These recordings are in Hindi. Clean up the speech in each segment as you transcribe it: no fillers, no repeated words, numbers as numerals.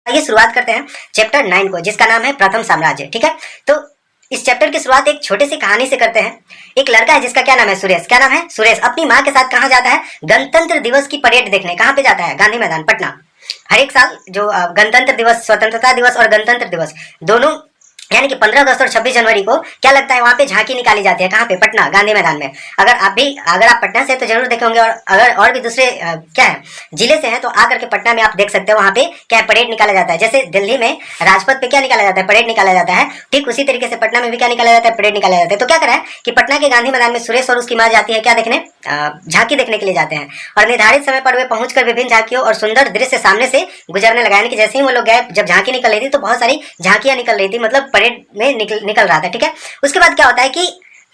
आइए शुरुआत करते हैं चैप्टर 9 को, जिसका नाम है प्रथम साम्राज्य। ठीक है, तो इस चैप्टर की शुरुआत एक छोटे सी कहानी से करते हैं। एक लड़का है जिसका क्या नाम है, सुरेश। क्या नाम है, सुरेश। अपनी माँ के साथ कहाँ जाता है, गणतंत्र दिवस की परेड देखने। कहाँ पे जाता है, गांधी मैदान, पटना। हर एक साल जो गणतंत्र दिवस, स्वतंत्रता दिवस और गणतंत्र दिवस दोनों, यानी कि 15 अगस्त और 26 जनवरी को क्या लगता है, वहां पे झांकी निकाली जाती है। कहाँ पे, पटना, गांधी मैदान में। अगर आप पटना से तो जरूर देखे होंगे, और अगर और भी दूसरे क्या है जिले से हैं तो आकर के पटना में आप देख सकते हो, वहां पे क्या परेड निकाला जाता है। जैसे दिल्ली में राजपथ पे क्या निकाला जाता है, परेड निकाला जाता है, ठीक उसी तरीके से पटना में भी क्या निकाला जाता है, परेड निकाला जाता है। तो क्या करा है कि पटना के गांधी मैदान में सुरेश और उसकी माँ जाती है क्या देखने, झांकी देखने के लिए जाते हैं। और निर्धारित समय पर वे पहुंचकर विभिन्न झांकियों और सुंदर दृश्य सामने से गुजरने लगा। यानी कि जैसे ही वो लोग गए, जब झांकी निकल रही थी तो बहुत सारी झांकियां निकल रही थी, मतलब परेड में निकल रहा था। ठीक है, उसके बाद क्या होता है कि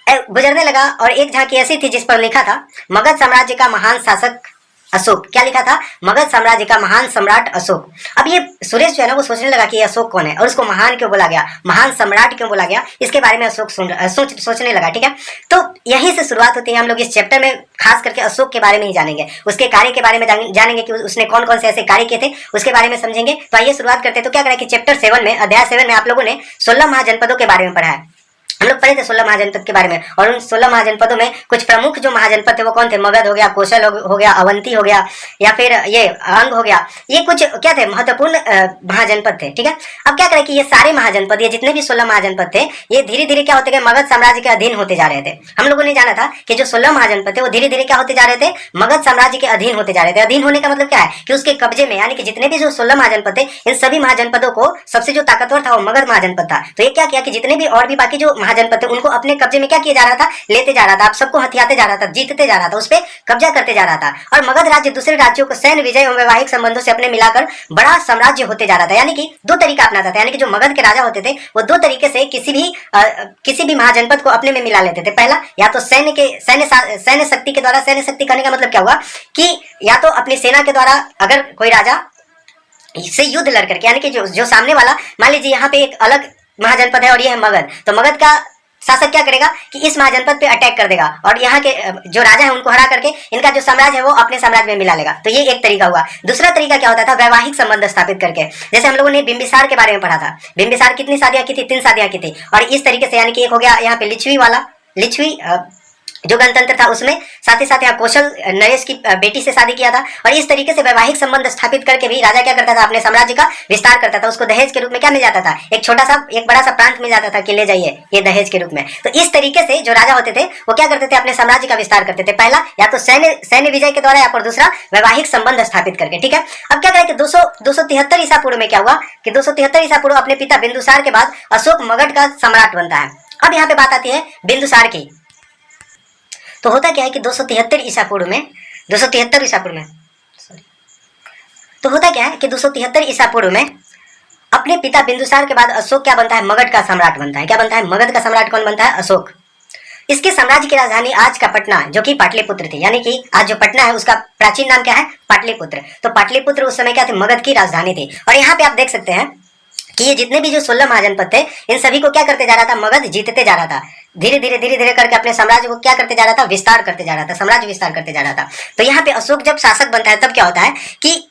गुजरने लगा और एक झांकी ऐसी थी जिस पर लिखा था मगध साम्राज्य का महान शासक अशोक। क्या लिखा था, मगध साम्राज्य का महान सम्राट अशोक। अब ये सुरेश जो है ना, वो सोचने लगा कि ये अशोक कौन है और उसको महान क्यों बोला गया, महान सम्राट क्यों बोला गया, इसके बारे में अशोक सोचने लगा। ठीक है, तो यहीं से शुरुआत होती है। हम लोग इस चैप्टर में खास करके अशोक के बारे में ही जानेंगे, उसके कार्य के बारे में जानेंगे कि उसने कौन कौन से ऐसे कार्य किए थे, उसके बारे में समझेंगे। तो आइए शुरुआत करते हैं। तो क्या करें कि चैप्टर 7 में, अध्याय 7 में आप लोगों ने 16 महाजनपदों के बारे में पढ़ा है। हम लोग पढ़े थे 16 महाजनपद के बारे में, और उन 16 महाजनपदों में कुछ प्रमुख जो महाजनपद थे वो कौन थे, मगध हो गया, कौशल हो गया, अवंती हो गया, या फिर ये अंग हो गया। ये कुछ क्या थे, महत्वपूर्ण महाजनपद थे। ठीक है, अब क्या करें कि ये सारे महाजनपद, ये जितने भी 16 महाजनपद थे, ये धीरे धीरे क्या होते गए, मगध साम्राज्य के अधीन होते जा रहे थे। हम लोगों ने जाना था कि जो 16 महाजनपद थे वो धीरे धीरे क्या होते जा रहे थे, मगध साम्राज्य के अधीन होते जा रहे थे। अधीन होने का मतलब क्या है कि उसके कब्जे में, यानी कि जितने भी जो 16 महाजनपद थे, इन सभी महाजनपदों को सबसे जो ताकतवर था वो मगध महाजनपद था। तो ये क्या किया कि जितने भी और भी बाकी जो महाजनपद थे उनको अपने कब्जे में क्या किया जा रहा था, लेते जा रहा था, आप सबको हथियाते जा रहा था, जीतते जा रहा था, उस पर कब्जा करते जा रहा था। और मगध राज्य दूसरे राज्यों को सैन्य विजय एवं वैवाहिक संबंधों से अपने मिलाकर बड़ा साम्राज्य होते जा रहा था। यानी कि दो तरीका अपनाता था, यानी कि जो मगध के राजा होते थे वो दो तरीके से किसी भी महाजनपद को अपने में मिला लेते थे। पहला, या तो सैन्य शक्ति के द्वारा, सैन्य शक्ति करने का मतलब क्या हुआ कि या तो अपनी सेना के द्वारा, अगर कोई राजा से युद्ध लड़ करके, यानी कि जो सामने वाला, मान लीजिए यहाँ पे एक अलग महाजनपद है और ये है मगध, तो मगध का शासक क्या करेगा कि इस महाजनपद पे अटैक कर देगा और यहाँ के जो राजा है उनको हरा करके इनका जो साम्राज्य है वो अपने साम्राज्य में मिला लेगा। तो ये एक तरीका हुआ। दूसरा तरीका क्या होता था, वैवाहिक संबंध स्थापित करके। जैसे हम लोगों ने बिंबिसार के बारे में पढ़ा था, बिंबिसार कितनी शादियां की थी, 3 शादियां की थी। और इस तरीके से, यानी कि एक हो गया यहाँ पे लिच्छवी जो गणतंत्र था उसमें, साथ ही साथ यहाँ कौशल नरेश की बेटी से शादी किया था। और इस तरीके से वैवाहिक संबंध स्थापित करके भी राजा क्या करता था, अपने साम्राज्य का विस्तार करता था। उसको दहेज के रूप में क्या मिल जाता था, एक बड़ा सा प्रांत मिल जाता था कि ले जाइए ये दहेज के रूप में। तो इस तरीके से जो राजा होते थे वो क्या करते थे, अपने साम्राज्य का विस्तार करते थे। पहला, या तो सैन्य विजय के द्वारा, या फिर दूसरा वैवाहिक संबंध स्थापित करके। ठीक है, अब क्या करें कि 273 ईसा पूर्व में क्या हुआ कि 273 ईसा पूर्व अपने पिता बिंदुसार के बाद अशोक मगध का सम्राट बनता है। अब यहाँ पे बात आती है बिंदुसार की। तो होता क्या है कि 273 ईसा पूर्व में, तो होता क्या है कि 273 ईसा पूर्व में अपने पिता बिंदुसार के बाद अशोक क्या बनता है, मगध का सम्राट बनता है। क्या बनता है, मगध का सम्राट कौन बनता है, अशोक। इसके साम्राज्य की राजधानी आज का पटना, जो कि पाटलिपुत्र थी, यानी कि आज जो पटना है उसका प्राचीन नाम क्या है, पाटलिपुत्र। तो पाटलिपुत्र उस समय क्या थे, मगध की राजधानी थी। और यहाँ पे आप देख सकते हैं कि ये जितने भी जो 16 महाजनपद थे, इन सभी को क्या करते जा रहा था, मगध जीतते जा रहा था। धीरे धीरे करके अपने साम्राज्य को क्या करते जा रहा था, विस्तार करते जा रहा था, साम्राज्य विस्तार करते जा रहा था। तो यहाँ पे अशोक जब शासक बनता है तब क्या होता है कि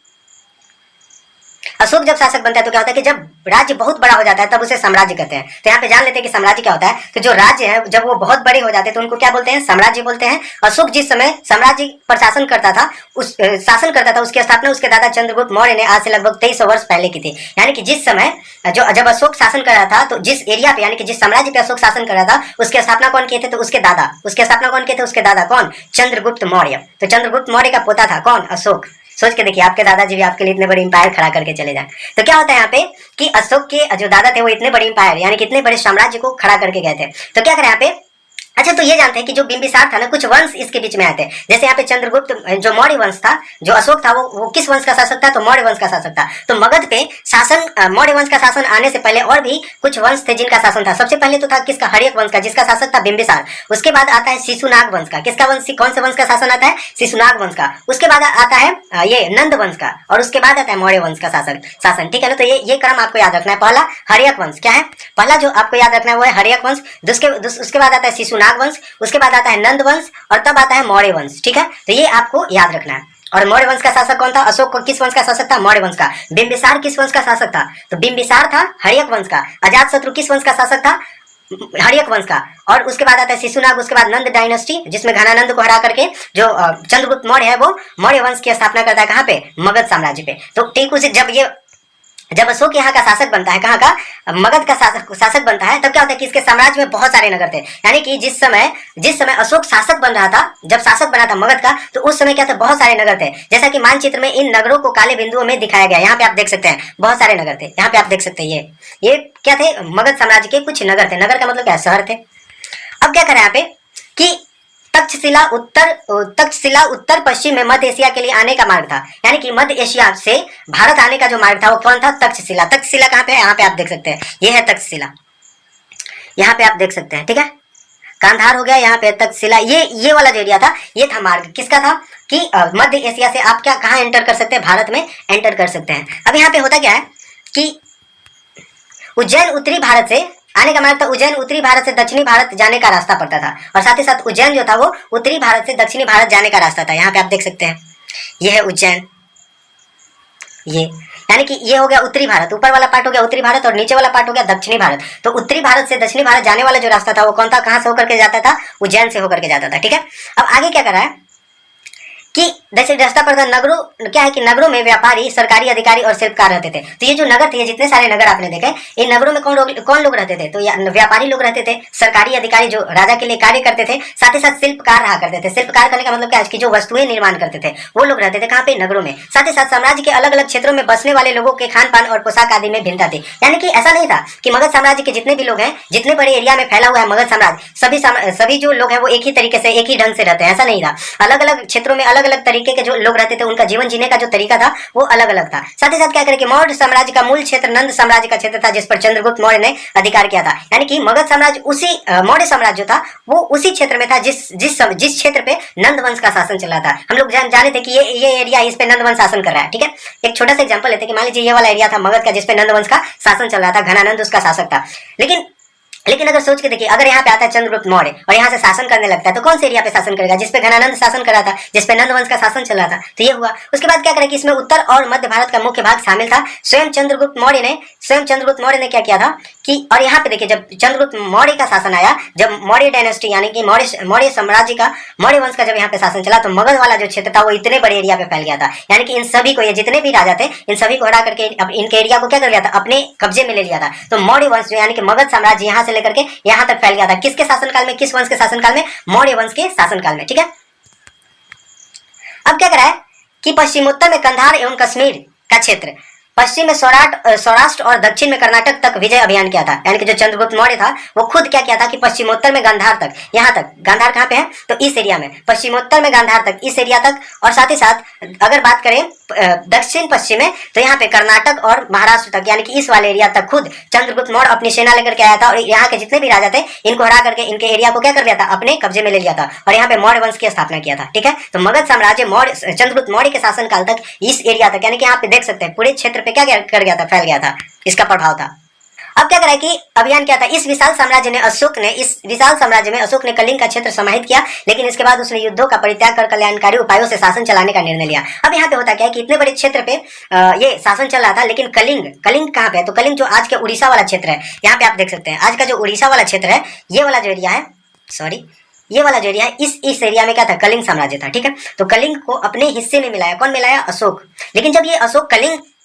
अशोक जब शासक बनता है तो क्या होता है कि जब राज्य बहुत बड़ा हो जाता है तब उसे साम्राज्य कहते हैं। तो यहाँ पे जान लेते हैं कि साम्राज्य क्या होता है। तो जो राज्य है जब वो बहुत बड़े हो जाते हैं तो उनको क्या बोलते हैं, साम्राज्य बोलते हैं। अशोक जिस समय साम्राज्य पर शासन करता था उसकी स्थापना उसके दादा चंद्रगुप्त मौर्य ने आज से लगभग 2300 वर्ष पहले की थी। यानी कि जिस समय जब अशोक शासन कर रहा था तो जिस एरिया पे, यानी कि जिस साम्राज्य पे अशोक शासन कर रहा था उसकी स्थापना कौन किए थे, तो उसके स्थापना कौन किए थे, उसके दादा कौन, चंद्रगुप्त मौर्य। तो चंद्रगुप्त मौर्य का पोता था कौन, अशोक। सोच के देखिए, आपके दादाजी भी आपके लिए इतने बड़े इंपायर खड़ा करके चले जाए। तो क्या होता है यहाँ पे कि अशोक के जो दादा थे वो इतने बड़े इंपायर, यानी कि इतने बड़े साम्राज्य को खड़ा करके गए थे। तो क्या करें यहाँ पे, अच्छा तो ये जानते हैं कि जो बिंबिसार था ना, कुछ वंश इसके बीच में आए थे। जैसे यहाँ पे चंद्रगुप्त जो मौर्य वंश था, जो अशोक था वो किस वंश का शासक था, तो मौर्य वंश का शासक था। तो मगध पे शासन, मौर्य वंश का शासन आने से पहले और भी कुछ वंश थे जिनका शासन था। सबसे पहले तो था किसका, हर्यक वंश का, जिसका शासक था बिंबिसार। उसके बाद आता है शिशुनाग वंश का, किसका वंश, कौन से वंश का शासन आता है, शिशुनाग वंश का। उसके बाद आता है ये नंद वंश का, और उसके बाद आता है मौर्य वंश का शासन। ठीक है ना, तो ये क्रम आपको याद रखना है। पहला हर्यक वंश, क्या है, पहला जो आपको याद रखना है वो है हर्यक वंश। उसके बाद आता है शिशुनाग वंश, उसके बाद आता है नंद वंश, और तब आता है मौर्य वंश। ठीक है, तो ये आपको याद रखना है। और मौर्य वंश का शासक कौन था? अशोक को किस वंश का शासक था? मौर्य वंश का। बिंबिसार किस वंश का शासक था? तो बिंबिसार था हर्यक वंश का। अजातशत्रु किस वंश का शासक था? हर्यक वंश का। और उसके बाद आता है शिशुनाग, उसके बाद नंद डायनेस्टी जिसमें घनानंद को हरा करके जो चंद्रगुप्त मौर्य है वो मौर्य वंश की स्थापना करता है। कहाँ पे? मगध साम्राज्य पे। तो ठीक उसे जब अशोक यहाँ का शासक बनता है, कहाँ का? मगध का शासक बनता है, तब क्या होता है कि इसके साम्राज्य में बहुत सारे नगर थे। यानी कि जिस समय अशोक शासक बन रहा था, जब शासक बना था मगध का, तो उस समय क्या था? बहुत सारे नगर थे। जैसा कि मानचित्र में इन नगरों को काले बिंदुओं में दिखाया गया। यहाँ पे आप देख सकते हैं बहुत सारे नगर थे। यहाँ पे आप देख सकते हैं ये क्या थे? मगध साम्राज्य के कुछ नगर थे। नगर का मतलब क्या? शहर थे। अब क्या करें यहाँ पे कि तक्षशिला उत्तर पश्चिम में मध्य एशिया के लिए आने का मार्ग था। यानी कि मध्य एशिया से भारत आने का जो मार्ग था वो कौन था? तक्षशिला। तक्षशिला कहाँ पे है? यहाँ पे आप देख सकते हैं, ये है तक्षशिला। यहाँ पे आप देख सकते हैं, ठीक है। कांधार हो गया, यहाँ पे तक्षशिला। ये वाला जो एरिया था, ये था मार्ग किसका था? कि मध्य एशिया से आप क्या कहाँ एंटर कर सकते हैं? भारत में एंटर कर सकते हैं। अब यहाँ पे होता क्या है कि उज्जैन उत्तरी भारत से आने का मार्ग था। उज्जैन उत्तरी भारत से दक्षिणी भारत जाने का रास्ता पड़ता था, और साथ ही साथ उज्जैन जो था वो उत्तरी भारत से दक्षिणी भारत जाने का रास्ता था। यहाँ पे आप देख सकते हैं, ये है उज्जैन। ये यानी कि ये हो गया उत्तरी भारत, ऊपर वाला पार्ट हो गया उत्तरी भारत और नीचे वाला पार्ट हो गया दक्षिणी भारत। तो उत्तरी भारत से दक्षिणी भारत जाने वाला जो रास्ता था वो कौन था? कहाँ से होकर के जाता था? उज्जैन से होकर के जाता था, ठीक है। अब आगे क्या कर रहा है कि जैसे रास्ता पड़ता नगरों, क्या है कि नगरों में व्यापारी, सरकारी अधिकारी और शिल्पकार रहते थे। तो ये जो नगर थे, ये जितने सारे नगर आपने देखे, इन नगरों में कौन लोग रहते थे? तो व्यापारी लोग रहते थे, सरकारी अधिकारी जो राजा के लिए कार्य करते थे, साथ ही साथ शिल्पकार रहा करते थे। शिल्पकार करने का मतलब क्या है कि जो वस्तुएं निर्माण करते थे वो लोग रहते थे। कहाँ पे? नगरों में। साथ ही साथ साम्राज्य के अलग अलग क्षेत्रों में बसने वाले लोगों के खान पान और पोशाक आदि में भिन्नता थी। यानी कि ऐसा नहीं था कि मगध साम्राज्य के जितने भी लोग हैं, जितने बड़े एरिया में फैला हुआ है मगध साम्राज्य, सभी जो लोग हैं वो एक ही तरीके से, एक ही ढंग से रहते हैं, ऐसा नहीं था। अलग अलग क्षेत्रों में अलग अलग तरीके के जो लोग रहते थे, उनका जीवन जीने का जो तरीका था वो अलग अलग था। साथ ही साथ क्या करें कि मौर्य साम्राज्य का मूल क्षेत्र नंद साम्राज्य का क्षेत्र था, जिस पर चंद्रगुप्त मौर्य ने अधिकार किया था। यानी कि मगध साम्राज्य उसी मौर्य साम्राज्य जो था वो उसी क्षेत्र में था जिस क्षेत्र पे नंद वंश का शासन चल रहा था। हम लोग जाने थे कि ये एरिया, इस पे नंद वंश शासन कर रहा है, ठीक है। एक छोटा सा एग्जांपल लेते हैं कि मान लीजिए ये वाला एरिया था मगध का, जिस पे नंद वंश का शासन चल रहा था, घनानंद उसका शासक था। लेकिन अगर सोच के देखिए, अगर यहाँ पे आता है चंद्रगुप्त मौर्य और यहाँ से शासन करने लगता है, तो कौन से एरिया पे शासन करेगा? जिसपे घनानंद शासन कर रहा था, जिसपे नंद वंश का शासन चल रहा था। तो ये हुआ। उसके बाद क्या करें कि इसमें उत्तर और मध्य भारत का मुख्य भाग शामिल था। स्वयं चंद्रगुप्त मौर्य ने क्या किया था कि, और यहाँ पे देखिए जब चंद्रगुप्त मौर्य का शासन आया, जब मौर्य डायनेस्टी यानी कि मौर्य साम्राज्य का, मौर्य वंश का जब यहाँ पे शासन चला, तो मगध वाला जो क्षेत्र था वो इतने बड़े एरिया पे फैल गया था। यानी कि इन सभी को, ये जितने भी राजा थे, इन सभी को हटा करके इनके एरिया को क्या कर लिया था? अपने कब्जे में ले लिया था। तो मौर्य वंश यानी कि मगध साम्राज्य यहाँ से लेकर के यहाँ तक फैल गया था। किसके शासनकाल में? किस वंश के शासनकाल में? मौर्य वंश के शासनकाल में, ठीक है। अब क्या करा है कि पश्चिमोत्तर में कंधार एवं कश्मीर का क्षेत्र, पश्चिम में सौराष्ट्र और दक्षिण में कर्नाटक तक विजय अभियान किया था। यानी कि जो चंद्रगुप्त मौर्य था वो खुद क्या किया था कि पश्चिमोत्तर में गांधार तक, यहाँ तक, गांधार कहाँ पे है? तो इस एरिया में, पश्चिमोत्तर में गांधार तक, इस एरिया तक, और साथ ही साथ अगर बात करें दक्षिण पश्चिम में, तो यहाँ पे कर्नाटक और महाराष्ट्र तक, यानी कि इस वाले एरिया तक खुद चंद्रगुप्त मौर्य अपनी सेना लेकर के आया था, और यहाँ के जितने भी राजा थे इनको हरा करके इनके एरिया को क्या कर लिया था? अपने कब्जे में ले लिया था, और यहाँ पे मौर्य वंश की स्थापना किया था, ठीक है। तो मगध साम्राज्य चंद्रगुप्त मौर्य के शासनकाल तक इस एरिया तक, यानी कि यहाँ पे देख सकते हैं पूरे क्षेत्र पे क्या कर गया था? फैल गया था, इसका प्रभाव था। अब क्या करा कि अभियान क्या था? इस विशाल साम्राज्य में अशोक ने कलिंग का क्षेत्र समाहित किया, लेकिन इसके बाद उसने युद्धों का परित्याग कर कल्याणकारी उपायों से शासन चलाने का निर्णय लिया। अब यहाँ पे होता क्या है कि इतने बड़े क्षेत्र पे ये शासन चल रहा था, लेकिन कलिंग कहाँ पे है? तो कलिंग जो आज के उड़ीसा वाला क्षेत्र है, यहाँ पे आप देख सकते हैं आज का जो उड़ीसा वाला क्षेत्र है, ये वाला जो एरिया है, ये वाला जो एरिया है, इस एरिया में क्या था? कलिंग साम्राज्य था, ठीक है। तो कलिंग को अपने हिस्से में मिलाया, कौन मिलाया? अशोक। लेकिन जब ये अशोक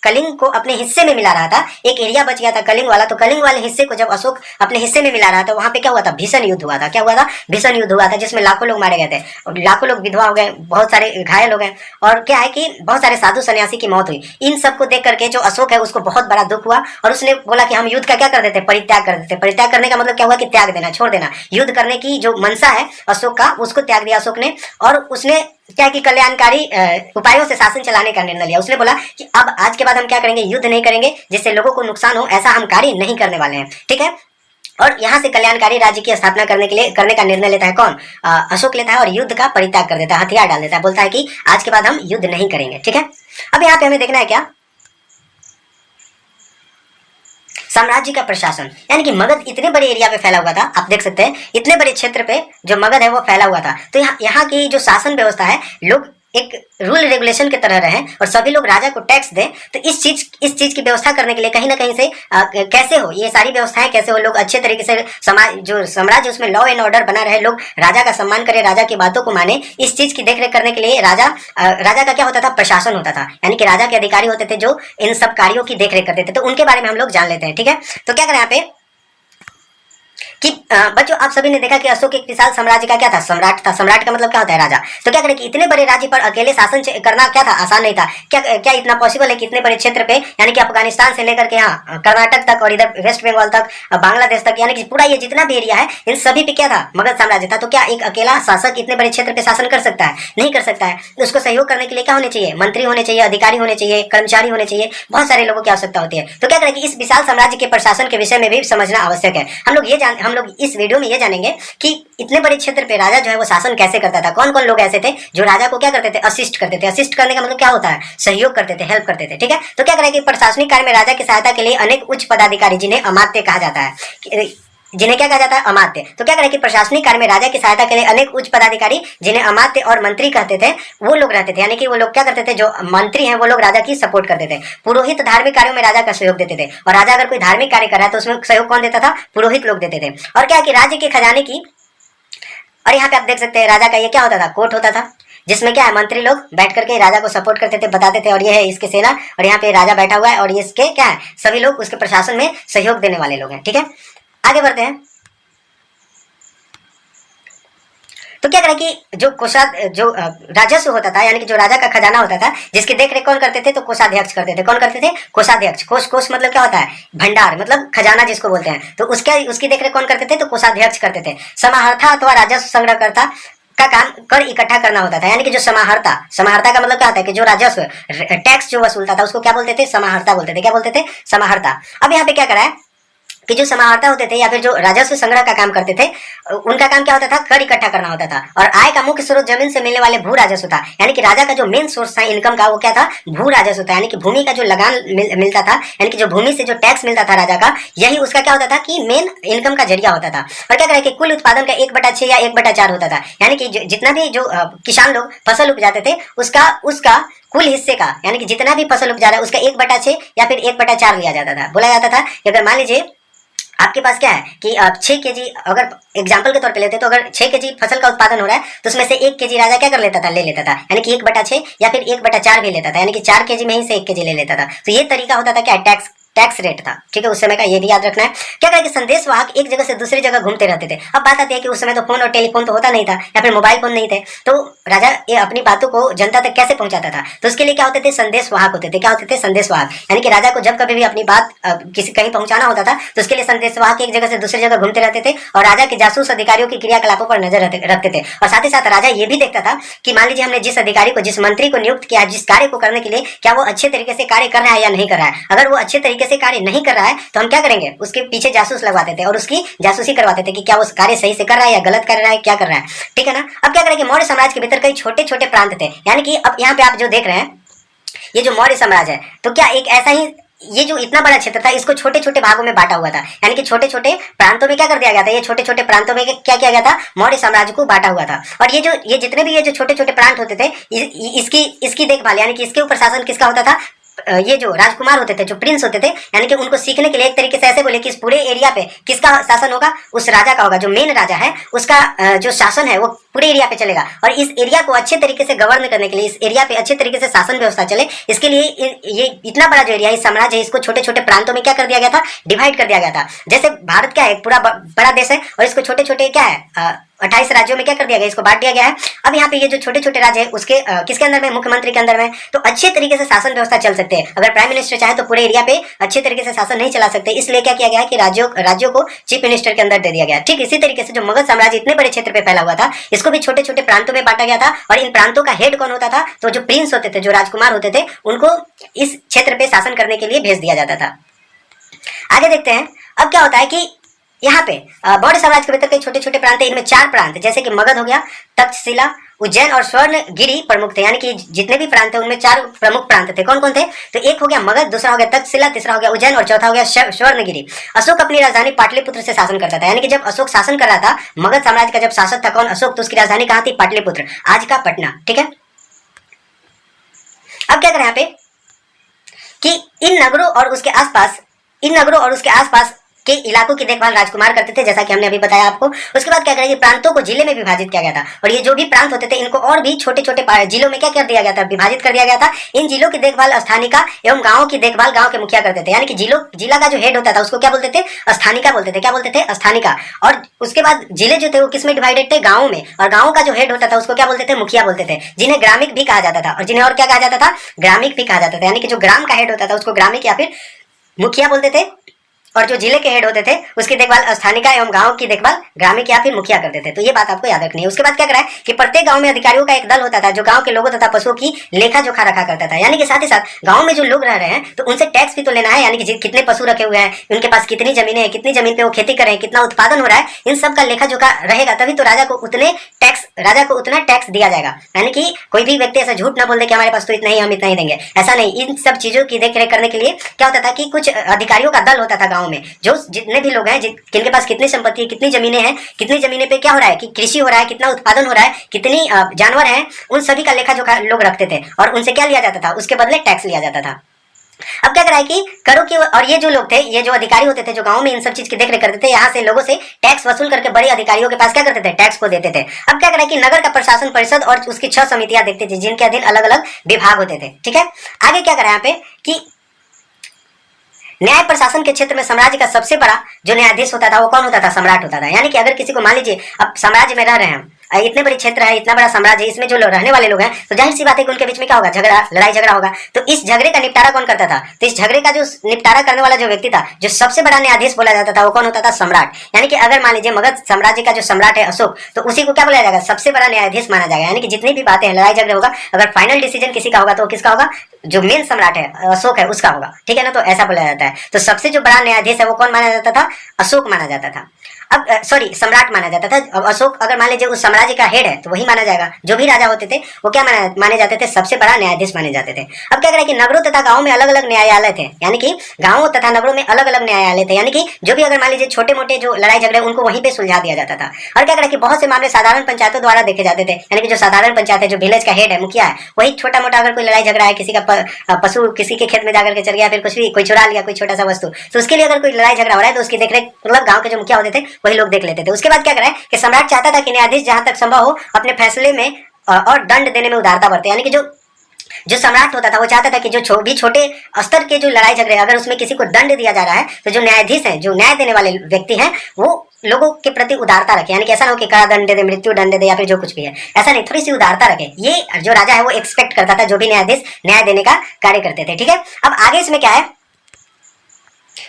कलिंग को अपने हिस्से में मिला रहा था, एक एरिया बच गया था कलिंग वाला, तो कलिंग वाले हिस्से को जब अशोक अपने हिस्से में मिला रहा था, वहां पे क्या हुआ था? भीषण युद्ध हुआ था। क्या हुआ था? भीषण युद्ध हुआ था, जिसमें लाखों लोग मारे गए थे, और लाखों लोग विधवा हो गए, बहुत सारे घायल हो गए, और क्या है कि बहुत सारे साधु सन्यासी की मौत हुई। इन सबको देख करके जो अशोक है उसको बहुत बड़ा दुख हुआ, और उसने बोला कि हम युद्ध का क्या कर देते? परित्याग कर देते। परित्याग करने का मतलब क्या हुआ कि त्याग देना, छोड़ देना। युद्ध करने की जो मनसा है अशोक का, उसको त्याग दिया अशोक ने, और उसने क्या कि कल्याणकारी उपायों से शासन चलाने का निर्णय लिया। उसने बोला कि अब आज के बाद हम क्या करेंगे? युद्ध नहीं करेंगे, जिससे लोगों को नुकसान हो, ऐसा हम कार्य नहीं करने वाले हैं, ठीक है। और यहाँ से कल्याणकारी राज्य की स्थापना करने का निर्णय लेता है कौन? अशोक लेता है, और युद्ध का परित्याग कर देता है, हथियार डाल देता है, बोलता है कि आज के बाद हम युद्ध नहीं करेंगे, ठीक है। अब यहाँ पे हमें देखना है क्या? साम्राज्य का प्रशासन, यानी कि मगध इतने बड़े एरिया पे फैला हुआ था, आप देख सकते हैं इतने बड़े क्षेत्र पे जो मगध है वो फैला हुआ था। तो यहाँ की जो शासन व्यवस्था है, लोग एक रूल रेगुलेशन की तरह रहे और सभी लोग राजा को टैक्स दें, तो इस चीज की व्यवस्था करने के लिए कहीं ना कहीं से कैसे हो, ये सारी व्यवस्थाएं कैसे हो, लोग अच्छे तरीके से समाज जो साम्राज्य उसमें लॉ एंड ऑर्डर बना रहे, लोग राजा का सम्मान करें, राजा की बातों को माने, इस चीज की देखरेख करने के लिए राजा का क्या होता था, प्रशासन होता था, यानी कि राजा के अधिकारी होते थे जो इन सब कार्यों की देखरेख करते थे। तो उनके बारे में हम लोग जान लेते हैं। ठीक है, तो क्या करें यहाँ पे कि बच्चों आप सभी ने देखा कि अशोक एक विशाल साम्राज्य का क्या था, सम्राट था। सम्राट का मतलब क्या होता है, राजा। तो क्या करें कि इतने बड़े राज्य पर अकेले शासन करना क्या था, आसान नहीं था। क्या इतना पॉसिबल है कि इतने बड़े क्षेत्र पे, यानी कि अफगानिस्तान से लेकर के यहाँ कर्नाटक तक और इधर वेस्ट बंगाल तक, बांग्लादेश तक, यानी कि पूरा ये जितना भी एरिया है, इन सभी पे क्या था, मगध साम्राज्य था। तो क्या एक अकेला शासक इतने बड़े क्षेत्र पे शासन कर सकता है? नहीं कर सकता है। उसको सहयोग करने के लिए क्या होने चाहिए, मंत्री होने चाहिए, अधिकारी होने चाहिए, कर्मचारी होने चाहिए, बहुत सारे लोगों की आवश्यकता होती है। तो क्या करें कि इस विशाल साम्राज्य के प्रशासन के विषय में भी समझना आवश्यक है। हम लोग इस वीडियो में ये जानेंगे कि इतने बड़े क्षेत्र पे राजा जो है वो शासन कैसे करता था, कौन कौन लोग ऐसे थे जो राजा को क्या करते थे, असिस्ट करते थे। असिस्ट करने का मतलब क्या होता है, सहयोग करते थे, हेल्प करते थे। ठीक है, तो क्या करें कि प्रशासनिक कार्य में राजा की सहायता के लिए अनेक उच्च पदाधिकारी, जिन्हें अमात्य कहा जाता है, जिन्हें क्या कहा जाता है, अमात्य। तो क्या करें कि प्रशासनिक कार्य में राजा की सहायता के लिए अनेक उच्च पदाधिकारी, जिन्हें अमात्य और मंत्री कहते थे, वो लोग रहते थे। यानी कि वो लोग क्या करते थे, जो मंत्री हैं वो लोग राजा की सपोर्ट करते थे। पुरोहित धार्मिक कार्यों में राजा का सहयोग देते थे, और राजा अगर कोई धार्मिक कार्य कर रहा है तो उसमें सहयोग कौन देता था, पुरोहित लोग देते थे। और क्या कि राज्य के खजाने की, और यहाँ पे आप देख सकते हैं राजा का ये क्या होता था, कोर्ट होता था, जिसमें क्या है, मंत्री लोग बैठ करके राजा को सपोर्ट करते थे, बताते थे और ये है इसके सेना, और यहाँ पे राजा बैठा हुआ है, और ये इसके क्या है, सभी लोग उसके प्रशासन में सहयोग देने वाले लोग हैं। ठीक है, आगे बढ़ते हैं। तो क्या करें कि जो राजस्व होता था, यानी कि जो राजा का खजाना होता था, जिसकी देखरेख कौन करते थे, तो कोषाध्यक्ष करते थे। कौन करते थे, कोषाध्यक्ष। कोष मतलब क्या होता है, भंडार, मतलब खजाना जिसको बोलते हैं। तो उसकी देखरेख कौन करते थे, तो कोषाध्यक्ष करते थे। समाहर्ता अथवा राजस्व संग्रहकर्ता का काम कर इकट्ठा करना होता था, यानी कि जो समाहर्ता का मतलब क्या होता है कि जो राजस्व टैक्स जो वसूलता था उसको क्या बोलते थे, समाहर्ता बोलते थे। क्या बोलते थे, समाहर्ता। अब यहाँ पे क्या करा है कि जो समाहर्ता होते थे या फिर जो राजस्व संग्रह का काम करते थे, उनका काम क्या होता था, कर इकट्ठा करना होता था। और आय का मुख्य स्रोत जमीन से मिलने वाले भू राजस्व था, यानी कि राजा का जो मेन सोर्स था इनकम का, वो क्या था, भू राजस्व था। यानी कि भूमि का जो लगान मिलता था, यानी कि जो भूमि से जो टैक्स मिलता था राजा का, यही उसका क्या होता था कि मेन इनकम का जरिया होता था। और क्या करें कि कुल उत्पादन का 1/6 या 1/4 होता था, यानी कि जितना भी जो किसान लोग फसल उपजाते थे उसका कुल हिस्से का, यानी कि जितना भी फसल उपजा रहा है उसका 1/6 या फिर 1/4 लिया जाता था। बोला जाता था कि अगर मान लीजिए आपके पास क्या है कि आप 6 केजी, अगर एग्जाम्पल के तौर पे लेते तो अगर 6 केजी फसल का उत्पादन हो रहा है तो उसमें से 1 केजी राजा क्या कर लेता था, ले लेता था, यानी कि 1/6 या फिर 1/4 भी लेता था, यानी कि 4 केजी में ही से 1 केजी ले लेता था। तो ये तरीका होता था क्या, टैक्स रेट था। ठीक है, उस समय का ये भी याद रखना है। क्या करें कि संदेश वाहक एक जगह से दूसरी जगह घूमते रहते थे। अब बात आती है कि उस समय तो फोन और टेलीफोन तो होता नहीं था, या फिर मोबाइल फोन नहीं थे, तो राजा ये अपनी बातों को जनता तक कैसे पहुंचाता था, तो उसके लिए क्या होते थे, संदेश वाहक होते थे। क्या होते थे, संदेश वाहक। यानी कि राजा को जब कभी भी अपनी बात किसी कहीं पहुंचाना होता था तो उसके लिए संदेश वाहक एक जगह से दूसरी जगह घूमते रहते थे और राजा के जासूस अधिकारियों की क्रियाकलापों पर नजर रखते थे। और साथ ही साथ राजा ये भी देखता था कि मान लीजिए हमने जिस अधिकारी को, जिस मंत्री को नियुक्त किया, जिस कार्य को करने के लिए, क्या वो अच्छे तरीके से कार्य कर रहा है या नहीं कर रहा है। अगर वो अच्छे तरीके से कार्य नहीं कर रहा है तो हम क्या करेंगे, उसके पीछे जासूस लगवाते थे और उसकी जासूसी करवाते थे कि क्या वो कार्य सही से कर रहा है या गलत कर रहा है, क्या कर रहा है। ठीक है ना। अब क्या करें कि मौर्य साम्राज्य के भीतर कई छोटे छोटे प्रांत थे, यानी कि अब यहाँ पे आप जो देख रहे हैं ये जो मौर्य साम्राज्य है, तो क्या एक ऐसा ही, ये जो इतना बड़ा क्षेत्र था इसको छोटे छोटे भागों में बांटा हुआ था, यानी कि छोटे छोटे प्रांतों में क्या कर दिया गया था, ये छोटे छोटे प्रांतों में क्या किया गया था, मौर्य साम्राज्य को बांटा हुआ था। और ये जितने भी ये जो छोटे छोटे प्रांत होते थे, इसकी देखभाल, यानी कि इसके ऊपर शासन किसका होता था, ये जो राजकुमार होते थे, जो प्रिंस होते थे, यानी कि उनको सीखने के लिए एक तरीके से ऐसे बोले कि इस पूरे एरिया पे किसका शासन होगा, उस राजा का होगा, जो मेन राजा है उसका जो शासन है वो पूरे एरिया पे चलेगा। और इस एरिया को अच्छे तरीके से गवर्न करने के लिए, इस एरिया पे अच्छे तरीके से शासन व्यवस्था चले, इसके लिए ये इतना बड़ा जो एरिया, इस साम्राज्य है, इसको छोटे छोटे प्रांतों में क्या कर दिया गया था, डिवाइड कर दिया गया था। जैसे भारत क्या है, एक पूरा बड़ा देश है और इसको छोटे छोटे क्या है, 28 राज्यों में क्या कर दिया गया, इसको बांट दिया गया है। अब यहाँ पे ये जो छोटे छोटे राज्य है उसके किसके अंदर में, मुख्यमंत्री के अंदर में। तो अच्छे तरीके से शासन व्यवस्था चल सकते हैं। अगर प्राइम मिनिस्टर चाहे तो पूरे एरिया पे अच्छे तरीके से शासन नहीं चला सकते, इसलिए क्या किया गया है कि राज्यों को चीफ मिनिस्टर के अंदर दे दिया गया। ठीक इसी तरीके से जो मगध साम्राज्य इतने बड़े क्षेत्र पे फैला हुआ था, इसको भी छोटे छोटे प्रांतों में बांटा गया था। और इन प्रांतों का हेड कौन होता था, तो जो प्रिंस होते थे, जो राजकुमार होते थे, उनको इस क्षेत्र पे शासन करने के लिए भेज दिया जाता था। आगे देखते हैं। अब क्या होता है कि यहाँ पे मौर्य साम्राज्य के भीतर कई छोटे छोटे प्रांत है, इनमें 4 प्रांत जैसे कि मगध हो गया, तक्षशिला, उज्जैन और स्वर्णगिरी प्रमुख थे। यानी कि जितने भी प्रांत थे उनमें 4 प्रमुख प्रांत थे। कौन कौन थे, तो एक हो गया मगध, दूसरा हो गया तक्षशिला, तीसरा हो गया उज्जैन और चौथा हो गया स्वर्णगिरी। अशोक अपनी राजधानी पाटलिपुत्र से शासन करता था। यानी कि जब अशोक शासन कर रहा था, मगध साम्राज्य का जब शासक था कौन, अशोक, तो उसकी राजधानी कहाँ थी, पाटलिपुत्र, आज का पटना। ठीक है, अब क्या करें यहाँ पे कि इन नगरों और उसके आसपास के इलाकों की देखभाल राजकुमार करते थे, जैसा कि हमने अभी बताया आपको। उसके बाद क्या करें कि प्रांतों को जिले में विभाजित किया गया था, और ये जो भी प्रांत होते थे इनको और भी छोटे छोटे जिलों में क्या कर दिया गया था, विभाजित कर दिया गया था। इन जिलों की देखभाल स्थानिका एवं गाँव की देखभाल गाँव के मुखिया करते थे, यानी कि जिला का जो हेड होता था उसको क्या बोलते थे, स्थानिका बोलते थे। क्या बोलते थे, स्थानिका। और उसके बाद जिले जो थे वो किसमें डिवाइडेड थे, गाँव में, और गाँव का जो हेड होता था उसको क्या बोलते थे, मुखिया बोलते थे, जिन्हें ग्रामिक भी कहा जाता था, और जिन्हें और क्या कहा जाता था, ग्रामिक भी कहा जाता था। यानी कि जो ग्राम का हेड होता था उसको ग्रामिक या फिर मुखिया बोलते थे, और जो जिले के हेड होते थे उसकी देखभाल स्थानिका एवं गांव की देखभाल ग्रामिक या फिर मुखिया करते थे। तो ये बात आपको याद रखनी है। उसके बाद क्या करा है कि प्रत्येक गांव में अधिकारियों का एक दल होता था जो गांव के लोगों तथा पशुओं की लेखा जोखा रखा करता था। यानी कि साथ ही साथ गांव में जो लोग रह रहे हैं तो उनसे टैक्स भी तो लेना है, यानी कि कितने पशु रखे हुए हैं, उनके पास कितनी जमीनें हैं, कितनी जमीन पे वो खेती कर रहे हैं, कितना उत्पादन हो रहा है, इन सब का लेखा जोखा रहेगा, तभी तो राजा को उतना टैक्स दिया जाएगा। यानी कि कोई भी व्यक्ति ऐसा झूठ ना बोल दे कि हमारे पास तो इतना ही, हम इतना ही देंगे, ऐसा नहीं। इन सब चीजों की देखरेख करने के लिए क्या होता था कि कुछ अधिकारियों का दल होता था गाँव में, जो जितने भी लोग हैं जिनके पास कितनी संपत्ति है, कितनी जमीनें हैं, कितनी जमीनें पे क्या हो रहा है कि कृषि हो रहा है, कितना उत्पादन हो रहा है, कितनी जानवर हैं, उन सभी का लेखा जोखा लोग रखते थे, और उनसे क्या लिया जाता था, उसके बदले टैक्स लिया जाता था। अब क्या करा है कि करो की, और ये जो लोग थे, ये जो अधिकारी होते थे जो गांव में इन सब चीज की देखरेख करते थे, यहाँ से लोगों से टैक्स वसूल करके बड़े अधिकारियों के पास क्या करते थे, टैक्स को देते थे। अब क्या करा है कि नगर का प्रशासन परिषद और उसकी 6 समितियां देखती थी, जिनके अधीन अलग अलग विभाग होते थे। ठीक है, आगे क्या करा यहाँ पे कि न्याय प्रशासन के क्षेत्र में साम्राज्य का सबसे बड़ा जो न्यायाधीश होता था वो कौन होता था, सम्राट होता था। यानी कि अगर किसी को मान लीजिए अब साम्राज्य में रह रहे हैं, इतने बड़े क्षेत्र है, इतना बड़ा साम्राज्य है, इसमें जो रहने वाले लोग हैं, तो जाहिर सी बात है कि उनके बीच में क्या होगा, लड़ाई झगड़ा होगा। तो इस झगड़े का निपटारा कौन करता था, तो इस झगड़े का जो निपटारा करने वाला जो व्यक्ति था, जो सबसे बड़ा न्यायाधीश बोला जाता था, वो कौन होता था, सम्राट। यानी कि अगर मान लीजिए मगध साम्राज्य का जो सम्राट है अशोक, तो उसी को क्या बोला जाएगा, सबसे बड़ा न्यायाधीश माना जाएगा। यानी कि जितनी भी बातें हैं, लड़ाई झगड़े होगा, अगर फाइनल डिसीजन किसी का होगा तो किसका होगा, जो मेन सम्राट है अशोक है उसका होगा। ठीक है ना, तो ऐसा बोला जाता है। तो सबसे जो बड़ा न्यायाधीश है वो कौन माना जाता था, अशोक माना जाता था। अब सॉरी सम्राट माना जाता था। अब अशोक अगर मान लीजिए उस साम्राज्य का हेड है तो वही माना जाएगा। जो भी राजा होते थे वो क्या माने जाते थे, सबसे बड़ा न्यायाधीश माने जाते थे। अब क्या करें कि नगरों तथा गाँव में अलग अलग न्यायालय थे, यानी कि गाँवों तथा नगरों में अलग अलग न्यायालय थे। यानी कि जो भी अगर मान लीजिए छोटे मोटे जो लड़ाई झगड़े उनको वहीं पे सुलझा दिया जाता था। और क्या करें कि बहुत से मामले साधारण पंचायतों द्वारा देखे जाते थे। यानी कि जो साधारण पंचायत है, जो विलेज का हेड है, मुखिया है, वही छोटा मोटा अगर कोई लड़ाई झगड़ा है, किसी का पशु किसी के खेत में जाकर के चल गया, फिर कुछ भी कोई चुरा लिया कोई छोटा सा वस्तु, तो उसके लिए अगर कोई लड़ाई झगड़ा हो रहा है तो उसकी देखरेख मतलब गाँव के जो मुखिया होते थे वही लोग देख लेते थे। उसके बाद क्या करा है कि सम्राट चाहता था कि न्यायाधीश जहां तक संभव हो अपने फैसले में और दंड देने में उदारता बरते। यानी कि जो सम्राट होता था वो चाहता था कि जो भी छोटे स्तर के जो लड़ाई झगड़े अगर उसमें किसी को दंड दिया जा रहा है तो जो न्यायाधीश हैं, जो न्याय देने वाले व्यक्ति हैं, वो लोगों के प्रति उदारता रखे। यानी कि ऐसा ना हो कि कड़ा दंड दे, मृत्यु दंड दे या फिर जो कुछ भी है, ऐसा नहीं, थोड़ी सी उदारता रखे। ये जो राजा है वो एक्सपेक्ट करता था जो भी न्यायाधीश न्याय देने का कार्य करते थे। ठीक है, अब आगे इसमें क्या है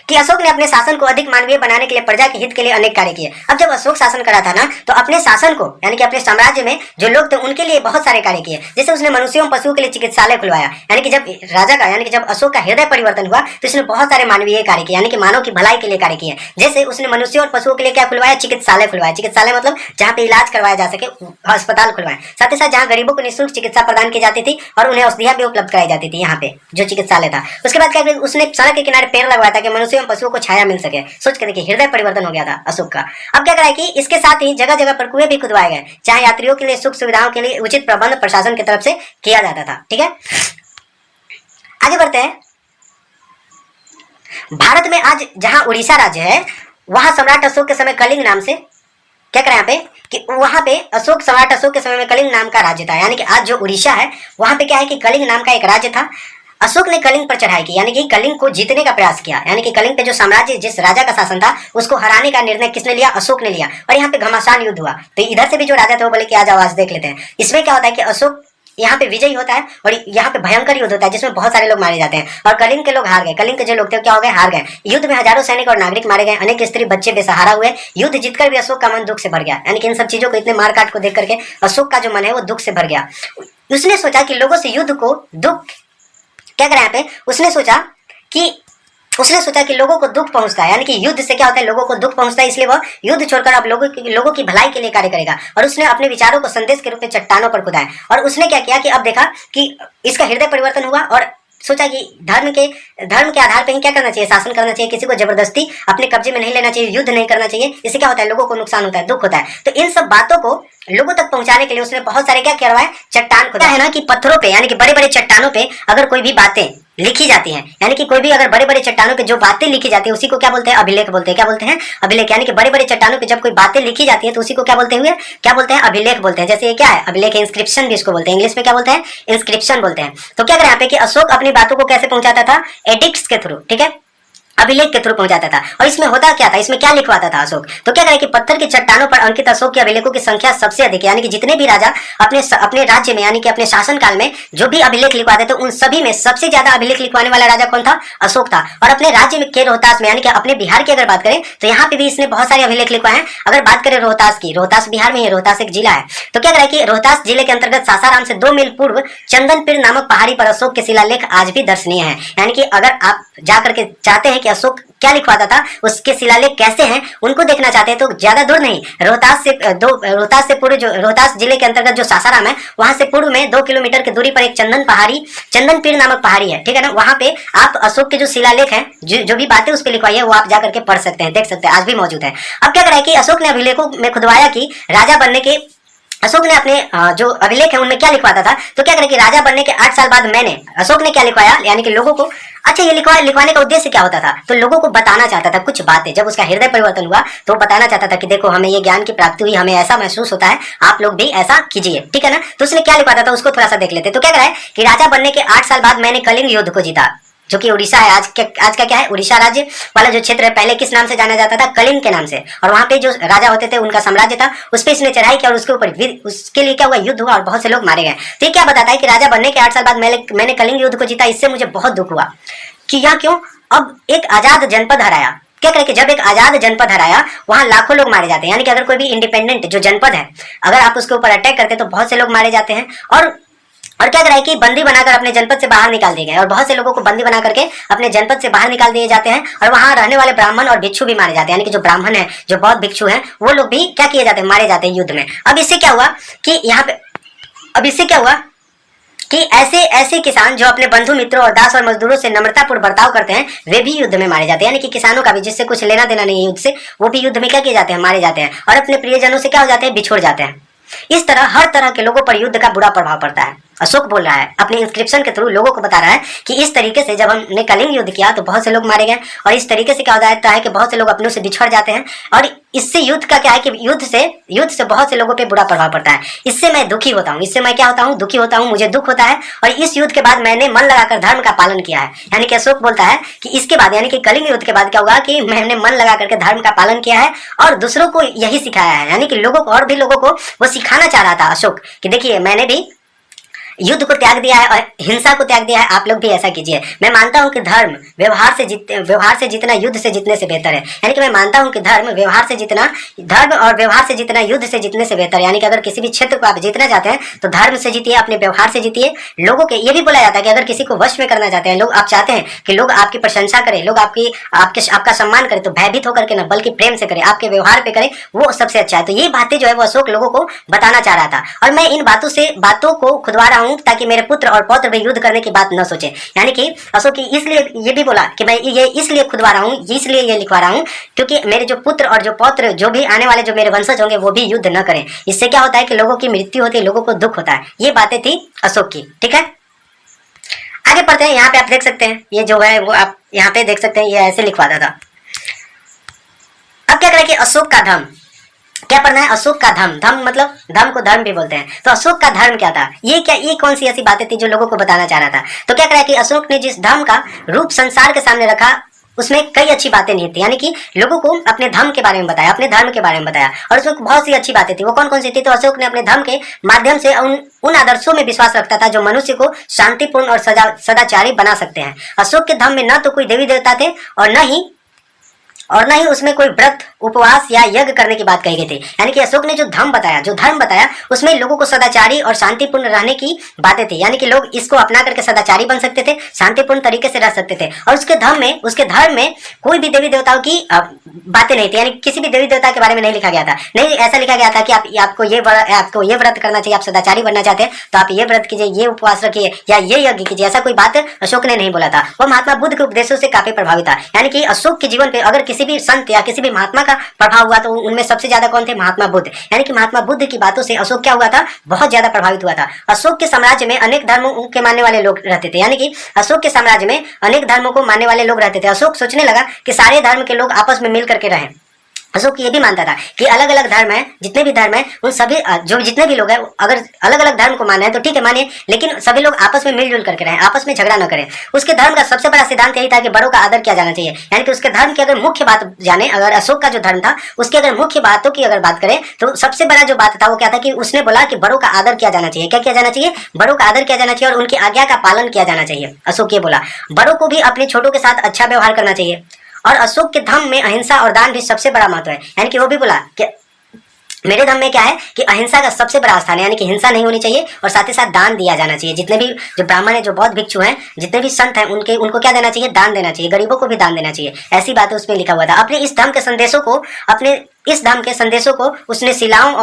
कि अशोक ने अपने शासन को अधिक मानवीय बनाने के लिए प्रजा के हित के लिए अनेक कार्य किए। अब जब अशोक शासन करा था ना, तो अपने शासन को यानी कि अपने साम्राज्य में जो लोग थे उनके लिए बहुत सारे कार्य किए। जैसे उसने मनुष्यों पशुओं के लिए चिकित्सालय खुलवाया। यानी कि जब राजा का यानी कि जब अशोक का हृदय परिवर्तन हुआ तो उसने बहुत सारे मानवीय कार्य किए, यानी कि मानव की भलाई के लिए कार्य किए। जैसे उसने मनुष्यों और पशुओं के लिए क्या खुलवाया, चिकित्सालय खुलवाया। चिकित्सालय मतलब जहाँ पे इलाज करवाया जा सके, अस्पताल खुलवाए। साथ ही साथ जहाँ गरीबों को निःशुल्क चिकित्सा प्रदान की जाती थी और उन्हें औषधियां भी उपलब्ध कराई जाती थी यहाँ पे जो चिकित्सालय था। उसके बाद क्या उसने सड़क के किनारे पेड़ लगवाया था कि मनुष्यों पशुओं को छाया मिल सके। सोच के देखिए, हृदय परिवर्तन हो गया था अशोक का। अब क्या करा है कि इसके साथ ही जगह जगह पर कुएं भी खुदवाए गए, चाहे यात्रियों के लिए सुख सुविधाओं के लिए उचित प्रबंध प्रशासन की तरफ से किया जाता था। ठीक है, आगे बढ़ते हैं। भारत में आज जहां उड़ीसा राज्य है वहां सम्राट अशोक के समय कलिंग नाम से क्या करें यहाँ पे कि वहां पे सम्राट अशोक के समय में कलिंग नाम का राज्य था। यानी कि आज जो उड़ीसा है वहां पे क्या है कि कलिंग नाम का एक राज्य था। अशोक ने कलिंग पर चढ़ाई की, यानी कि कलिंग को जीतने का प्रयास किया। यानी कि कलिंग पे जो साम्राज्य जिस राजा का शासन था उसको हराने का निर्णय किसने लिया, अशोक ने लिया। और यहाँ पे घमासान युद्ध हुआ। तो इधर से भी जो राजा थे वो बोले कि आज आवाज देख लेते हैं। इसमें क्या होता है कि अशोक यहाँ पे विजयी होता है और यहाँ पे भयंकर युद्ध होता है जिसमें बहुत सारे लोग मारे जाते हैं और कलिंग के लोग हार गए। कलिंग के जो लोग थे क्या हो गए, हार गए। युद्ध में हजारों सैनिक और नागरिक मारे गए, अनेक स्त्री बच्चे बेसहारा हुए। युद्ध जीतकर भी अशोक का मन दुख से भर गया। यानी कि इन सब चीजों को, इतने मारकाट को देख करके अशोक का जो मन है वो दुख से भर गया। उसने सोचा कि लोगों से युद्ध को दुख क्या करें यहाँ पे, उसने सोचा कि लोगों को दुख पहुंचता है। यानी कि युद्ध से क्या होता है, लोगों को दुख पहुंचता है, इसलिए वह युद्ध छोड़कर अब लोगों की भलाई के लिए कार्य करेगा। और उसने अपने विचारों को संदेश के रूप में चट्टानों पर खुदाया। और उसने क्या किया कि अब देखा कि इसका हृदय परिवर्तन हुआ और सोचा कि धर्म के आधार पर ही क्या करना चाहिए, शासन करना चाहिए, किसी को जबरदस्ती अपने कब्जे में नहीं लेना चाहिए, युद्ध नहीं करना चाहिए। इससे क्या होता है, लोगों को नुकसान होता है, दुख होता है। तो इन सब बातों को लोगों तक पहुंचाने के लिए उसने बहुत सारे क्या करवाए, चट्टान खोदा है ना, कि पत्थरों पे यानी कि बड़े बड़े चट्टानों पे अगर कोई भी बातें लिखी जाती हैं, यानी कि कोई भी अगर बड़े बड़े चट्टानों पे जो बातें लिखी जाती है उसी को क्या बोलते हैं, अभिलेख बोलते हैं। क्या बोलते हैं, अभिलेख। यानी कि बड़े बड़े चट्टानों पे जब कोई बातें लिखी जाती है तो उसी को क्या बोलते हैं, अभिलेख बोलते हैं। जैसे ये क्या है, अभिलेख, इंस्क्रिप्शन भी इसको बोलते हैं, इंग्लिश में क्या बोलते हैं, इंस्क्रिप्शन बोलते हैं। तो क्या करें यहाँ पे कि अशोक अपनी बातों को कैसे पहुंचाता था, एडिक्ट्स के थ्रू, ठीक है, अभिलेख के थ्रू पहुंचाता था। और इसमें होता क्या था, इसमें क्या लिखवाता था अशोक, तो क्या करें कि पत्थर की चट्टानों पर अंकित अशोक के अभिलेखों की संख्या सबसे अधिक है। यानी कि जितने भी राजा अपने राज्य में यानी कि अपने शासन काल में जो भी अभिलेख लिखवाते थे उन सभी में सबसे ज्यादा अभिलेख लिखवाने वाला राजा कौन था, अशोक था। और अपने राज्य में के रोहतास में यानी कि अपने बिहार की अगर बात करें तो यहाँ पे भी इसने बहुत सारे अभिलेख लिखवाए हैं। अगर बात करें रोहतास की, रोहतास बिहार में है, रोहतास एक जिला है। तो क्या करें कि रोहतास जिले के अंतर्गत सासाराम से 2 मील पूर्व चंदनपीर नामक पहाड़ी पर अशोक के शिलालेख आज भी दर्शनीय है। यानी कि अगर आप जाकर के चाहते हैं कि अशोक क्या लिखवाता था, उसके शिलालेख कैसे हैं, उनको देखना चाहते हैं तो ज्यादा दूर नहीं, रोहतास से पूर्व, जो रोहतास जिले के अंतर्गत जो सासाराम है वहां से पूर्व में 2 किलोमीटर की दूरी पर एक चंदनपीर नामक पहाड़ी है, ठीक है ना। वहां पे आप अशोक के जो शिलालेख हैं, जो भी बातें उस पर लिखवाई है वो आप जाकर के पढ़ सकते हैं, देख सकते हैं, आज भी मौजूद है। अब क्या करा है कि अशोक ने अभिलेखों में खुदवाया कि राजा बनने के अशोक ने अपने जो अभिलेख है उनमें क्या लिखवाता था, तो क्या करें कि राजा बनने के 8 साल बाद अशोक ने क्या लिखवाया, यानी कि लिखों को, अच्छा ये लिखवाने का उद्देश्य क्या होता था, तो लोगों को बताना चाहता था कुछ बातें। जब उसका हृदय परिवर्तन हुआ तो बताना चाहता था कि देखो हमें ये ज्ञान की प्राप्ति हुई, हमें ऐसा महसूस होता है, आप लोग भी ऐसा कीजिए, ठीक है ना। तो उसने क्या लिखवाता था उसको थोड़ा सा देख लेते। तो क्या करा है कि राजा बनने के 8 साल बाद मैंने कलिंग युद्ध को जीता, जो कि उड़ीसा है, आज का क्या है, उड़ीसा राज्य वाला जो क्षेत्र है, पहले किस नाम से जाना जाता था, कलिंग के नाम से। और वहां पे जो राजा होते थे उनका साम्राज्य था, उस पे इसने चढ़ाई किया और उसके ऊपर उसके लिए क्या हुआ, युद्ध हुआ और बहुत से लोग मारे गए। तो ये क्या बताता है कि राजा बनने के 8 साल बाद मैंने कलिंग युद्ध को जीता, इससे मुझे बहुत दुख हुआ कि यह क्यों, अब एक आजाद जनपद हराया। क्या करें कि जब एक आजाद जनपद हराया वहां लाखों लोग मारे जाते हैं। यानी कि अगर कोई भी इंडिपेंडेंट जो जनपद है अगर आप उसके ऊपर अटैक करते हैं तो बहुत से लोग मारे जाते हैं। और क्या करा है कि बंदी बनाकर अपने जनपद से बाहर निकाल दिए गए और बहुत से लोगों को बंदी बना करके अपने जनपद से बाहर निकाल दिए जाते हैं। और वहां रहने वाले ब्राह्मण और भिक्षु भी मारे जाते हैं, यानी कि जो ब्राह्मण है, जो बौद्ध भिक्षु हैं, वो लोग भी क्या किए जाते हैं, मारे जाते हैं युद्ध में। अब इससे क्या हुआ कि ऐसे किसान जो अपने बंधु मित्रों और दास और मजदूरों से नम्रतापूर्ण बर्ताव करते हैं वे भी युद्ध में मारे जाते हैं। यानी कि किसानों का भी जिससे कुछ लेना देना नहीं है युद्ध से, वो भी युद्ध में क्या किए जाते हैं, मारे जाते हैं। और अपने प्रियजनों से क्या हो जाते हैं, बिछोड़ जाते हैं। इस तरह हर तरह के लोगों पर युद्ध का बुरा प्रभाव पड़ता है। अशोक बोल रहा है अपने इंस्क्रिप्शन के थ्रू लोगों को बता रहा है कि इस तरीके से जब हमने कलिंग युद्ध किया तो बहुत से लोग मारे गए और इस तरीके से क्या होता है कि बहुत से लोग अपनों से बिछड़ जाते हैं। और इससे युद्ध का क्या है कि युद्ध से बहुत से लोगों पे बुरा प्रभाव पड़ता है। इससे मैं दुखी होता हूँ, इससे मैं क्या होता हूँ, दुखी होता हूँ, मुझे दुख होता है। और इस युद्ध के बाद मैंने मन लगाकर धर्म का पालन किया है। यानी कि अशोक बोलता है कि इसके बाद यानी कि कलिंग युद्ध के बाद क्या होगा कि मैंने मन लगा करके धर्म का पालन किया है और दूसरों को यही सिखाया है। यानी कि लोगों को और भी लोगों को वो सिखाना चाह रहा था अशोक कि देखिए मैंने भी युद्ध को त्याग दिया है और हिंसा को त्याग दिया है, आप लोग भी ऐसा कीजिए। मैं मानता हूं कि धर्म व्यवहार से जितना युद्ध से जीतने से बेहतर है। यानी कि मैं मानता हूं कि धर्म और व्यवहार से जितना युद्ध से जीतने से बेहतर है। यानी कि अगर किसी भी क्षेत्र को आप जीतना चाहते हैं तो धर्म से जीतिए, अपने व्यवहार से जीतिए। लोगों के ये भी बोला जाता है कि अगर किसी को वश में करना चाहते हैं लोग, आप चाहते हैं कि लोग आपकी प्रशंसा करें, लोग आपका सम्मान करें, तो भयभीत होकर के ना बल्कि प्रेम से करें, आपके व्यवहार पे करें, वो सबसे अच्छा है। तो ये बातें जो है वो अशोक लोगों को बताना चाह रहा था। और मैं इन बातों को खुदवा रहा हूं ताकि मेरे पुत्र और पौत्र भी युद्ध करने की बात न सोचे। यानी कि अशोक की इसलिए ये भी बोला कि मैं ये इसलिए खुदवा रहा हूँ, इसलिए ये लिखवा रहा हूँ क्योंकि मेरे जो पुत्र और जो पौत्र जो भी आने वाले जो मेरे वंशज होंगे वो भी युद्ध न करें। इससे क्या होता है कि लोगों की मृत्यु होती है, लोगों को दुख होता है। ये बातें थी अशोक की, ठीक है। आगे पढ़ते हैं। यहाँ पे आप देख सकते हैं ये जो है वो आप यहाँ पे देख सकते हैं, ये ऐसे लिखवाता था। अब क्या करें कि अशोक का धर्म क्या पढ़ना है, अशोक का धर्म मतलब धर्म को धर्म भी बोलते हैं। तो अशोक का धर्म क्या था, ये कौन सी ऐसी बातें थी जो लोगों को बताना चाह रहा था। तो क्या करा कि अशोक ने जिस धर्म का रूप संसार के सामने रखा उसमें कई अच्छी बातें नहीं थी। यानी कि लोगों को अपने धर्म के बारे में बताया, अपने धर्म के बारे में बताया और उसमें बहुत सी अच्छी बातें थी। वो कौन कौन सी थी, तो अशोक ने अपने धर्म के माध्यम से उन आदर्शों में विश्वास रखता था जो मनुष्य को शांतिपूर्ण और सदाचारी बना सकते हैं। अशोक के धर्म में न तो कोई देवी देवता थे और न ही उसमें कोई व्रत उपवास या यज्ञ करने की बात कही गई थी। यानी कि अशोक ने जो धर्म बताया उसमें लोगों को सदाचारी और शांतिपूर्ण रहने की बातें थी। यानी कि लोग इसको अपना करके सदाचारी बन सकते थे, शांतिपूर्ण तरीके से रह सकते थे। और उसके धर्म में कोई भी देवी देवताओं की बातें नहीं थी। यानी किसी भी देवी देवता के बारे में नहीं लिखा गया था। नहीं ऐसा लिखा गया था कि आपको ये व्रत करना चाहिए, आप सदाचारी बनना चाहते हैं तो आप ये व्रत कीजिए, ये उपवास रखिए या ये यज्ञ कीजिए। ऐसा कोई बात अशोक ने नहीं बोला था। वो महात्मा बुद्ध के उपदेशों से काफी प्रभावित था। यानी कि अशोक के जीवन पे अगर किसी भी संत या किसी भी महात्मा का प्रभाव हुआ तो उनमें सबसे ज्यादा कौन थे? महात्मा बुद्ध। यानी कि महात्मा बुद्ध की बातों से अशोक क्या हुआ था? बहुत ज्यादा प्रभावित हुआ था। अशोक के साम्राज्य में अनेक धर्मों के मानने वाले लोग रहते थे। यानी कि अशोक के साम्राज्य में अनेक धर्मों को मानने वाले लोग रहते थे। अशोक सोचने लगा कि सारे धर्म के लोग आपस में मिल करके रहें। अशोक ये भी मानता था कि अलग अलग धर्म है, जितने भी धर्म है उन सभी जो जितने भी लोग हैं अगर अलग अलग धर्म को माने हैं तो ठीक है मानिए, लेकिन सभी लोग आपस में मिलजुल करके रहें, आपस में झगड़ा न करें। उसके धर्म का सबसे बड़ा सिद्धांत यही था कि बड़ों का आदर किया जाना चाहिए। यानी कि उसके धर्म की अगर मुख्य बात जाने, अगर अशोक का जो धर्म था उसकी अगर मुख्य बातों की अगर बात करें तो सबसे बड़ा जो बात था वो क्या था कि उसने बोला कि बड़ों का आदर किया जाना चाहिए। क्या किया जाना चाहिए? बड़ों का आदर किया जाना चाहिए और उनकी आज्ञा का पालन किया जाना चाहिए। अशोक ये बोला। बड़ों को भी अपने छोटों के साथ अच्छा व्यवहार करना चाहिए। और अशोक के धर्म में अहिंसा और दान भी सबसे बड़ा महत्व है। यानी कि वो भी बोला कि मेरे धर्म में क्या है कि अहिंसा का सबसे बड़ा स्थान है। यानी कि हिंसा नहीं होनी चाहिए और साथ ही साथ दान दिया जाना चाहिए। जितने भी जो ब्राह्मण है, जो बौद्ध भिक्षु हैं, जितने भी संत हैं उनको क्या देना चाहिए? दान देना चाहिए। गरीबों को भी दान देना चाहिए। ऐसी बातें उसमें लिखा हुआ था। अपने इस धर्म के संदेशों को उसने शिलाओं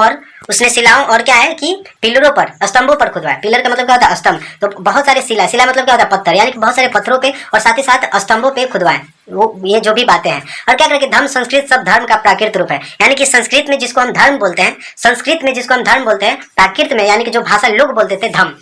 और क्या है कि पिलरों पर, स्तंभों पर खुदवाया। पिलर का मतलब क्या होता है? स्तंभ। तो बहुत सारे शिला मतलब क्या होता है? पत्थर। यानी कि बहुत सारे पत्थरों पे और साथ ही साथ स्तंभों पे खुदवाए वो ये जो भी बातें हैं। और क्या करें कि धर्म संस्कृत सब धर्म का प्राकृत रूप है। यानी कि संस्कृत में जिसको हम धर्म बोलते हैं, प्राकृत में यानी कि जो भाषा लोग बोलते थे धर्म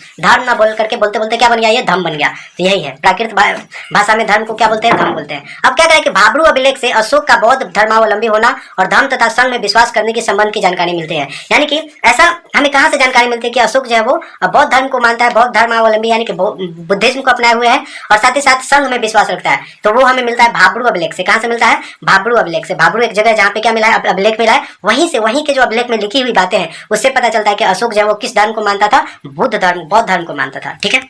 ना बोल करके बोलते क्या बन गया? ये धम बन गया। तो यही है, प्राकृत भाषा में धर्म को क्या बोलते हैं? धम बोलते हैं। अब क्या करें कि भाब्रू अभिलेख से अशोक का बौद्ध धर्मावलंबी होना और धर्म तथा संघ में विश्वास करने के संबंध की जानकारी मिलती है। यानी कि ऐसा हमें कहाँ से जानकारी मिलती है कि अशोक जो है वो बौद्ध धर्म को मानता है, बौद्ध धर्मावलंबी यानी कि बुद्धिज्म को अपनाए हुए है और साथ ही साथ संघ में विश्वास रखता है। तो वो हमें मिलता है भाब्रू अभिलेख से। कहाँ से मिलता है? भाब्रू अभिलेख से। भाब्रू एक जगह जहाँ पे क्या मिला है? अभिलेख मिला है। वहीं के जो अभिलेख में लिखी हुई बातें हैं उससे पता चलता है कि अशोक जो है वो किस धर्म को मानता था? बौद्ध धर्म को मानता था। ठीक है,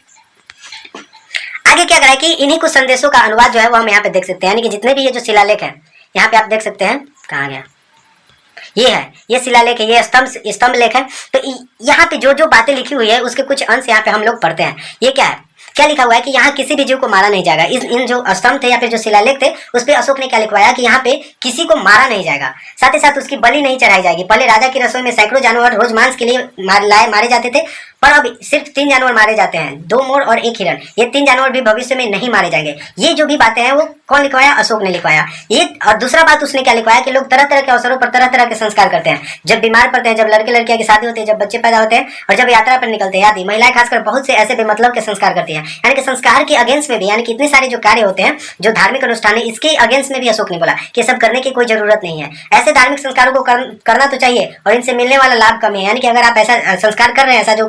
आगे क्या करा है कि इन्हीं कुछ संदेशों का अनुवाद जो है वो हम यहाँ पे देख सकते हैं। यानी कि जितने भी ये जो शिलालेख है यहाँ पे आप देख सकते हैं। कहाँ गया? ये है, ये शिलालेख है, ये स्तंभ लेख है। तो यहाँ पे जो बातें लिखी हुई है उसके कुछ अंश यहाँ पे हम लोग पढ़ते हैं। ये क्या है? क्या लिखा हुआ है कि यहाँ किसी भी जीव को मारा नहीं जाएगा। इन जो स्तंभ थे या फिर जो शिलालेख थे उस पे अशोक ने क्या लिखवाया कि यहाँ पे किसी को मारा नहीं जाएगा, साथ ही साथ उसकी बलि नहीं चढ़ाई जाएगी। पहले राजा की रसोई में सैकड़ों जानवर रोज मांस के लिए मारे जाते थे, पर अब सिर्फ 3 जानवर मारे जाते हैं, 2 मोर और 1 हिरण। ये 3 जानवर भी भविष्य में नहीं मारे जाएंगे। ये जो भी बातें हैं वो कौन लिखवाया? अशोक ने लिखवाया। ये और दूसरा बात उसने क्या लिखवाया कि लोग तरह तरह के अवसरों पर तरह तरह के संस्कार करते हैं। जब बीमार पड़ते हैं, जब लड़के लड़कियां की शादी होती है, जब बच्चे पैदा होते हैं और जब यात्रा पर निकलते हैं आदि। महिलाएं खासकर बहुत से ऐसे बेमतलब के संस्कार करती हैं। यानी कि संस्कार के अगेंस्ट में भी, यानी कि इतने सारे जो कार्य होते हैं, जो धार्मिक अनुष्ठान है, इसके अगेंस्ट में भी अशोक ने बोला कि सब करने की कोई जरूरत नहीं है। ऐसे धार्मिक संस्कारों को करना तो चाहिए और इनसे मिलने वाला लाभ कम है। यानी कि अगर आप ऐसा संस्कार कर रहे हैं, ऐसा जो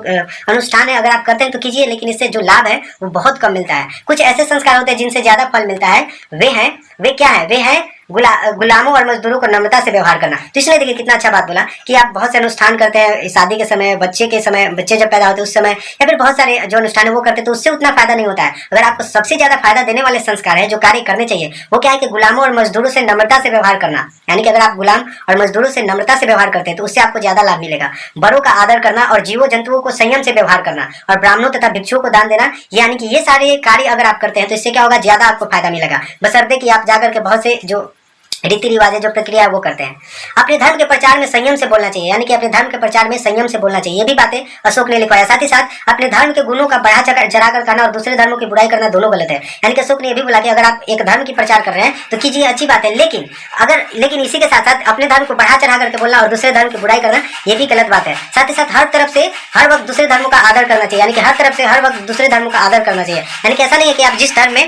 अनुष्ठान है अगर आप करते हैं तो कीजिए, लेकिन इससे जो लाभ है वो बहुत कम मिलता है। कुछ ऐसे संस्कार होते हैं जिनसे ज्यादा फल मिलता है। वे क्या है? वे हैं गुलामों और मजदूरों को नम्रता से व्यवहार करना। तो इसलिए देखिए कितना अच्छा बात बोला कि आप बहुत से अनुष्ठान करते हैं शादी के समय, बच्चे जब पैदा होते हैं उस समय, या फिर बहुत सारे जो अनुष्ठान है वो करते हैं, तो उससे उतना फायदा नहीं होता है। अगर आपको सबसे ज्यादा फायदा देने वाले संस्कार है, जो कार्य करने चाहिए, वो क्या है कि गुलामों और मजदूरों से नम्रता से व्यवहार करना। यानी कि अगर आप गुलाम और मजदूरों से नम्रता से व्यवहार करते हैं तो उससे आपको ज्यादा लाभ मिलेगा। बड़ों का आदर करना और जीवों जंतुओं को संयम से व्यवहार करना और ब्राह्मणों तथा भिक्षुओं को दान देना। यानी कि ये सारे कार्य अगर आप करते हैं तो इससे क्या होगा? ज्यादा आपको फायदा मिलेगा, बशर्ते कि आप जाकर के बहुत से जो रीति रिवाज है, जो प्रक्रिया है वो करते हैं। अपने धर्म के प्रचार में संयम से बोलना चाहिए। यानी कि अपने धर्म के प्रचार में संयम से बोलना चाहिए। ये भी बातें अशोक ने लिखवाया। साथ ही साथ अपने धर्म के गुणों का बढ़ा चढ़ाकर करना और दूसरे धर्मों की बुराई करना दोनों गलत है। यानी कि अशोक ने ये भी बोला कि अगर आप एक धर्म की प्रचार कर रहे हैं तो कीजिए, अच्छी बात है, लेकिन इसी के साथ साथ अपने धर्म को बढ़ा चढ़ा करके बोलना और दूसरे धर्म की बुराई करना ये भी गलत बात है। साथ ही साथ हर तरफ से हर वक्त दूसरे धर्मों का आदर करना चाहिए। यानी कि हर तरफ से हर वक्त दूसरे धर्मों का आदर करना चाहिए। यानी कि ऐसा नहीं है कि आप जिस धर्म में।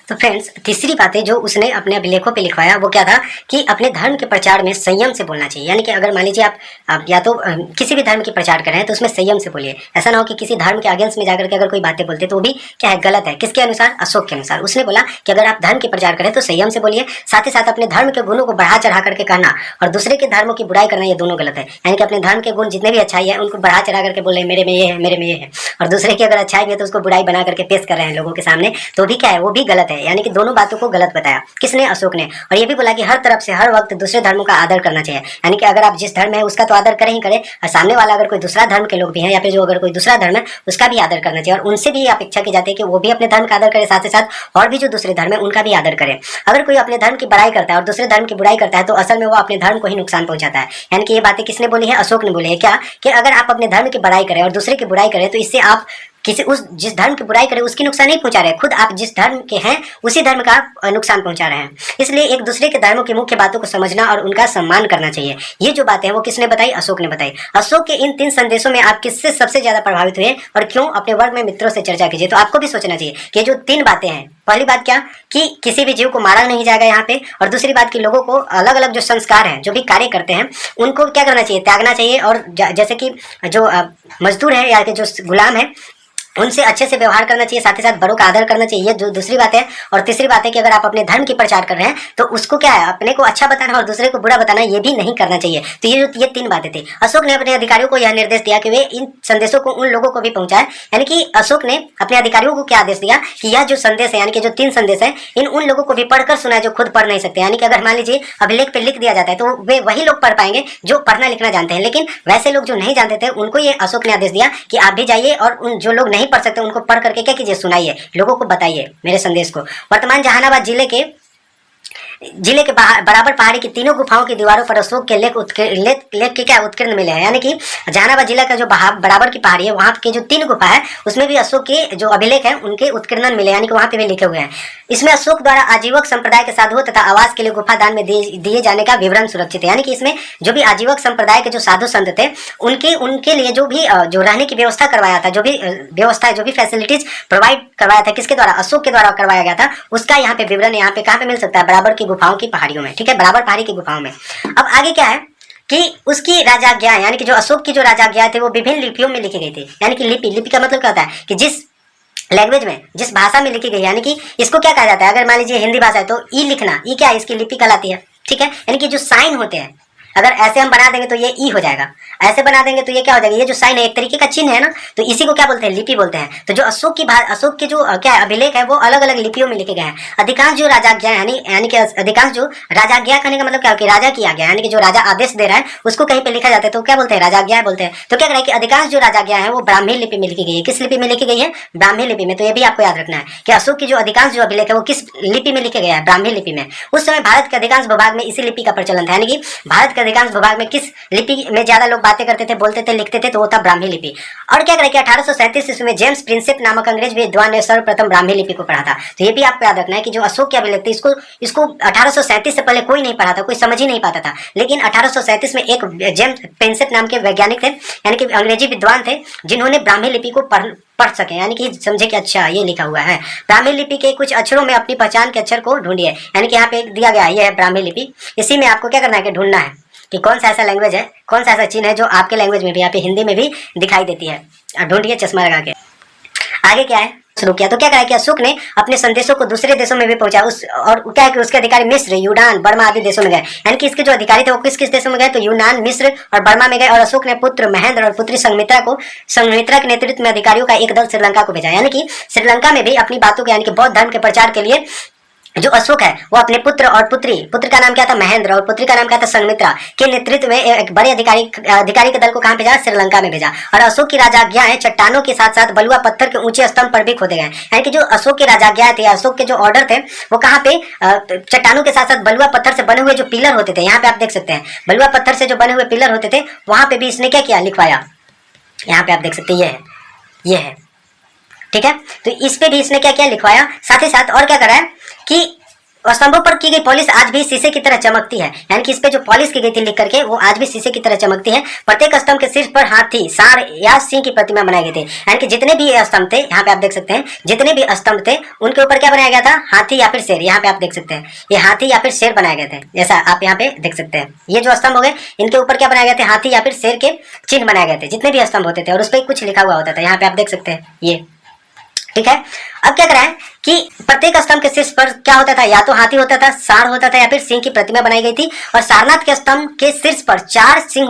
तो फ्रेंड्स, तीसरी बातें जो उसने अपने अभिलेखों पे लिखवाया वो क्या था कि अपने धर्म के प्रचार में संयम से बोलना चाहिए। यानी कि अगर मान लीजिए आप या तो किसी भी धर्म की प्रचार कर रहे हैं तो उसमें संयम से बोलिए। ऐसा ना हो कि किसी धर्म के अगेंस्ट में जाकर के अगर कोई बातें बोलते तो वो भी क्या है? गलत है। किसके अनुसार? अशोक के अनुसार। उसने बोला कि अगर आप धर्म की प्रचार करें तो संयम से बोलिए। साथ ही साथ अपने धर्म के गुणों को बढ़ा चढ़ा करके कहना और दूसरे के धर्मों की बुराई करना, ये दोनों गलत है। यानी कि अपने धर्म के गुण जितने भी अच्छाई है उनको बढ़ा चढ़ा करके बोल रहे हैं मेरे में ये है, मेरे में ये है, और दूसरे की अगर अच्छाई है तो उसको बुराई बना करके पेश कर रहे हैं लोगों के सामने, तो भी क्या है? वो भी गलत है। है, यानी कि दोनों बातों को गलत बताया। किसने? अशोक ने। और ये भी बोला कि हर तरफ से हर वक्त दूसरे धर्मों का आदर करना चाहिए, यानी कि अगर आप जिस धर्म है उसका तो आदर करें ही करें, और सामने वाला अगर कोई दूसरा धर्म के लोग भी हैं या फिर जो अगर कोई दूसरा धर्म है उसका भी आदर करना चाहिए, और उनसे भी अपेक्षा की जाती है कि वो भी अपने धर्म का आदर करे, साथ ही साथ और भी जो दूसरे धर्म है उनका भी आदर करें। अगर कोई अपने धर्म की बड़ाई करता है और दूसरे धर्म की बुराई करता है तो असल में वो अपने धर्म को ही नुकसान पहुंचाता है। यानी कि ये बातें किसने बोली है? अशोक ने बोली है। क्या? कि अगर आप अपने धर्म की बड़ाई करें और दूसरे की बुराई करें तो इससे आप किसी उस जिस धर्म की बुराई करे उसकी नुकसान नहीं पहुंचा रहे, खुद आप जिस धर्म के हैं उसी धर्म का नुकसान पहुंचा रहे हैं। इसलिए एक दूसरे के धर्मों की मुख्य बातों को समझना और उनका सम्मान करना चाहिए। ये जो बातें हैं वो किसने बताई? अशोक ने बताई। अशोक के इन 3 संदेशों में आप किससे सबसे ज्यादा प्रभावित हुए और क्यों? अपने वर्ग में मित्रों से चर्चा कीजिए। तो आपको भी सोचना चाहिए कि जो 3 बातें हैं, पहली बात क्या कि किसी भी जीव को मारा नहीं जाएगा यहाँ पे, और दूसरी बात कि लोगों को अलग अलग जो संस्कार हैं, जो भी कार्य करते हैं उनको क्या करना चाहिए? त्यागना चाहिए, और जैसे कि जो मजदूर है या जो गुलाम है उनसे अच्छे से व्यवहार करना चाहिए, साथ ही साथ बड़ों का आदर करना चाहिए। ये जो दूसरी बात है। और तीसरी बात है कि अगर आप अपने धर्म की प्रचार कर रहे हैं तो उसको क्या है? अपने को अच्छा बताना और दूसरे को बुरा बताना ये भी नहीं करना चाहिए। तो ये 3 बातें थी। अशोक ने अपने अधिकारियों को यह निर्देश दिया कि वे इन संदेशों को उन लोगों को भी पहुंचाए, यानी कि अशोक ने अपने अधिकारियों को क्या आदेश दिया कि यह जो संदेश है, यानी कि जो 3 संदेश है, इन उन लोगों को भी पढ़कर सुनाए जो खुद पढ़ नहीं सकते। यानी कि अगर मान लीजिए अभिलेख पे लिख दिया जाता है तो वे वही लोग पढ़ पाएंगे जो पढ़ना लिखना जानते हैं, लेकिन वैसे लोग जो नहीं जानते थे उनको ये अशोक ने आदेश दिया कि आप भी जाइए और उन जो लोग नहीं पढ़ सकते उनको पढ़ करके क्या कीजिए? सुनाइए, लोगों को बताइए मेरे संदेश को। वर्तमान जहानाबाद जिले के बराबर पहाड़ी की तीनों गुफाओं की दीवारों पर अशोक के लेख के क्या उत्कीर्ण मिले हैं, यानी कि जहानाबाद जिला का जो बराबर की पहाड़ी है वहां के जो 3 गुफा है उसमें भी अशोक के जो अभिलेख हैं उनके उत्कीर्णन मिले, यानी कि वहां पे भी लिखे हुए हैं। इसमें अशोक द्वारा आजीवक संप्रदाय के साधुओं तथा आवास के लिए गुफा दान में दिए जाने का विवरण सुरक्षित है, यानी कि इसमें जो भी आजीवक संप्रदाय के जो साधु संत थे उनके लिए जो भी जो रहने की व्यवस्था करवाया था, जो भी व्यवस्था जो भी फैसिलिटीज प्रोवाइड करवाया था, किसके द्वारा? अशोक के द्वारा करवाया गया था। उसका यहाँ पे विवरण यहाँ पे कहाँ पे मिल सकता है? बराबर की गुफाओं की पहाड़ियों में। ठीक है, बराबर पहाड़ी की गुफाओं में। अब आगे क्या है कि उसकी राजाज्ञा, यानी कि जो अशोक की जो राजाज्ञा थे वो विभिन्न लिपियों में लिखी गई थी। यानी कि लिपि का मतलब क्या होता है कि जिस लैंग्वेज में, जिस भाषा में लिखी गई, यानी कि इसको क्या कहा जाता है? अगर मान लीजिए हिंदी भाषा है तो ई लिखना, ई क्या है? इसकी लिपि कहलाती है। ठीक है, यानी कि जो साइन होते हैं, अगर ऐसे हम बना देंगे तो ये ई हो जाएगा, ऐसे बना देंगे तो ये क्या हो जाएगा? ये जो साइन है एक तरीके का चिन्ह है ना, तो इसी को क्या बोलते हैं? लिपि बोलते हैं। तो जो अशोक के जो क्या अभिलेख है वो अलग अलग लिपियों में लिखे गए हैं। अधिकांश जो राजाज्ञा यानी कि अधिकांश जो राजाज्ञा कहने का मतलब क्या हो कि राजा की आज्ञा, यानी कि जो राजा आदेश दे रहा है उसको कहीं पे लिखा जाता है तो क्या बोलते हैं? राजाज्ञा बोलते हैं। तो क्या करें कि अधिकांश जो राजाज्ञा है वो ब्राह्मी लिपि में लिखी गई है। किस लिपि में लिखी गई है? ब्राह्मी लिपि में। तो ये भी आपको याद रखना है कि अशोक की जो अधिकांश जो अभिलेख है वो किस लिपि में लिखे गया है? ब्राह्मी लिपि में। उस समय भारत के अधिकांश भूभाग में इसी लिपि का प्रचलन था, यानी कि भारत के अधिकांश भूभाग में किस लिपि में ज्यादा लोग बातें करते थे, बोलते थे, लिखते थे, तो वो था ब्राह्मी लिपि। और क्या करें कि 1837 ईस्वी में जेम्स प्रिंसेप नामक अंग्रेज विद्वान ने सर्वप्रथम ब्राह्मी लिपि को पढ़ा था। तो ये भी आपको याद रखना है कि जो अशोक के अभिलेख थे इसको 1837 से पहले कोई नहीं पढ़ा था, कोई समझ ही नहीं पाता था, लेकिन 1837 में एक जेम्स प्रिंसेप नाम के वैज्ञानिक थे, यानी कि अंग्रेजी विद्वान थे, जिन्होंने ब्राह्मी लिपि को पढ़ सके, यानी कि समझे कि अच्छा ये लिखा हुआ है। ब्राह्मी लिपि के कुछ अक्षरों में अपनी पहचान के अक्षर को ढूंढिए, यानी कि यहाँ पे दिया गया है, ये है ब्राह्मी लिपि। इसी में आपको क्या करना है कि ढूंढना है कि कौन सा ऐसा लैंग्वेज है, कौन सा ऐसा चिन्ह है जो आपके लैंग्वेज में भी, यहाँ पे हिंदी में भी दिखाई देती है। ढूंढिए चश्मा लगा के। आगे क्या है? शुरू किया तो क्या करा कि अशोक ने अपने संदेशों को दूसरे देशों में भी पहुंचा। और क्या है कि उसके अधिकारी मिस्र, यूनान, बर्मा आदि देशों में गए। यानी कि इसके जो अधिकारी थे वो किस किस देशों में गए? तो यूनान, मिस्र और बर्मा में गए। और अशोक ने पुत्र महेंद्र और पुत्री संघमित्रा के नेतृत्व में अधिकारियों का एक दल श्रीलंका को भेजा। यानी कि श्रीलंका में भी अपनी बातों के, यानी कि बौद्ध धर्म के प्रचार के लिए जो अशोक है वो अपने पुत्र और पुत्र का नाम क्या था? महेंद्र, और पुत्री का नाम क्या था? संघमित्रा के नेतृत्व में एक बड़े अधिकारी के दल को कहां भेजा? श्रीलंका में भेजा। और अशोक की राजाज्ञाएं चट्टानों के साथ साथ बलुआ पत्थर के ऊंचे स्तंभ पर भी खोदे गए। यानी कि जो अशोक की राजाज्ञाएं थे, अशोक के जो ऑर्डर थे वो कहाँ पे? चट्टानों के साथ साथ बलुआ पत्थर से बने हुए जो पिलर होते थे, यहाँ पे आप देख सकते हैं बलुआ पत्थर से जो बने हुए पिलर होते थे वहां पे भी इसने क्या किया? लिखवाया। यहाँ पे आप देख सकते हैं ये है। ठीक है, तो इस पे भी इसने क्या किया? लिखवाया। साथ ही साथ और क्या करा है कि स्तंभों पर की गई पॉलिश आज भी शीशे की तरह चमकती है। यानी कि इस पे जो पॉलिश की गई थी लिख करके वो आज भी शीशे की तरह चमकती है। प्रत्येक स्तंभ के शीर्ष पर हाथी, सांड या सिंह की प्रतिमा बनाई गई थी। यानी कि जितने भी स्तंभ थे, यहाँ पे आप देख सकते हैं, जितने भी स्तंभ थे उनके ऊपर क्या बनाया गया था? हाथी या फिर शेर। यहाँ पे आप देख सकते हैं ये हाथी या फिर शेर बनाए गए थे, जैसा आप यहाँ पे देख सकते हैं। ये जो स्तंभ हो गए इनके ऊपर क्या बनाए गए थे? हाथी या फिर शेर के चिन्ह बनाए गए थे, जितने भी स्तंभ होते थे, और उस पर कुछ लिखा हुआ होता था। यहाँ पे आप देख सकते हैं ये। ठीक है, अब क्या करा है कि प्रत्येक स्तंभ के शीर्ष पर क्या होता था, या तो हाथी होता था, सांड होता था, या फिर सिंह की प्रतिमा बनाई गई थी। और सारनाथ के स्तंभ के शीर्ष पर चार सिंह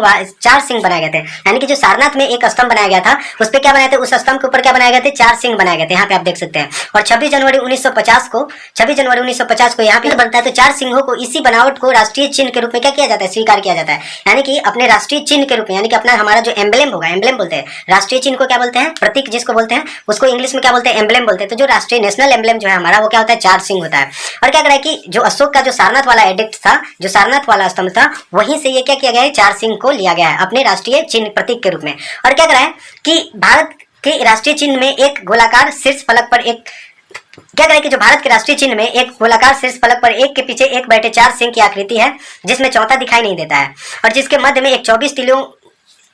बनाए गए थे। यानी कि जो सारनाथ में एक स्तंभ बनाया गया था उस पर क्या बनाए थे, उस स्तंभ के ऊपर क्या बनाए गए थे, चार सिंह बनाए गए थे। यहाँ पे आप देख सकते हैं। और 26 जनवरी 1950 को यहाँ पे बनता है। तो चार सिंहों को, इसी बनावट को राष्ट्रीय चिन्ह के रूप में क्या किया जाता है, स्वीकार किया जाता है। यानी कि अपने राष्ट्रीय चिन्ह के रूप में, यानी कि अपना हमारा जो एम्बलेम होगा, एम्बलेम बोलते हैं राष्ट्रीय चिन्ह को, क्या बोलते हैं, प्रतीक जिसको बोलते हैं, उसको इंग्लिश में क्या बोलते हैं, एम्बलेम बोलते हैं। तो जो राष्ट्रीय नेशनल एम्बलेम जो है हमारा, वो क्या होता है, चार सिंह होता है। और क्या करा है कि जो अशोक का जो सारनाथ वाला एडिक्ट था, जो सारनाथ वाला स्तंभ था, वहीं से ये क्या किया गया है, चार सिंह को लिया गया है अपने राष्ट्रीय चिन्ह प्रतीक के रूप में। और क्या करा है कि भारत के राष्ट्रीय चिन्ह में एक गोलाकार शीर्ष फलक पर एक, क्या करें कि जो भारत के राष्ट्रीय चिन्ह में एक गोलाकार शीर्ष फलक पर एक के पीछे एक बैठे चार सिंह की आकृति है, जिसमें चौथा दिखाई नहीं देता है, और जिसके मध्य में एक 24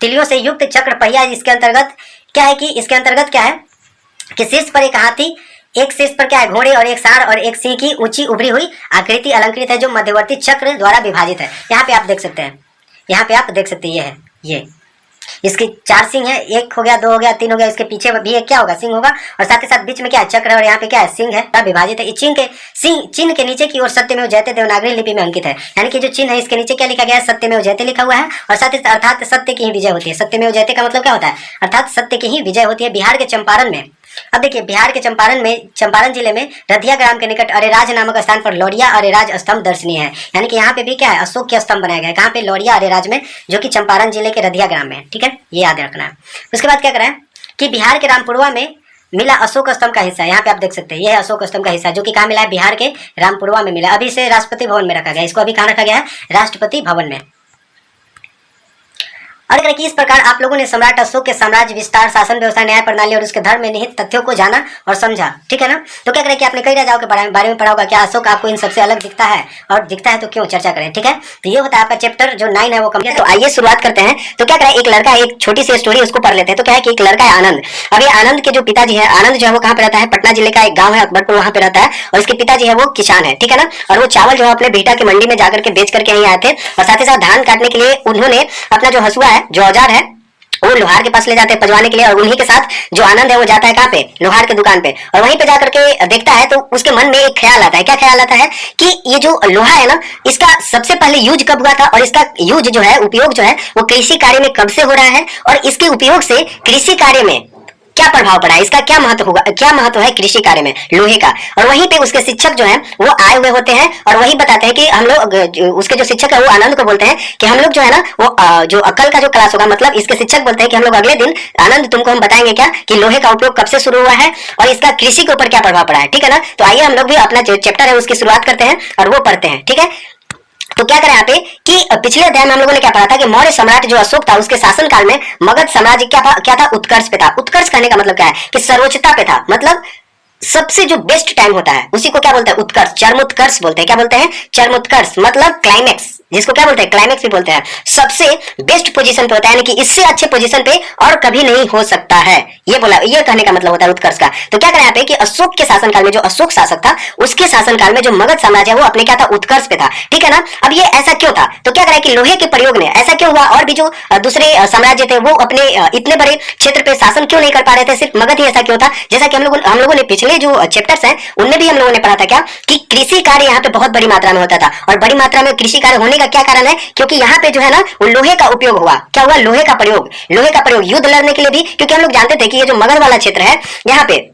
तिलियों से युक्त चक्र पहिया। इसके अंतर्गत क्या है कि इसके अंतर्गत क्या है कि शीर्ष पर एक हाथी, एक शीर्ष पर क्या है, घोड़े, और एक सांड और एक सिंह की ऊंची उभरी हुई आकृति अलंकृत है, जो मध्यवर्ती चक्र द्वारा विभाजित है। यहाँ पे आप देख सकते हैं, यहाँ पे आप देख सकते हैं, ये है, ये इसके चार सिंह है, एक हो गया, दो हो गया, तीन हो गया, इसके पीछे भी एक क्या होगा, सिंह होगा, और साथ ही साथ बीच में क्या है, चक्र है, और यहाँ पे क्या है, सिंह है, तब विभाजित है। इस चिन्ह के नीचे की ओर सत्यमेव जयते देवनागरी लिपि में अंकित है। यानी कि जो चिन्ह है इसके नीचे क्या लिखा गया है, सत्यमेव जयते लिखा हुआ है, और साथ ही अर्थात सत्य की ही विजय होती है। सत्यमेव जयते का मतलब क्या होता है, अर्थात सत्य की ही विजय होती है। बिहार के चंपारण में, अब देखिए बिहार के चंपारण जिले में रधिया ग्राम के निकट अरेराज नामक स्थान पर लौरिया अरेराज स्तंभ दर्शनीय है। यानी कि यहाँ पे भी क्या है, अशोक के स्तंभ बनाया गया है। कहाँ पे, लौरिया अरेराज में, जो कि चंपारण जिले के रधिया ग्राम में है। ठीक है, ये याद रखना है। उसके बाद क्या करा है कि बिहार के रामपुरवा में मिला अशोक स्तंभ का हिस्सा। यहाँ पे आप देख सकते हैं, यह है अशोक स्तंभ का हिस्सा, जो कि कहाँ मिला है, बिहार के रामपुरवा में मिला। अभी इसे राष्ट्रपति भवन में रखा गया, इसको अभी कहाँ रखा गया है, राष्ट्रपति भवन में। और अगर कि इस प्रकार आप लोगों ने सम्राट अशोक के साम्राज्य विस्तार, शासन व्यवस्था, न्याय प्रणाली और उसके धर्म में निहित तथ्यों को जाना और समझा। ठीक है ना। तो क्या करें कि आपने कई राजाओं के बारे में पढ़ा होगा, क्या अशोक आपको इन सबसे अलग दिखता है, और दिखता है तो क्यों, चर्चा करें। ठीक है, तो ये होता है आपका चैप्टर जो 9 है वो कंप्लीट। तो आइए शुरुआत करते हैं। तो क्या करें, एक लड़का, एक छोटी सी स्टोरी उसको पढ़ लेते हैं। तो क्या है कि एक लड़का है आनंद। अब ये आनंद के जो पिताजी है, आनंद जो है वो कहाँ पे रहता है, पटना जिले का एक गाँव है अकबरपुर, वहाँ पे रहता है। और इसके पिताजी है वो किसान है। ठीक है ना। और वो चावल जो है अपने बेटा की मंडी में जाकर के बेच करके यहीं आए थे, और साथ ही साथ धान काटने के लिए उन्होंने अपना जो हसुआ है, जो औजार है, वो लोहार के पास ले जाते हैं पजवाने के लिए। और उन्हीं के साथ जो आनंद है वो जाता है कहाँ पे, लोहार के दुकान पे, और वहीं पे जाकर के देखता है। तो उसके मन में एक ख्याल आता है। क्या ख्याल आता है कि ये जो लोहा है ना, इसका सबसे पहले यूज कब हुआ था, और इसका यूज जो है, उपयोग जो है, वो कृषि कार्य में कब से हो रहा है, और इसके उपयोग से कृषि कार्य में क्या प्रभाव पड़ा है, इसका क्या महत्व होगा, क्या महत्व है कृषि कार्य में लोहे का। और वहीं पे उसके शिक्षक जो हैं वो आए हुए होते हैं, और वही बताते हैं कि हम लोग, उसके जो शिक्षक है वो आनंद को बोलते हैं कि हम लोग जो है ना वो जो अकल का जो क्लास होगा, मतलब इसके शिक्षक बोलते हैं कि हम लोग अगले दिन आनंद तुमको हम बताएंगे क्या कि लोहे का उपयोग कब से शुरू हुआ है, और इसका कृषि के ऊपर क्या प्रभाव पड़ा है। ठीक है ना। तो आइए हम लोग भी अपना जो चैप्टर है उसकी शुरुआत करते हैं और वो पढ़ते हैं। ठीक है। तो क्या करें यहाँ पे कि पिछले अध्याय में हम लोगों ने क्या पढ़ा था कि मौर्य सम्राट जो अशोक था, उसके शासनकाल में मगध साम्राज्य क्या था, उत्कर्ष पे था। उत्कर्ष कहने का मतलब क्या है कि सर्वोच्चता पे था, मतलब सबसे जो बेस्ट टाइम होता है उसी को क्या बोलते हैं, उत्कर्ष, चरमोत्कर्ष बोलते हैं। क्या बोलते हैं, चरमोत्कर्ष, मतलब क्लाइमेक्स, जिसको क्या बोलते हैं, क्लाइमेक्स भी बोलते हैं। सबसे बेस्ट पोजीशन पे होता है, यानी कि इससे अच्छे पोजीशन पे और कभी नहीं हो सकता है, ये बोला, ये कहने का मतलब होता है उत्कर्ष का। तो क्या करें यहाँ पे कि अशोक के शासनकाल में, जो अशोक शासक था, उसके शासनकाल में जो मगध साम्राज्य है वो अपने क्या था, उत्कर्ष पे था। ठीक है ना। अब ये ऐसा क्यों था, तो क्या करें कि लोहे के प्रयोग ने ऐसा क्यों हुआ, और भी जो दूसरे साम्राज्य थे वो अपने इतने बड़े क्षेत्र पे शासन क्यों नहीं कर पा रहे थे, सिर्फ मगध ही ऐसा क्यों था। जैसा कि हम लोगों ने पिछले जो चैप्टर्स हैं उनमें भी हम लोगों ने पढ़ा था क्या कि कृषि कार्य यहाँ पे बहुत बड़ी मात्रा में होता था, और बड़ी मात्रा में कृषि कार्य होने का क्या कारण है, क्योंकि यहाँ पे जो है ना वो लोहे का उपयोग हुआ। क्या हुआ, लोहे का प्रयोग युद्ध लड़ने के लिए भी, क्योंकि हम लोग जानते थे कि ये जो मगध वाला क्षेत्र है, यहाँ पे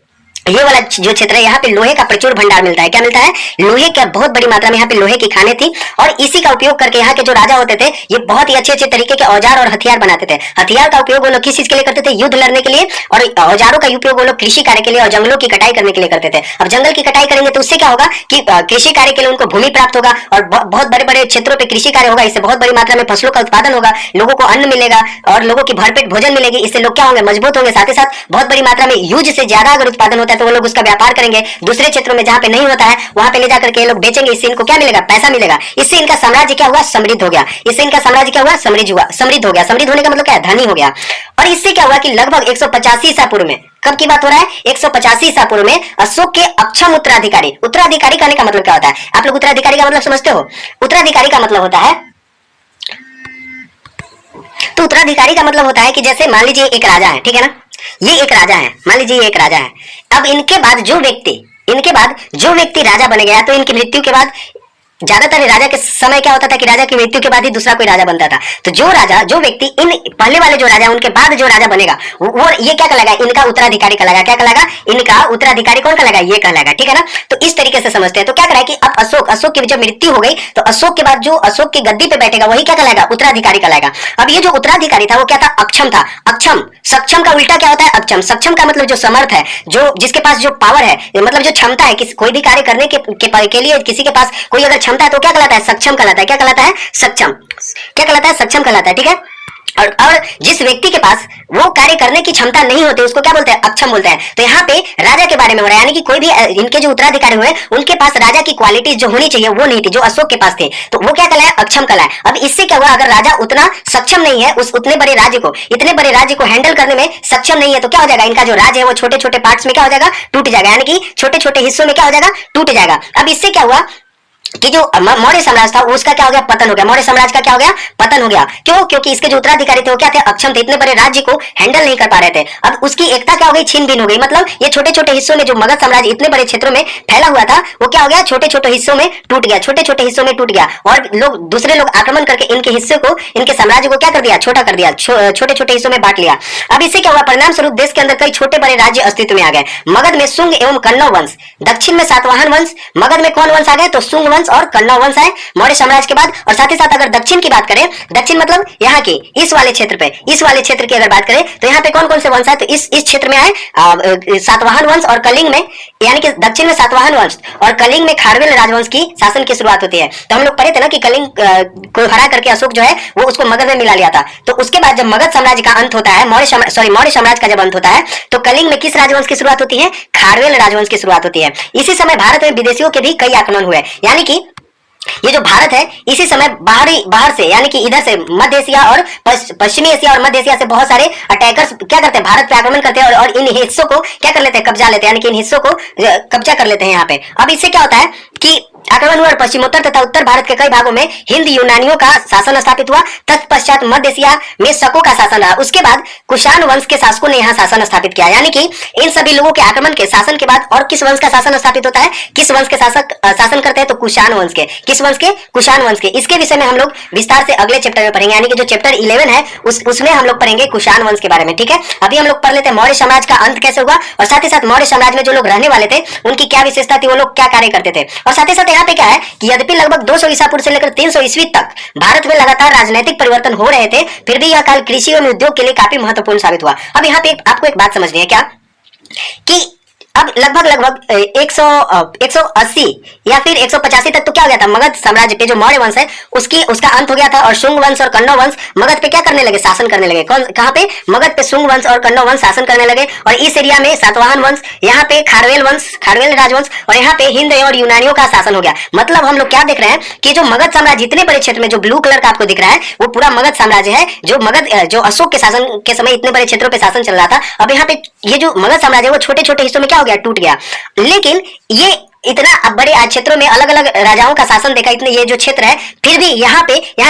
ये वाला जो क्षेत्र है, यहाँ पे लोहे का प्रचुर भंडार मिलता है। क्या मिलता है, लोहे का बहुत बड़ी मात्रा में यहाँ पे लोहे की खानें थी, और इसी का उपयोग करके यहाँ के जो राजा होते थे ये बहुत ही अच्छे अच्छे तरीके के औजार और हथियार बनाते थे। हथियार का उपयोग वो लोग किस चीज के लिए करते थे, युद्ध लड़ने के लिए, और औजारों का उपयोग वो लोग कृषि कार्य के लिए और जंगलों की कटाई करने के लिए करते थे। अब जंगल की कटाई करेंगे तो उससे क्या होगा कि कृषि कार्य के लिए उनको भूमि प्राप्त होगा, और बहुत बड़े बड़े क्षेत्रों पर कृषि कार्य होगा, इससे बहुत बड़ी मात्रा में फसलों का उत्पादन होगा, लोगों को अन्न मिलेगा और लोगों की भरपेट भोजन मिलेगी। इससे लोग क्या होंगे, मजबूत होंगे। साथ ही साथ बहुत बड़ी मात्रा में यूज से ज्यादा अगर उत्पादन होता है तो वो लोग उसका व्यापार करेंगे, दूसरे क्षेत्रों में जहां पे नहीं होता है वहां पे ले जाकर के लोग बेचेंगे, इससे इनको क्या मिलेगा, पैसा मिलेगा। इससे इनका साम्राज्य क्या हुआ, समृद्ध हो गया। इससे इनका साम्राज्य क्या हुआ, समृद्ध हो गया। समृद्ध होने का मतलब क्या है, धनी हो गया। और इससे क्या हुआ कि लगभग 185 ईसा पूर्व में, कब की बात हो रहा है, 185 ईसा पूर्व में अशोक के अक्षम उत्तराधिकारी, उत्तराधिकारी कहने का मतलब क्या होता है, आप लोग उत्तराधिकारी का मतलब समझते हो। उत्तराधिकारी का मतलब होता है, तो उत्तराधिकारी का मतलब होता है कि जैसे मान लीजिए एक राजा है, ठीक है ना, ये एक राजा है, मान लीजिए ये एक राजा है। अब इनके बाद जो व्यक्ति राजा बन गया, तो इनकी मृत्यु के बाद ज्यादातर राजा के समय क्या होता था कि राजा की मृत्यु के बाद ही दूसरा कोई राजा बनता था। तो जो व्यक्ति इन पहले वाले जो राजा उनके बाद जो राजा बनेगा वो ये क्या कहलाएगा, इनका उत्तराधिकारी कहलाएगा। क्या कहलाएगा, इनका उत्तराधिकारी कौन कहलाएगा, ये कहलाएगा। ठीक है ना। तो इस तरीके से समझते हैं। तो क्या करा कि अब अशोक की जब मृत्यु हो गई तो अशोक के बाद जो अशोक की गद्दी पे बैठेगा वही क्या कहलाएगा, उत्तराधिकारी कहलाएगा। अब ये जो उत्तराधिकारी था वो क्या था, अक्षम था। अक्षम, सक्षम का उल्टा क्या होता है, अक्षम। सक्षम का मतलब जो समर्थ है, जो जिसके पास जो पावर है, मतलब जो क्षमता है, कोई भी कार्य करने के लिए किसी के पास कोई अगर क्षमता है तो क्या कहलाता है, सक्षम कहलाता है। क्या कहलाता है, सक्षम। क्या कहलाता है, सक्षम कहलाता है। ठीक है। और जिस व्यक्ति के पास वो कार्य करने की क्षमता नहीं होती उसको क्या बोलते हैं, अक्षम बोलते हैं। तो यहाँ पे राजा के बारे में हो रहा है, यानी कि कोई भी इनके जो उत्तराधिकारी हुए उनके पास राजा की क्वालिटीज जो होनी चाहिए वो नहीं थी, जो अशोक के पास थे। तो वो क्या कहलाया, अक्षम कहलाया। अब इससे क्या हुआ, अगर राजा उतना सक्षम नहीं है, उस इतने बड़े राज्य को हैंडल करने में सक्षम नहीं है, तो क्या हो जाएगा, इनका जो राज्य है वो छोटे छोटे पार्ट्स में क्या हो जाएगा, टूट जाएगा। यानी कि छोटे छोटे हिस्सों में क्या हो जाएगा, टूट जाएगा। अब इससे क्या हुआ कि जो मौर्य साम्राज्य था उसका क्या हो गया, पतन हो गया। मौर्य साम्राज्य का क्या हो गया, पतन हो गया। क्यों, क्योंकि इसके जो उत्तराधिकारी थे वो क्या थे, अक्षम थे, इतने बड़े राज्य को हैंडल नहीं कर पा रहे थे। अब उसकी एकता क्या हो गई, छीन भिन हो गई। मतलब ये छोटे छोटे हिस्सों में जो मगध साम्राज्य इतने बड़े क्षेत्रों में फैला हुआ था वो क्या हो गया, छोटे छोटे हिस्सों में टूट गया, छोटे छोटे हिस्सों में टूट गया। और दूसरे लोग आक्रमण करके इनके हिस्से को, इनके साम्राज्य को क्या कर दिया, छोटा कर दिया, छोटे छोटे हिस्सों में बांट लिया। अब इससे क्या हुआ, परिणाम स्वरूप देश के अंदर कई छोटे बड़े राज्य अस्तित्व में आ गए। मगध में शुंग एवं कण्व वंश, दक्षिण में सातवाहन वंश। मगध में कौन वंश आ गए, तो शुंग वंश और कण्व वंश है मौर्य साम्राज्य के बाद। और साथ ही साथ अगर दक्षिण की बात करें, दक्षिण मतलब यहाँ के इस वाले क्षेत्र की अगर बात करें तो यहाँ पे कौन कौन से वंश है, तो इस क्षेत्र में आए सातवाहन वंश और कलिंग में, यानी कि दक्षिण में सातवाहन वंश और कलिंग में खारवेल राजवंश की शासन की शुरुआत होती है। तो हम लोग पढ़े थे ना कि कलिंग को हरा करके अशोक जो है वो उसको मगध में मिला लिया था। तो उसके बाद जब मगध साम्राज्य का अंत होता है, मौर्य साम्राज्य का जब अंत होता है तो कलिंग में किस राजवंश की शुरुआत होती है, खारवेल राजवंश की शुरुआत होती है। इसी समय भारत में विदेशियों के भी कई आक्रमण हुए। यानी कि ये जो भारत है इसी समय बाहर से, यानी कि इधर से मध्य एशिया और पश्चिमी एशिया और मध्य एशिया से बहुत सारे अटैकर्स क्या करते हैं, भारत पे आक्रमण करते हैं और इन हिस्सों को क्या कर लेते हैं, कब्जा लेते हैं। यानी कि इन हिस्सों को कब्जा कर लेते हैं यहाँ पे। अब इससे क्या होता है कि आक्रमण हुआ और पश्चिमोत्तर तथा उत्तर भारत के कई भागों में हिंद यूनानियों का शासन स्थापित हुआ। तत्पश्चात मध्य एशिया में शकों का शासन रहा। उसके बाद कुषाण वंश के शासकों ने यहाँ शासन स्थापित किया। यानी कि इन सभी लोगों के आक्रमण के शासन के बाद और किस वंश का शासन स्थापित होता है, किस वंश के शासक शासन करते हैं, तो कुषाण वंश के। किस वंश के, कुषाण वंश के। इसके विषय में हम लोग विस्तार से अगले चैप्टर में पढ़ेंगे, यानी कि जो चैप्टर 11 है उसमें हम लोग पढ़ेंगे कुषाण वंश के बारे में। ठीक है। अभी हम लोग पढ़ लेते हैं मौर्य साम्राज्य का अंत कैसे हुआ और साथ ही साथ मौर्य साम्राज्य में जो लोग रहने वाले थे उनकी क्या विशेषता थी, वो लोग क्या कार्य करते थे। और साथ ही साथ यहाँ पे क्या है कि यद्यपि लगभग 200 ईसा पूर्व से लेकर 300 ईस्वी तक भारत में लगातार राजनीतिक परिवर्तन हो रहे थे, फिर भी यह काल कृषि एवं उद्योग के लिए काफी महत्वपूर्ण साबित हुआ। अब यहाँ पे आपको एक बात समझनी है क्या कि अब लगभग 180 या फिर 185 तक तो क्या हो गया था, मगध साम्राज्य पे जो मौर्य वंश है उसका अंत हो गया था और शुंग वंश और कण्व वंश मगध पे क्या करने लगे, शासन करने लगे। कहाँ पे, मगध पे शुंग वंश और कण्व वंश शासन करने लगे। और इस एरिया में सातवाहन वंश, यहाँ पे खारवेल राजवंश और यहाँ पे हिंद और यूनानियों का शासन हो गया। मतलब हम लोग क्या देख रहे हैं कि जो मगध साम्राज्य इतने बड़े क्षेत्र में, जो ब्लू कलर का आपको दिख रहा है वो पूरा मगध साम्राज्य है, जो अशोक के शासन के समय इतने बड़े क्षेत्रों पे शासन चल रहा था। अब यहाँ पे ये जो मगध साम्राज्य है वो छोटे छोटे हिस्सों में क्या हो गया, टूट गया। लेकिन ये इतना बड़े क्षेत्रों में अलग अलग राजाओं का शासन देखा, इतने ये जो क्षेत्र है, फिर भी यहाँ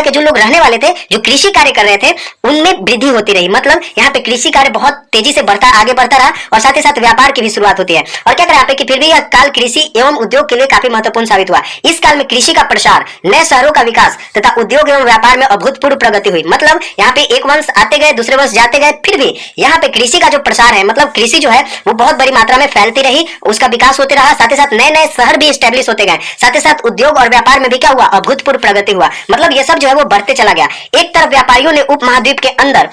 के जो लोग रहने वाले थे, जो कृषि कार्य कर रहे थे, उनमें वृद्धि होती रही। मतलब यहाँ पे कृषि कार्य बहुत तेजी से आगे बढ़ता रहा और साथ ही साथ व्यापार की भी शुरुआत होती है। और क्या करें यहाँ पे कि फिर भी यह काल कृषि एवं उद्योग के लिए काफी महत्वपूर्ण साबित हुआ। इस काल में कृषि का प्रसार, नए शहरों का विकास तथा उद्योग एवं व्यापार में अभूतपूर्व प्रगति हुई। मतलब यहाँ पे एक वंश आते गए, दूसरे वंश जाते गए, फिर भी यहाँ पे कृषि का जो प्रसार है, मतलब कृषि जो है वो बहुत बड़ी मात्रा में फैलती रही, उसका विकास होते रहा। साथ ही साथ नए नए शहर भी स्टैब्लिश होते गए। साथ ही साथ उद्योग और व्यापार में भी क्या हुआ, अभूतपूर्व प्रगति हुआ। मतलब ये सब जो है वो बढ़ते चला गया। एक तरफ व्यापारियों ने उपमहाद्वीप के अंदर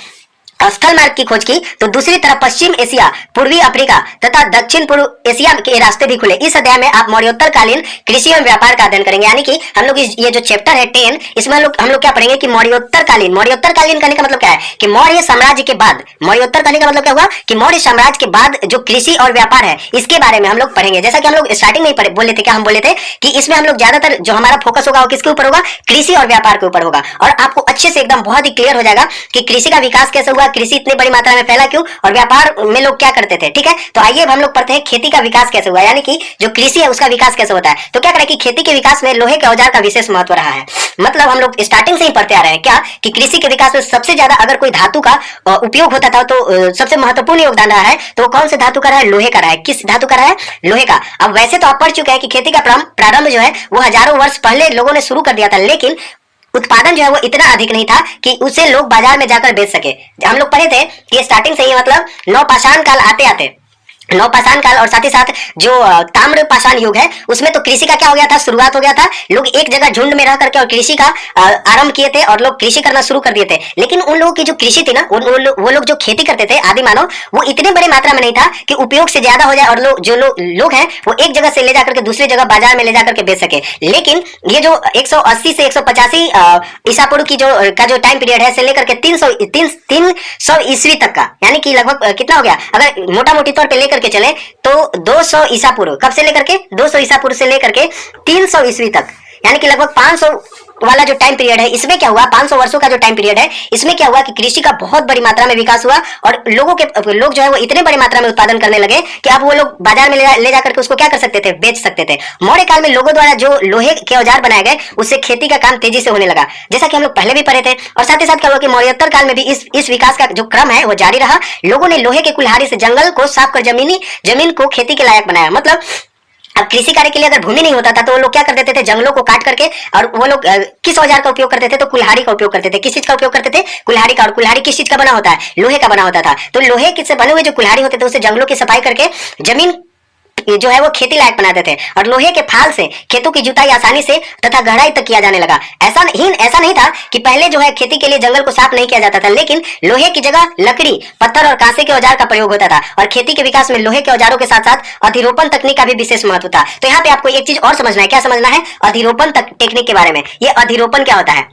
स्थल मार्ग की खोज की, तो दूसरी तरफ पश्चिम एशिया, पूर्वी अफ्रीका तथा दक्षिण पूर्व एशिया के रास्ते भी खुले। इस अध्याय में आप मौर्योत्तरकालीन कृषि एवं व्यापार का अध्ययन करेंगे। यानी कि हम लोग ये जो चैप्टर है 10, इसमें हम लोग क्या पढ़ेंगे कि मौर्योत्तरकालीन कहने का मतलब क्या है कि मौर्य साम्राज्य के बाद, मौर्योत्तर कहने का मतलब क्या हुआ कि मौर्य साम्राज्य के बाद जो कृषि और व्यापार है इसके बारे में हम लोग पढ़ेंगे। जैसा कि हम लोग स्टार्टिंग में बोले थे, क्या हम बोले थे कि इसमें हम लोग ज्यादातर जो हमारा फोकस होगा वो किसके ऊपर होगा, कृषि और व्यापार के ऊपर होगा। और आपको अच्छे से एकदम बहुत ही क्लियर हो जाएगा कि कृषि का विकास कैसे हुआ, हुआ, कृषि इतनी बड़ी मात्रा में फैला क्यों, और व्यापार में लोग क्या करते थे। ठीक है, तो आइए अब हम लोग पढ़ते हैं खेती का विकास कैसे हुआ, यानी कि जो कृषि है उसका विकास कैसे होता है। तो क्या करें कि खेती के विकास में लोहे के औजार का विशेष महत्व रहा है। मतलब हम लोग स्टार्टिंग से ही पढ़ते आ रहे हैं क्या कि कृषि के विकास में सबसे ज्यादा अगर कोई धातु का उपयोग होता था तो सबसे महत्वपूर्ण योगदान रहा है, तो कौन से धातु का रहा है, लोहे का रहा है। किस धातु का रहा है, लोहे का। अब वैसे तो आप पढ़ चुके हैं कि खेती का प्रारंभ जो है वो हजारों वर्ष पहले लोगों ने शुरू कर दिया था, लेकिन उत्पादन जो है वो इतना अधिक नहीं था कि उसे लोग बाजार में जाकर बेच सके। हम लोग पढ़े थे कि स्टार्टिंग से ही मतलब नवपाषाण काल आते आते, नवपाषाण काल और साथ ही साथ जो ताम्र पाषाण युग है उसमें तो कृषि का क्या हो गया था, शुरुआत हो गया था। लोग एक जगह झुंड में रह करके और कृषि का आरंभ किए थे और लोग कृषि करना शुरू कर दिए थे। लेकिन उन लोगों की जो कृषि थी ना, वो लोग जो खेती करते थे आदि मानव, वो इतने बड़े मात्रा में नहीं था कि उपयोग से ज्यादा हो जाए और लोग हैं वो एक जगह से ले जाकर के दूसरी जगह बाजार में ले जाकर के बेच सके। लेकिन ये जो 180 से 185 ईसा पूर्व की जो टाइम पीरियड है से लेकर के 300 ईस्वी तक का, यानी कि लगभग कितना हो गया, अगर मोटा मोटी तौर पे करके चले तो 200 ईसा पूर्व, कब से लेकर के 200 ईसा पूर्व से लेकर के 300 ईस्वी तक, यानी कि लगभग 500 वाला जो टाइम पीरियड है, इसमें क्या हुआ, 500 वर्षों का जो टाइम पीरियड है, इसमें क्या हुआ कि कृषि का बहुत बड़ी मात्रा में विकास हुआ और लोग जो है वो इतने बड़ी मात्रा में उत्पादन करने लगे कि अब वो लोग बाजार में ले जाकर के उसको क्या कर सकते थे, बेच सकते थे। मौर्य काल में लोगों द्वारा जो लोहे के औजार बनाए गए उससे खेती का काम तेजी से होने लगा, जैसा कि हम लोग पहले भी पढ़े थे। और साथ ही साथ क्या हुआ कि मौर्योत्तर काल में भी इस विकास का जो क्रम है वो जारी रहा। लोगों ने लोहे के कुल्हाड़ी से जंगल को साफ कर जमीन को खेती के लायक बनाया। मतलब अब कृषि कार्य के लिए अगर भूमि नहीं होता था तो वो लोग क्या कर देते थे, जंगलों को काट करके, और वो लोग किस औजार का उपयोग करते थे, तो कुल्हाड़ी का उपयोग करते थे। किस चीज का उपयोग करते थे, कुल्हाड़ी का। और कुल्हाड़ी किस चीज का बना होता है, लोहे का बना होता था। तो लोहे से बने हुए जो कुल्हाड़ी होते थे उससे जंगलों की सफाई करके जमीन जो है वो खेती लायक बनाते थे। और लोहे के फाल से खेतों की जुताई आसानी से तथा गहराई तक किया जाने लगा। ऐसा नहीं था कि पहले जो है खेती के लिए जंगल को साफ नहीं किया जाता था, लेकिन लोहे की जगह लकड़ी, पत्थर और कांसे के औजार का प्रयोग होता था। और खेती के विकास में लोहे के औजारों के साथ साथ अधिरोपण तकनीक का भी विशेष महत्व था। तो यहाँ पे आपको एक चीज और समझना है। क्या समझना है, अधिरोपण टेक्निक के बारे में। ये अधिरोपण क्या होता है,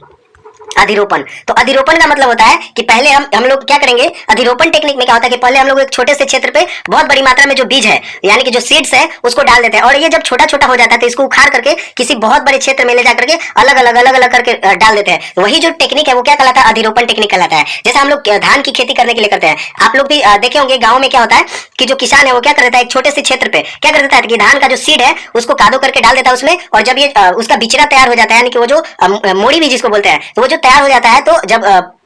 अधिरोपण। तो अधिरोपण का मतलब होता है कि पहले हम लोग क्या करेंगे, अधिरोपण टेक्निक में क्या होता है कि पहले हम लोग एक छोटे से क्षेत्र पे बहुत बड़ी मात्रा में जो बीज है, यानी कि जो सीड्स है, उसको डाल देते हैं। और ये जब छोटा छोटा हो जाता है तो इसको उखाड़ करके किसी बहुत बड़े क्षेत्र में ले जाकर के अलग अलग करके डाल देते हैं। तो वही जो टेक्निक है वो क्या कहलाता है, अधिरोपण टेक्निक कहलाता है। जैसे हम लोग धान की खेती करने के लिए करते हैं, आप लोग भी देखे होंगे गाँव में क्या होता है कि जो किसान है वो क्या कर देता है, एक छोटे से क्षेत्र पे क्या कर देता है कि धान का जो सीड है उसको कादो करके डाल देता है उसमें। और जब ये उसका बिचरा तैयार हो जाता है, यानी कि वो जो मोड़ी भी जिसको बोलते हैं, तो वो जो तैयार हो जाता है, तो जब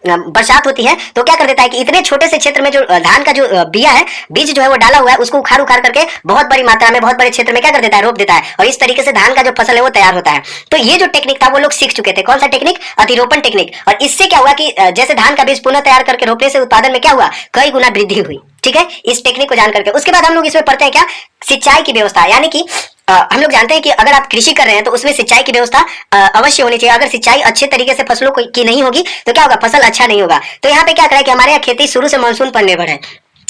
बरसात होती है तो क्या कर देता है कि इतने छोटे से क्षेत्र में जो धान का जो बिया है, बीज जो है वो डाला हुआ है, उसको उखाड़ करके बहुत बड़ी मात्रा में बहुत बड़े क्षेत्र में क्या कर देता है, रोप देता है। और इस तरीके से धान का जो फसल है वो तैयार होता है। तो ये जो टेक्निक था वो लोग सीख चुके थे। कौन सा टेक्निक, अधिरोपण टेक्निक। और इससे क्या हुआ कि जैसे धान का बीज पुनः तैयार करके रोपने से उत्पादन में क्या हुआ, कई गुना वृद्धि हुई। ठीक है, इस टेक्निक को जान करके उसके बाद हम लोग इसमें पढ़ते हैं क्या, सिंचाई की व्यवस्था। यानी कि हम लोग जानते हैं कि अगर आप कृषि कर रहे हैं तो उसमें सिंचाई की व्यवस्था अवश्य होनी चाहिए। अगर सिंचाई अच्छे तरीके से फसलों की नहीं होगी तो क्या होगा, फसल अच्छा नहीं होगा। तो यहाँ पे क्या करें कि हमारे यहाँ खेती शुरू से मानसून पर निर्भर है।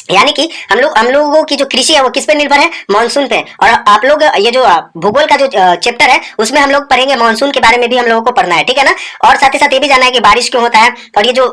यानी कि हम लोगों की जो कृषि है वो किस पे निर्भर है, मानसून पे। और आप लोग ये जो भूगोल का जो चैप्टर है उसमें हम लोग पढ़ेंगे मानसून के बारे में भी हम लोगों को पढ़ना है, ठीक है ना। और साथ ही साथ ये भी जानना है कि बारिश क्यों होता है और ये जो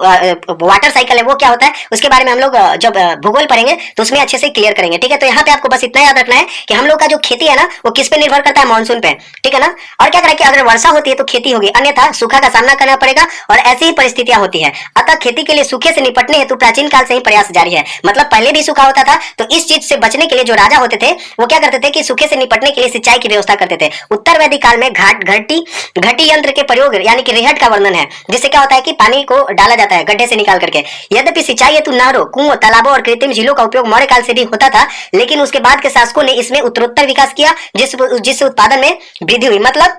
वाटर साइकिल है वो क्या होता है, उसके बारे में हम लोग जब भूगोल पढ़ेंगे तो उसमें अच्छे से क्लियर करेंगे, ठीक है। तो यहाँ पे आपको बस इतना याद रखना है कि हम लोग का जो खेती है ना वो किस पे निर्भर करता है, मानसून पे, ठीक है ना। और क्या करें कि अगर वर्षा होती है तो खेती होगी, अन्यथा सूखा का सामना करना पड़ेगा। और ऐसी ही परिस्थितियां होती है। अतः खेती के लिए सूखे से निपटने हेतु प्राचीन काल से ही प्रयास जारी है। मतलब पहले भी सूखा होता था, तो इस चीज से बचने के लिए जो राजा होते थे वो क्या करते थे कि सूखे से निपटने के लिए सिंचाई की व्यवस्था करते थे। उत्तर वैदिक काल में घटी यंत्र के प्रयोग यानी कि रेहट का वर्णन है, जिससे क्या होता है कि पानी को डाला जाता है गड्ढे से निकाल करके। यद्यपि सिंचाई हेतु नहरों, कुओं, तालाबों और कृत्रिम झीलों का उपयोग मौर्य काल से भी होता था, लेकिन उसके बाद के शासकों ने इसमें उत्तरोत्तर विकास किया, जिससे उत्पादन में वृद्धि हुई। मतलब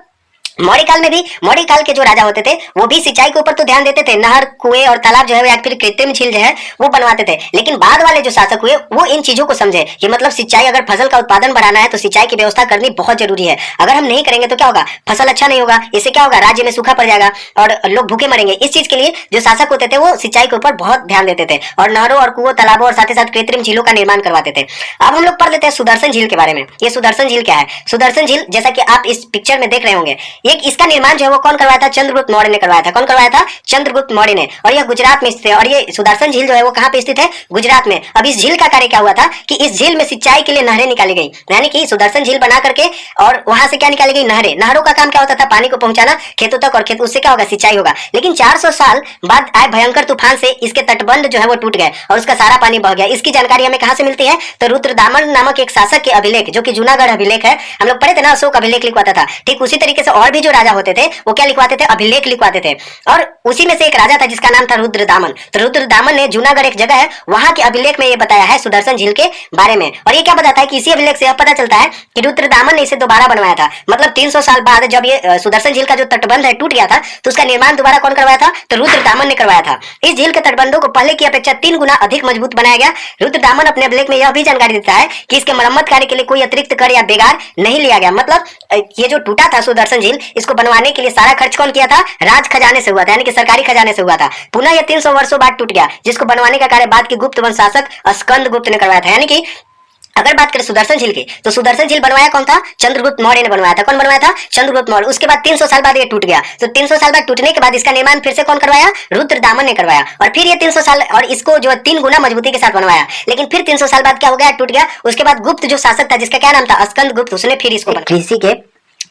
मौर्य काल के जो राजा होते थे वो भी सिंचाई के ऊपर तो ध्यान देते थे, नहर, कुएं और तालाब जो है या फिर कृत्रिम झील जो है वो बनवाते थे। लेकिन बाद वाले जो शासक हुए वो इन चीजों को समझे कि मतलब सिंचाई, अगर फसल का उत्पादन बढ़ाना है तो सिंचाई की व्यवस्था करनी बहुत जरूरी है। अगर हम नहीं करेंगे तो क्या होगा, फसल अच्छा नहीं होगा, इससे क्या होगा, राज्य में सूखा पड़ जाएगा और लोग भूखे मरेंगे। इस चीज के लिए जो शासक होते थे वो सिंचाई के ऊपर बहुत ध्यान देते थे और नहरों और कुओं, तालाबों और साथ ही साथ कृत्रिम झीलों का निर्माण करवाते थे। अब हम लोग पढ़ लेते हैं सुदर्शन झील के बारे में। ये सुदर्शन झील क्या है, सुदर्शन झील जैसा कि आप इस पिक्चर में देख रहे होंगे, एक इसका निर्माण जो है वो कौन करवाया था? चंद्रगुप्त मौर्य ने करवाया था। कौन करवाया था? चंद्रगुप्त मौर्य ने। और यह गुजरात में स्थित है। और ये सुदर्शन झील जो है वो कहाँ पे स्थित है? गुजरात में। अब इस झील का कार्य क्या हुआ था कि इस झील में सिंचाई के लिए नहरें निकाली गई, यानी कि सुदर्शन झील बना करके और वहां से क्या निकाली गई? नहरें। नहरों का काम क्या होता था? पानी को पहुंचाना खेतों तक, और खेत उससे क्या होगा? सिंचाई होगा। लेकिन 400 साल बाद आए भयंकर तूफान से इसके तटबंध जो है वो टूट गए और उसका सारा पानी बह गया। इसकी जानकारी हमें कहां से मिलती है? तो रुद्रदामन नामक एक शासक के अभिलेख, जो कि जूनागढ़ अभिलेख है, हम लोग पढ़े थे ना, अशोक अभिलेख लिखवाता था। ठीक उसी तरीके से और भी जो राजा होते थे वो क्या लिखवाते थे? अभिलेख लिखवाते थे। और उसी में से एक राजा था जिसका नाम था रुद्रदामन। तो रुद्रदामन ने जूनागढ़ एक जगह है वहां के अभिलेख में ये बताया है सुदर्शन झील के बारे में। और ये क्या बताता है कि इसी अभिलेख से यह पता चलता है कि रुद्रदामन ने इसे दोबारा बनवाया था। मतलब 300 साल बाद जब ये सुदर्शन झील का जो तटबंध है टूट गया था, तो उसका निर्माण दोबारा कौन करवाया था? तो रुद्रदामन ने करवाया था। इस झील के तटबंधों को पहले की अपेक्षा 3 गुना अधिक मजबूत बनाया गया। रुद्रदामन अपने अभिलेख में यह भी जानकारी देता है कि इसके मरम्मत कार्य के लिए कोई अतिरिक्त कर या बेगार नहीं लिया गया। मतलब ये जो टूटा था सुदर्शन झील, इसको बनवाने के लिए सारा खर्च कौन किया था? राज खजाने से हुआ था, यानी कि सरकारी खजाने से हुआ था। पुनः यह 300 वर्षों बाद टूट गया, जिसको बनवाने का कार्य बाद के गुप्त वंश शासक स्कंदगुप्त ने करवाया था। यानी कि अगर बात करें सुदर्शन झील की, तो सुदर्शन झील बनवाया कौन था? चंद्रगुप्त मौर्य ने बनवाया था। कौन बनवाया था? चंद्रगुप्त मौर्य। उसके बाद 300 साल बाद ये टूट गया। तो 300 साल बाद टूटने के बाद इसका निर्माण फिर से कौन करवाया? रुद्रदामन ने करवाया। और फिर ये 300 साल और इसको जो 3 गुना मजबूती के साथ बनवाया। लेकिन फिर 300 साल बाद क्या हो गया? टूट गया। उसके बाद गुप्त जो शासक था जिसका क्या नाम था? स्कंदगुप्त, उसने फिर इसको कृषि के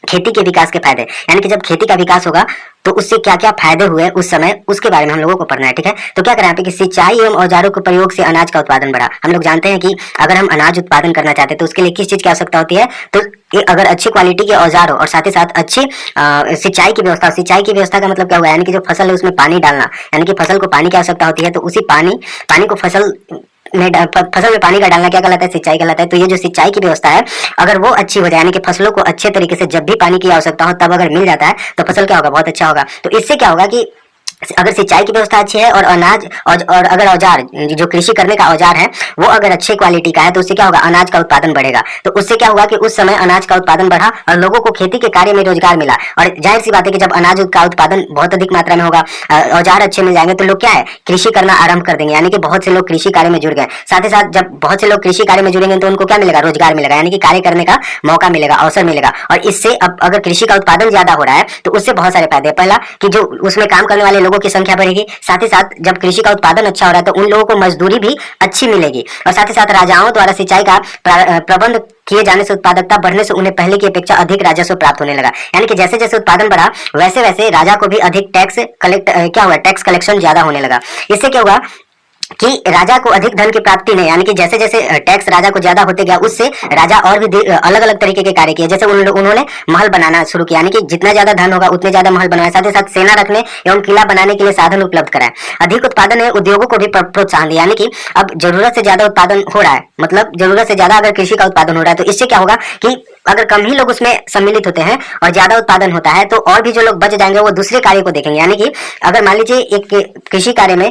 खेती के विकास के फायदे, यानी कि जब खेती का विकास होगा तो उससे क्या क्या फायदे हुए उस समय, उसके बारे में हम लोगों को पढ़ना है। ठीक है, तो क्या करें यहाँ पे कि सिंचाई एवं औजारों के प्रयोग से अनाज का उत्पादन बढ़ा। हम लोग जानते हैं कि अगर हम अनाज उत्पादन करना चाहते हैं तो उसके लिए किस चीज की आवश्यकता होती है? तो अगर अच्छी क्वालिटी के औजार हो और साथ ही साथ अच्छी सिंचाई की व्यवस्था। सिंचाई की व्यवस्था का मतलब क्या हुआ? यानी कि जो फसल है उसमें पानी डालना, यानी कि फसल को पानी की आवश्यकता होती है, तो उसी पानी को फसल में पानी का डालना क्या कहलाता है? सिंचाई कहलाता है। तो ये जो सिंचाई की व्यवस्था है, अगर वो अच्छी हो जाए, यानी कि फसलों को अच्छे तरीके से जब भी पानी की आवश्यकता हो तब अगर मिल जाता है, तो फसल क्या होगा? बहुत अच्छा होगा। तो इससे क्या होगा कि अगर सिंचाई की व्यवस्था अच्छी है और अनाज और अगर औजार, जो कृषि करने का औजार है, वो अगर अच्छे क्वालिटी का है, तो उससे क्या होगा? अनाज का उत्पादन बढ़ेगा। तो उससे क्या हुआ कि उस समय अनाज का उत्पादन बढ़ा और लोगों को खेती के कार्य में रोजगार मिला। और जाहिर सी बात है कि जब अनाज का उत्पादन बहुत अधिक मात्रा में होगा, औजार अच्छे मिल जाएंगे, तो लोग क्या है? कृषि करना आरंभ कर देंगे। यानी कि बहुत से लोग कृषि कार्य में जुड़ गए। साथ ही साथ जब बहुत से लोग कृषि कार्य में जुड़ेंगे तो उनको क्या मिलेगा? रोजगार मिलेगा, यानी कि कार्य करने का मौका मिलेगा, अवसर मिलेगा। और इससे अब अगर कृषि का उत्पादन ज्यादा हो रहा है तो उससे बहुत सारे फायदे। पहला कि जो उसमें काम करने वाले लोगों की संख्या बढ़ेगी। साथ ही साथ जब कृषि का उत्पादन अच्छा हो रहा है तो उन लोगों को मजदूरी भी अच्छी मिलेगी। और साथ ही साथ राजाओं द्वारा सिंचाई का प्रबंध किए जाने से उत्पादकता बढ़ने से उन्हें पहले की अपेक्षा अधिक राजस्व प्राप्त होने लगा। यानी कि जैसे जैसे उत्पादन बढ़ा वैसे वैसे राजा को भी अधिक टैक्स कलेक्शन ज्यादा होने लगा। इससे क्या हुआ कि राजा को अधिक धन की प्राप्ति नहीं, यानी कि जैसे जैसे टैक्स राजा को ज्यादा होते गया, उससे राजा और भी अलग अलग तरीके के कार्य किए। जैसे उन्होंने महल बनाना शुरू किया, यानी कि जितना ज्यादा धन होगा उतने ज्यादा महल बनाए। साथ ही साथ सेना रखने एवं किला बनाने के लिए साधन उपलब्ध कराए। अधिक उत्पादन है उद्योगों को भी प्रोत्साहन दिया, यानी कि अब जरूरत से ज्यादा उत्पादन हो रहा है, मतलब जरूरत से ज्यादा अगर कृषि का उत्पादन हो रहा है तो इससे क्या होगा कि अगर कम ही लोग उसमें सम्मिलित होते हैं और ज्यादा उत्पादन होता है तो और भी जो लोग बच जाएंगे वो दूसरे कार्य को देखेंगे। यानी कि अगर मान लीजिए एक कृषि कार्य में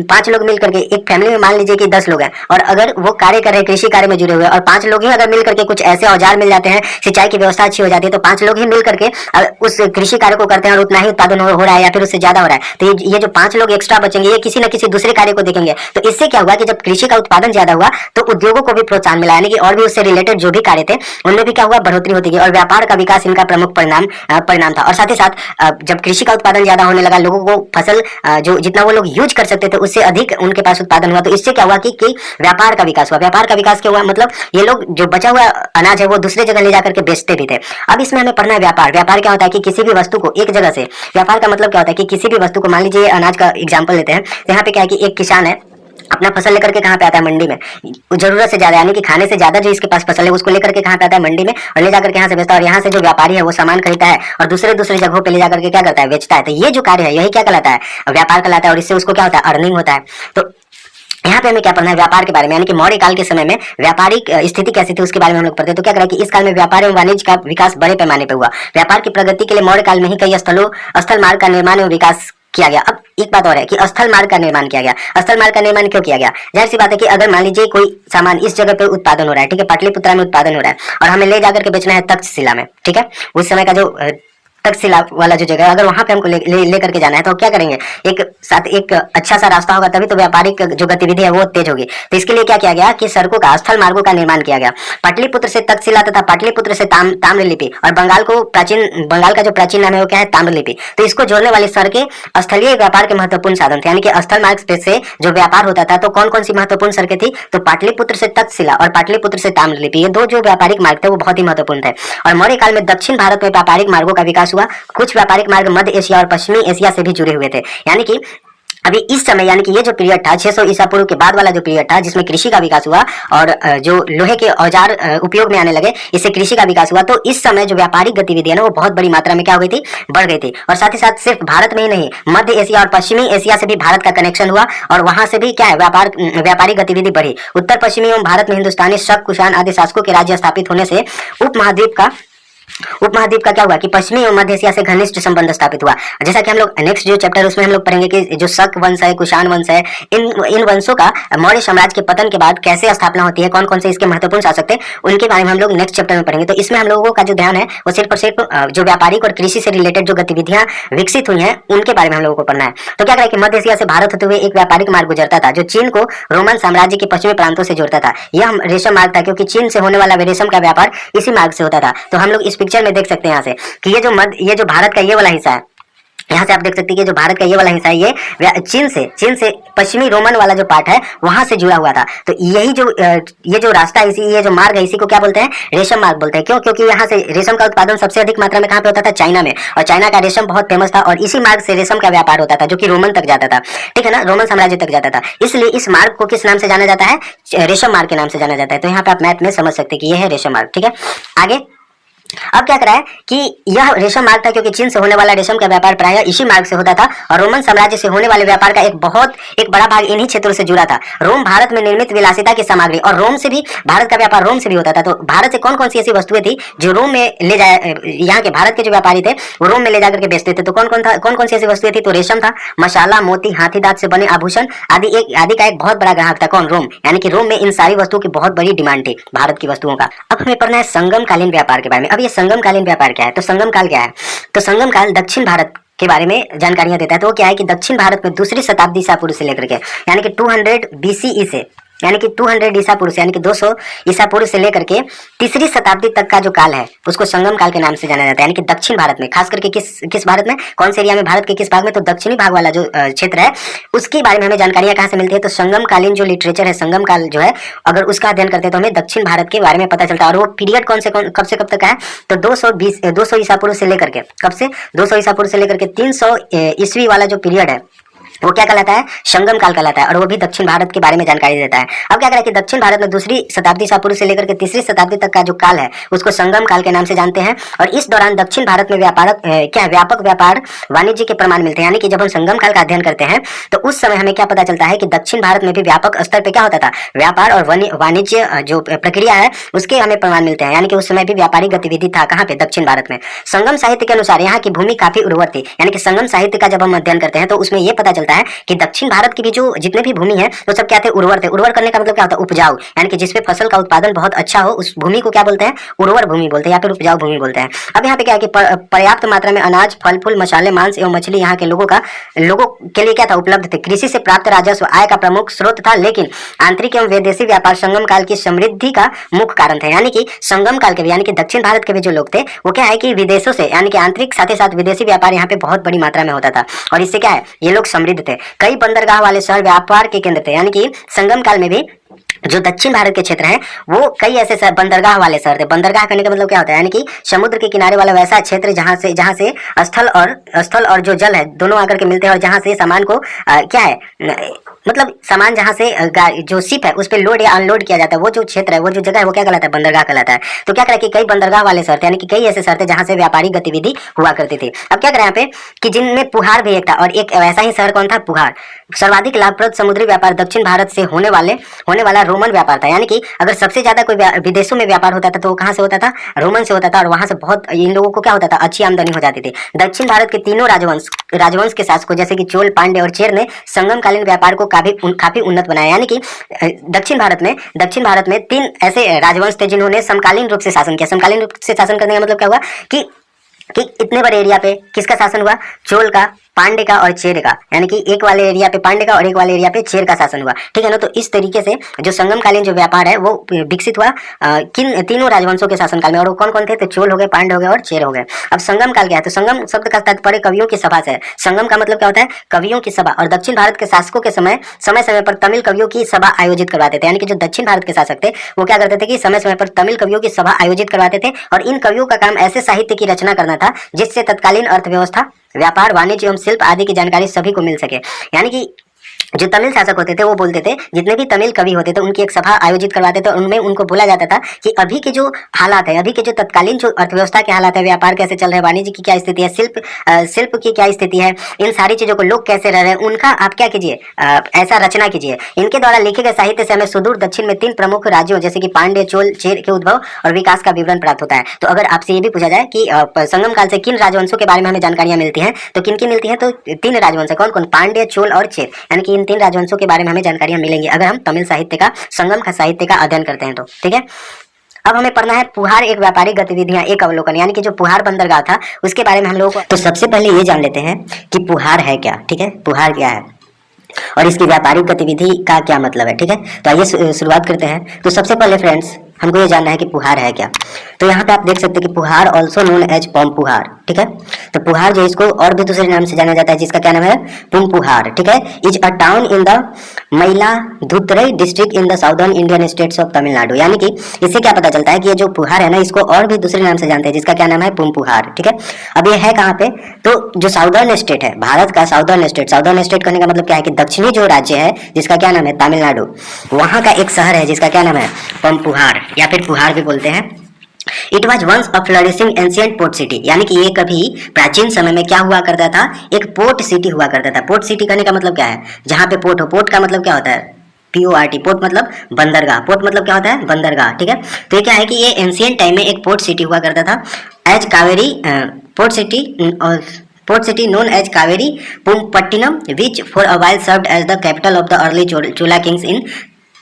5 लोग मिल करके, एक फैमिली में मान लीजिए कि 10 लोग हैं और अगर वो कार्य कर रहे हैं, कृषि कार्य में जुड़े हुए, और 5 लोग ही अगर मिल करके कुछ ऐसे औजार मिल जाते हैं, सिंचाई की व्यवस्था अच्छी हो जाती है, तो 5 लोग ही मिल करके उस कृषि कार्य को करते हैं और उतना ही उत्पादन हो रहा है या फिर उससे ज्यादा हो रहा है, तो ये जो 5 लोग एक्स्ट्रा बचेंगे ये किसी न किसी दूसरे कार्य को देखेंगे। तो इससे क्या हुआ कि जब कृषि का उत्पादन ज्यादा हुआ तो उद्योगों को भी प्रोत्साहन मिला, यानी कि और भी उससे रिलेटेड जो भी कार्य थे उनमें भी क्या हुआ? बढ़ोतरी होती गई और व्यापार का विकास इनका प्रमुख परिणाम था। और साथ ही साथ जब कृषि का उत्पादन ज्यादा होने लगा, लोगों को फसल जो जितना वो लोग यूज कर सकते थे उससे अधिक उनके पास उत्पादन हुआ, तो इससे क्या हुआ कि व्यापार का विकास हुआ। व्यापार का विकास क्या हुआ? मतलब ये लोग जो बचा हुआ अनाज है वो दूसरे जगह ले जाकर के बेचते भी थे। अब इसमें हमें पढ़ना है व्यापार। व्यापार क्या होता है कि किसी भी वस्तु को एक जगह से, व्यापार का मतलब क्या होता है कि किसी भी वस्तु को, मान लीजिए अनाज का एग्जाम्पल लेते हैं, तो यहाँ पे क्या है कि एक किसान है अपना फसल लेकर के कहाँ पे आता है? मंडी में। जरूरत से ज्यादा, यानी कि खाने से ज्यादा जो इसके पास फसल है उसको लेकर के कहाँ पे आता है? मंडी में, और ले जाकर के यहाँ से बेचता है। और यहाँ से जो व्यापारी है वो सामान खरीदता है और दूसरे जगहों पे ले जाकर के क्या करता है? बेचता है। तो ये जो कार्य है यही क्या कहलाता है? व्यापार कहलाता है। और इससे उसको क्या होता है? अर्निंग होता है। तो यहाँ पे हमें क्या पढ़ना है? व्यापार के बारे में, यानी कि मौर्य काल के समय में व्यापारिक स्थिति कैसी थी उसके बारे में हम लोग पढ़ते हैं। तो क्या करें कि इस काल में व्यापार एवं वाणिज्य का विकास बड़े पैमाने पर हुआ। व्यापार की प्रगति के लिए मौर्य काल में ही कई स्थल मार्ग का निर्माण एवं विकास किया गया। अब एक बात और है कि स्थल मार्ग का निर्माण किया गया। स्थल मार्ग का निर्माण क्यों किया गया? जाहिर सी बात है कि अगर मान लीजिए कोई सामान इस जगह पे उत्पादन हो रहा है, ठीक है, पाटलिपुत्रा में उत्पादन हो रहा है और हमें ले जाकर के बेचना है तक्षशिला में, ठीक है, उस समय का जो तक्षशिला वाला जो जगह है, अगर वहां पे हमको ले करके जाना है तो क्या करेंगे, एक साथ एक अच्छा सा रास्ता होगा, तभी तो व्यापारिक जो गतिविधि है वो तेज होगी। तो इसके लिए क्या किया गया कि सड़कों का, स्थल मार्गों का निर्माण किया गया। पाटलिपुत्र से तक्षशिला तथा पाटलिपुत्र से ताम्रलिपि, और बंगाल का जो प्राचीन नाम है वो क्या है, ताम्रलिपि। तो इसको जोड़ने वाली सड़कें स्थलीय व्यापार के महत्वपूर्ण साधन थे, यानी कि स्थल मार्ग से जो व्यापार होता था, तो कौन कौन सी महत्वपूर्ण सड़कें थी, तो पाटलिपुत्र से तक्षशिला और पाटलिपुत्र से ताम्रलिपि, ये दो जो व्यापारिक मार्ग थे वो बहुत ही महत्वपूर्ण थे। और मौर्य काल में दक्षिण भारत में व्यापारिक मार्गों का विकास हुआ। कुछ व्यापारिक मार्ग मध्य एशिया और पश्चिमी एशिया से भी जुड़े हुए थे, यानी कि अभी इस समय, यानी कि ये जो पीरियड था 600 ईसा पूर्व के बाद वाला जो पीरियड था, जिसमें कृषि का विकास हुआ और जो लोहे के औजार उपयोग में आने लगे, इससे कृषि का विकास हुआ। तो इस समय जो व्यापारिक गतिविधि है ना, वो बहुत बड़ी मात्रा में क्या हो गई थी, बढ़ गई थी। और साथ ही साथ सिर्फ भारत में ही नहीं, मध्य एशिया और पश्चिमी एशिया से भी भारत का कनेक्शन हुआ, और वहां से भी क्या है, व्यापारिक गतिविधि बढ़ी। उत्तर पश्चिमी एवं भारत में हिंदुस्तानी, शक, कुषाण आदि शासकों के राज्य स्थापित होने से उपमहाद्वीप का क्या हुआ कि पश्चिमी एवं मध्य एशिया से घनिष्ठ संबंध स्थापित हुआ। जैसा कि हम लोग नेक्स्ट जो चैप्टर उसमें हम लोग पढ़ेंगे कि जो शक वंश है, कुषाण वंश है, इन वंशों का मौर्य साम्राज्य के पतन के बाद कैसे स्थापना होती है, कौन कौन से इसके महत्वपूर्ण शासक थे, उनके बारे में हम लोग नेक्स्ट चैप्टर में पढ़ेंगे। तो इसमें हम लोगों का जो ध्यान है वो सिर्फ और सिर्फ जो व्यापारिक और कृषि से रिलेटेड जो गतिविधियां विकसित हुई हैं उनके बारे में हम लोगों को पढ़ना है। तो क्या करें कि मध्य एशिया से भारत होते हुए एक व्यापारिक मार्ग गुजरता था, जो चीन को रोमन साम्राज्य के पश्चिमी प्रांतों से जोड़ता था। यह रेशम मार्ग था, क्योंकि चीन से होने वाला रेशम का व्यापार इसी मार्ग से होता था। तो हम लोग इस पिक्चर में देख सकते हैं यहाँ से कि ये जो भारत का ये वाला हिस्सा है, यहाँ से आप देख सकते हैं कि जो भारत का ये वाला हिस्सा है, ये चीन से पश्चिमी रोमन वाला जो पार्ट है वहां से जुड़ा हुआ था। तो ये जो रास्ता है, ये जो मार्ग है, इसी को क्या बोलते हैं, रेशम मार्ग बोलते हैं। क्यों? क्योंकि यहाँ से रेशम का उत्पादन सबसे अधिक मात्रा में कहाँ पे होता था, चाइना में, और चाइना का रेशम बहुत फेमस था, और इसी मार्ग से रेशम का व्यापार होता था, जो कि रोमन तक जाता था, ठीक है ना, रोमन साम्राज्य तक जाता था। इसलिए इस मार्ग को किस नाम से जाना जाता है, रेशम मार्ग के नाम से जाना जाता है। तो यहाँ पे आप मैथ में समझ सकते हैं कि यह है रेशम मार्ग, ठीक है। आगे अब क्या करा है कि यह रेशम मार्ग था, क्योंकि चीन से होने वाला रेशम का व्यापार प्रायः इसी मार्ग से होता था, और रोमन साम्राज्य से होने वाले व्यापार का एक बड़ा भाग इन्हीं क्षेत्रों से जुड़ा था। रोम भारत में निर्मित विलासिता की सामग्री, और रोम से भी भारत का व्यापार रोम से भी होता था। तो भारत से कौन कौन सी ऐसी वस्तुएं थी जो रोम में ले जाए, यहाँ के भारत के जो व्यापारी थे वो रोम में ले जाकर के बेचते थे। तो कौन कौन सी ऐसी वस्तुएं थी, तो रेशम था, मसाला, मोती, हाथी दांत से बने आभूषण आदि का एक बहुत बड़ा ग्राहक था। कौन? रोम। यानी कि रोम में इन सारी वस्तुओं की बहुत बड़ी डिमांड थी, भारत की वस्तुओं का। अब हमें पढ़ना है संगमकालीन व्यापार के बारे में। अब ये संगमकालीन व्यापार क्या है, तो संगम काल क्या है, तो संगम काल दक्षिण भारत के बारे में जानकारियां देता है। तो वो क्या है कि दक्षिण भारत में दूसरी शताब्दी ईसा पूर्व से लेकर के, यानी कि 200 BCE से, यानी कि 200 ईसा पूर्व से, यानी कि 200 ईसा पूर्व से लेकर के तीसरी शताब्दी तक का जो काल है उसको संगम काल के नाम से जाना जाता है। यानी कि दक्षिण भारत में, खास करके किस भारत में, कौन से एरिया में, भारत के किस भाग में, तो दक्षिणी भाग वाला जो क्षेत्र है उसके बारे में हमें जानकारियां कहाँ से मिलती है, तो संगम कालीन जो लिटरेचर है, संगम काल जो है, अगर उसका अध्ययन करते हैं तो हमें दक्षिण भारत के बारे में पता चलता है। और वो पीरियड कब से कब तक का है, तो 200 ईसा पूर्व से लेकर के, कब से, 200 ईसा पूर्व से लेकर के 300 ईस्वी वाला जो पीरियड है वो क्या कहलाता है, संगम काल कहलाता है, और वो भी दक्षिण भारत के बारे में जानकारी देता है। अब क्या करें कि दक्षिण भारत में दूसरी शताब्दी ईसा पूर्व से लेकर के तीसरी शताब्दी तक का जो काल है उसको संगम काल के नाम से जानते हैं। और इस दौरान दक्षिण भारत में व्यापक व्यापार वाणिज्य के प्रमाण मिलते हैं। यानी कि जब हम संगम काल का अध्ययन करते हैं तो उस समय हमें क्या पता चलता है कि दक्षिण भारत में भी व्यापक स्तर पर क्या होता था, व्यापार और वाणिज्य जो प्रक्रिया है उसके हमें प्रमाण मिलते हैं। यानी कि उस समय भी व्यापारिक गतिविधि था, कहाँ पे, दक्षिण भारत में। संगम साहित्य के अनुसार यहाँ की भूमि काफी उर्वर थी। यानी कि संगम साहित्य का जब हम अध्ययन करते हैं तो उसमें यह पता चलता है कि दक्षिण भारत की भी जो जितने भी भूमि है वो सब क्या थे, उर्वर थे। उर्वर करने का मतलब क्या होता है, उपजाऊ, यानी कि जिसपे फसल का उत्पादन बहुत अच्छा हो उस भूमि को क्या बोलते हैं, उर्वर भूमि बोलते हैं, या फिर उपजाऊ भूमि बोलते हैं। अब यहाँ पे क्या है कि पर्याप्त मात्रा में अनाज, फल फूल, मसाले, मांस एवं मछली यहाँ के लोगों के लिए क्या था, उपलब्ध थे। कृषि से प्राप्त राजस्व आय का प्रमुख स्रोत था, लेकिन आंतरिक एवं विदेशी व्यापार संगम काल की समृद्धि का मुख्य कारण थे। यानी कि संगम काल के भी, यानी कि दक्षिण भारत के भी जो लोग थे वो क्या है कि विदेशों से, यानी कि आंतरिक साथ ही साथ विदेशी व्यापार यहाँ पे बहुत बड़ी मात्रा में होता था, और इससे क्या है, ये लोग समृद्ध थे। कई बंदरगाह वाले शहर व्यापार के केंद्र थे। यानी कि संगम काल में भी जो दक्षिण भारत के क्षेत्र हैं वो कई ऐसे बंदरगाह वाले शहर थे। बंदरगाह करने का मतलब क्या होता है, यानी कि समुद्र के किनारे वाला वैसा क्षेत्र जहां से स्थल और जो जल है दोनों आकर के मिलते हैं, और जहां से सामान को क्या है, मतलब सामान जहां से जो शिप है उस पर लोड या अनलोड किया जाता है, वो जो क्षेत्र है, वो जो जगह है, वो क्या कहलाता है, बंदरगाह कहलाता है। तो क्या करें कि कई बंदरगाह वाले शहर थे, यानी कि कई ऐसे शहर थे जहां से व्यापारिक गतिविधि हुआ करती थी। अब क्या करें यहाँ पे कि जिनमें पुहार भी एक था, और एक वैसा ही शहर कौन था, पुहार। सर्वाधिक लाभप्रद समुद्री व्यापार दक्षिण भारत से होने वाला रोमन व्यापार था। यानी कि अगर सबसे ज्यादा कोई विदेशों में व्यापार होता था तो कहाँ से होता था, रोमन से होता था, और वहां से बहुत इन लोगों को क्या होता था, अच्छी आमदनी हो जाती थी। दक्षिण भारत के तीनों राजवंश के शासकों जैसे कि चोल, पांड्य और चेर ने संगमकालीन व्यापार को काफी उन्नत बनाया। यानी कि दक्षिण भारत में 3 ऐसे राजवंश थे जिन्होंने समकालीन रूप से शासन किया। समकालीन रूप से शासन करने का मतलब क्या हुआ कि कि इतने बड़े एरिया पे किसका शासन हुआ, चोल का, पांडे का और चेर का, यानी कि एक वाले एरिया पे पांडे का और एक वाले एरिया पे चेर का शासन हुआ, ठीक है ना। तो इस तरीके से जो संगम कालीन जो व्यापार है वो विकसित हुआ किन तीनों राजवंशों के शासनकाल में, और वो कौन कौन थे, तो चोल हो गए, पांडे हो गए और चेर हो गए। अब संगम काल क्या है, तो संगम शब्द का तात्पर्य कवियों की सभा से है। संगम का मतलब क्या होता है, कवियों की सभा। और दक्षिण भारत के शासकों के समय समय पर तमिल कवियों की सभा आयोजित करवाते थे, यानी कि जो दक्षिण भारत के शासक थे वो क्या करते थे कि समय समय पर तमिल कवियों की सभा आयोजित करवाते थे, और इन कवियों का काम ऐसे साहित्य की रचना करना था जिससे तत्कालीन अर्थव्यवस्था, व्यापार, वाणिज्य एवं शिल्प आदि की जानकारी सभी को मिल सके। यानी कि जो तमिल शासक होते थे वो बोलते थे, जितने भी तमिल कवि होते थे उनकी एक सभा आयोजित करवाते थे, और उनमें उनको बोला जाता था कि अभी के जो हालात है, अभी के जो तत्कालीन जो अर्थव्यवस्था के हालात है, व्यापार कैसे चल रहा है, वाणिज्य की क्या स्थिति है, शिल्प की क्या स्थिति है, इन सारी चीजों को लोग कैसे रह रहे हैं, उनका आप क्या कीजिए, ऐसा रचना कीजिए। इनके द्वारा लिखे गए साहित्य से हमें सुदूर दक्षिण में 3 प्रमुख राज्यों जैसे कि पांड्य, चोल, चेर के उद्भव और विकास का विवरण प्राप्त होता है। तो अगर आपसे ये भी पूछा जाए कि संगम काल से किन राजवंशों के बारे में हमें जानकारियां मिलती हैं, तो किन की मिलती है, तो 3 राजवंश है। कौन कौन, पांड्य, चोल और चेर, यानी कि इन 3 राजवंशों के बारे में हमें जानकारियां मिलेंगी अगर हम तमिल साहित्य का, संगम का साहित्य का अध्ययन करते हैं तो, ठीक है। अब हमें पढ़ना है पुहार एक व्यापारिक गतिविधियां, एक अवलोकन, यानी कि जो पुहार बंदरगाह था उसके बारे में हम लोगों को, तो सबसे पहले ये जान लेते हैं कि पुहार है क्या, ठीक है, पुहार क्या है और इसकी व्यापारिक गतिविधि का क्या मतलब है, ठीक है। तो आइए शुरुआत करते हैं। तो सबसे पहले फ्रेंड्स हमको ये जानना है कि पुहार है क्या। तो यहाँ पे आप देख सकते हैं कि पुहार ऑल्सो नोन एज पुहार, ठीक है। तो पुहार जो इसको और भी दूसरे नाम से जाना जाता है जिसका क्या नाम है, पुहार, ठीक है। Is a town in the Mayiladuthurai district in the southern Indian states of Tamil Nadu. यानी कि इससे क्या पता चलता है कि ये जो पुहार है ना, इसको और भी दूसरे नाम से जानते हैं जिसका क्या नाम है, पुहार, ठीक है। अब ये है कहाँ पे, तो जो साउदर्न स्टेट है, भारत का साउदर्न स्टेट कहने का मतलब क्या है कि दक्षिणी जो राज्य है जिसका क्या नाम है, तमिलनाडु, वहां का एक शहर है जिसका क्या नाम है, पुहार या फिर पुहार भी बोलते हैं। It was once a flourishing ancient port city, यानी कि ये कभी प्राचीन समय में क्या हुआ करता था, एक पोर्ट सिटी हुआ करता था। पोर्ट सिटी कहने का मतलब क्या है, जहां पे पोर्ट हो। पोर्ट का मतलब क्या होता है, PORT, पोर्ट मतलब बंदरगाह। पोर्ट मतलब क्या होता है, बंदरगाह, ठीक है। तो ये क्या है कि ये एंशिएंट टाइम में एक पोर्ट सिटी हुआ करता था as Kaveri port city known as Kaveri Pumpattinam, which for a while served as the capital of the early Chola kings in